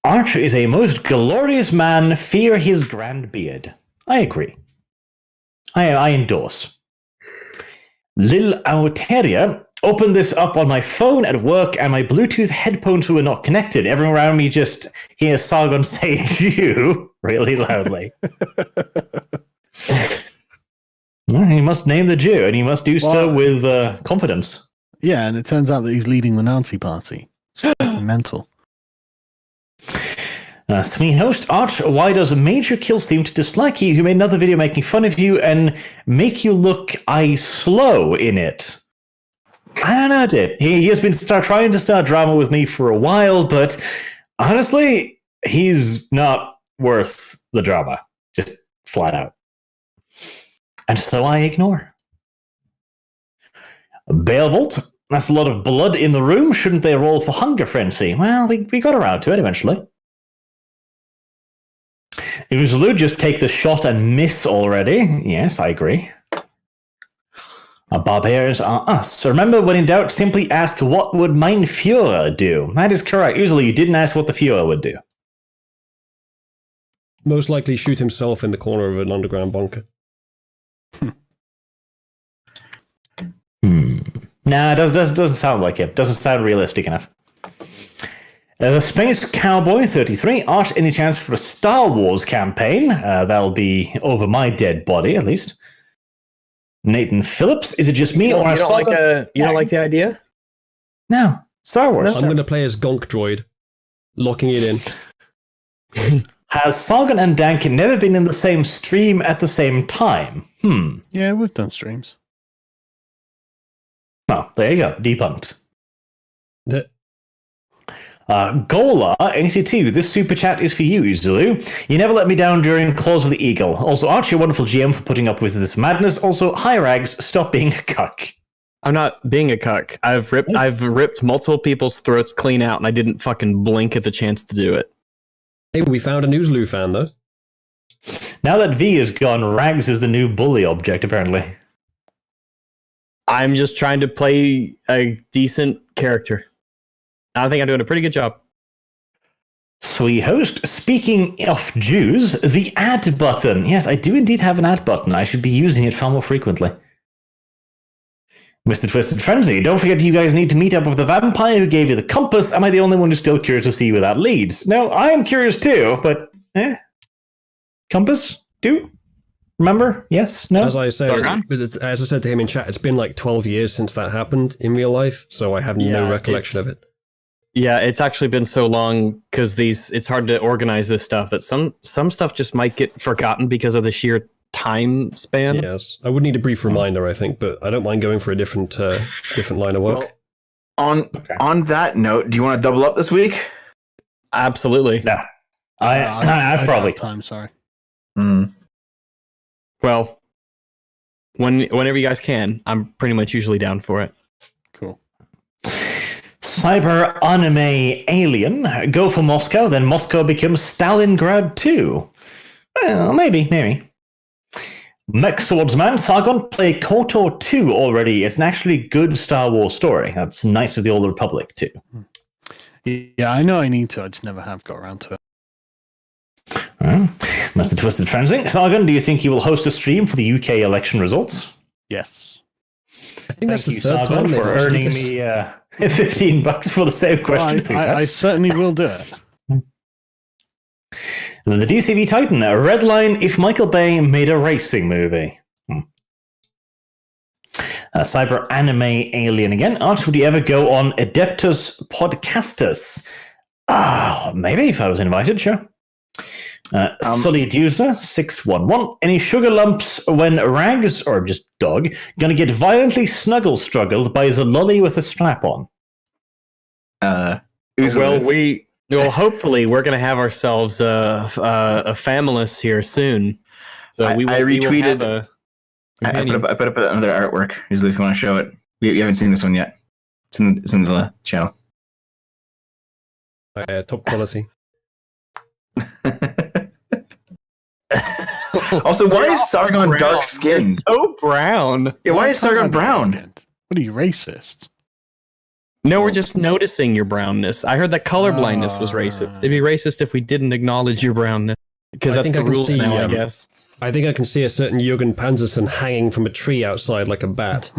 Arch is a most glorious man, fear his grand beard. I agree. I endorse. Lil Auteria opened this up on my phone at work and my Bluetooth headphones were not connected. Everyone around me just hears Sargon say Jew really loudly. He must name the Jew and he must do so with confidence. Yeah, and it turns out that he's leading the Nazi party. It's mental. Sweet host, Arch, why does Major Kill seem to dislike you, who made another video making fun of you and make you look slow in it? I don't know, dude. He has been trying to start drama with me for a while, but honestly, he's not worth the drama. Just flat out. And so I ignore. Bale that's a lot of blood in the room. Shouldn't they roll for Hunger Frenzy? Well, we got around to it eventually. Uzulu just take the shot and miss already. Yes, I agree. Barbarians are us. Remember, when in doubt, simply ask what would Mein Führer do. That is correct. Uzulu, you didn't ask what the Führer would do. most likely shoot himself in the corner of an underground bunker. Nah, it doesn't sound like it. Doesn't sound realistic enough. The Space Cowboy 33. Art, any chance for a Star Wars campaign? That'll be over my dead body, at least. Nathan Phillips. Is it just me, or you don't like the idea? No, Star Wars. I'm going to play as Gonk Droid, locking it in. Has Sargon and Dank never been in the same stream at the same time? Yeah, we've done streams. Oh, there you go. Debunked. The- Gola82, this super chat is for you, Zulu. You never let me down during Claws of the Eagle. Also, Archie, a wonderful GM for putting up with this madness. Also, hi Rags, stop being a cuck. I'm not being a cuck. I've ripped multiple people's throats clean out, and I didn't fucking blink at the chance to do it. Hey, we found a Newsloo fan, though. Now that V is gone, Rags is the new bully object, apparently. I'm just trying to play a decent character. I think I'm doing a pretty good job. Sweet host. Speaking of Jews, the add button. Yes, I do indeed have an add button. I should be using it far more frequently. Mr. Twisted Frenzy, don't forget you guys need to meet up with the vampire who gave you the compass. Am I the only one who's still curious to see where that leads? No, I am curious too, but compass? Do? Remember? Yes? No? As I said to him in chat, it's been like 12 years since that happened in real life, so I have no recollection of it. Yeah, it's actually been so long because it's hard to organize this stuff that some stuff just might get forgotten because of the sheer time span. Yes, I would need a brief reminder, I think, but I don't mind going for a different line of work. Well, on that note, do you want to double up this week? Absolutely. No. I probably time. Sorry. Well, whenever you guys can, I'm pretty much usually down for it. Cool. Cyber anime alien. Go for Moscow, then Moscow becomes Stalingrad too. Well, maybe. Mech Swordsman, Sargon, play KOTOR 2 already. It's an actually good Star Wars story. That's Knights of the Old Republic too. Yeah, I know I need to. I just never have got around to it. Mr. Twisted Frenzy. Sargon, do you think you will host a stream for the UK election results? Yes. I think that's Thank the you, third Sargon, time they've for asked earning this. me $15 for the same question. I certainly will do it. And then the DCV Titan, a red line if Michael Bay made a racing movie. Cyber anime alien again. Arch, would you ever go on Adeptus Podcastus? Maybe if I was invited, sure. Solidusa 611. Any sugar lumps when Rags, or just dog, gonna get violently struggled by the lolly with a strap on? Well, hopefully we're going to have ourselves a Famulus here soon. So I retweeted. I put up another artwork. Usually, if you want to show it, you haven't seen this one yet. It's in the channel. Top quality. Also, why is Sargon dark skinned? So brown. Yeah, why is Sargon brown? What are you, racist? No, we're just noticing your brownness. I heard that color blindness was racist. It'd be racist if we didn't acknowledge your brownness. Because that's the rules now, I guess. I think I can see a certain Jürgen Panzerson hanging from a tree outside like a bat.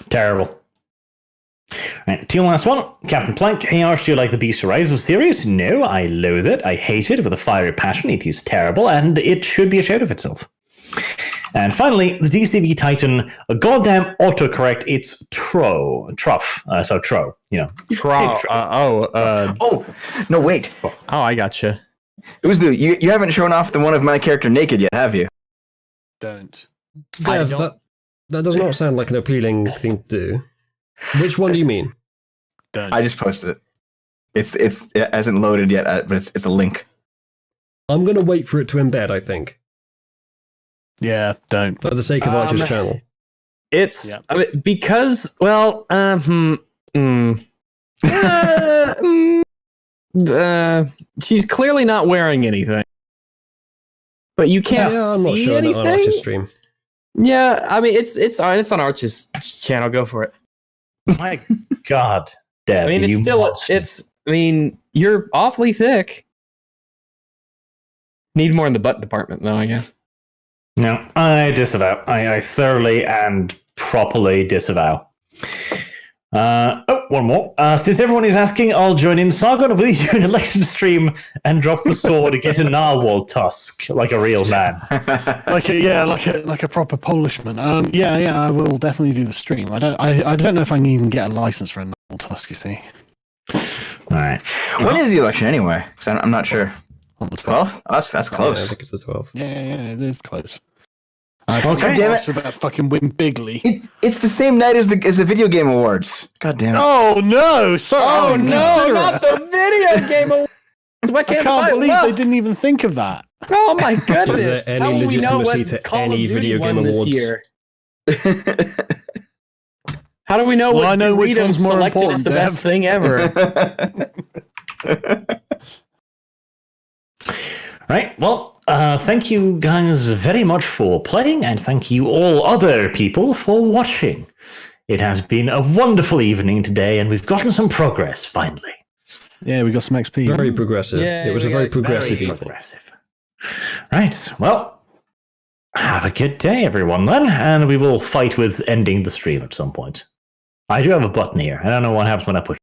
Terrible. Right, two last one. Captain Plank, hey Arch, do you like the Beast Rises series? No, I loathe it. I hate it with a fiery passion. It is terrible, and it should be ashamed of itself. And finally, the DCV Titan, a goddamn autocorrect. It's Tro. So Tro, you know. Tro. No, wait. Oh, I gotcha. Uzlu, you haven't shown off the one of my character naked yet, have you? Don't. Dev, that does not sound like an appealing thing to do. Which one do you mean? Don't. I just posted it. It hasn't loaded yet, but it's a link. I'm going to wait for it to embed, I think. Yeah, don't. For the sake of Archer's channel. It's because, well, she's clearly not wearing anything. But you can't I'm not see sure anything. on Archer's stream. Yeah, I mean it's on Arch's channel. Go for it. My God, Deb, I mean, it's I mean, you're awfully thick. Need more in the butt department, though, I guess. No, I disavow. I thoroughly and properly disavow. One more. Since everyone is asking, I'll join in. Sargon, will you do an election stream and drop the sword and get a narwhal tusk like a real man? like a proper Polishman. Yeah, I will definitely do the stream. I don't know if I can even get a license for a narwhal tusk. You see. All right. When is the election anyway? Because I'm not sure. On the 12th? Oh, that's close. Yeah, I think it's the 12th. Yeah, it is close. Okay, damn it! About fucking win bigly. It's the same night as the video game awards. God damn it! Oh no! Sorry. Oh no, not the video game awards! I can't believe they didn't even think of that. Oh my goodness! Is there any legitimacy to any video game awards? Year? How do we know I know which Doritos one's more selected as important, the best thing ever? Right. Well, thank you guys very much for playing, and thank you all other people for watching. It has been a wonderful evening today, and we've gotten some progress finally. Yeah, we got some XP. Very progressive. Yeah, it was a very progressive Very evening. progressive. Right. Well, have a good day, everyone, then, and we will fight with ending the stream at some point. I do have a button here. I don't know what happens when I push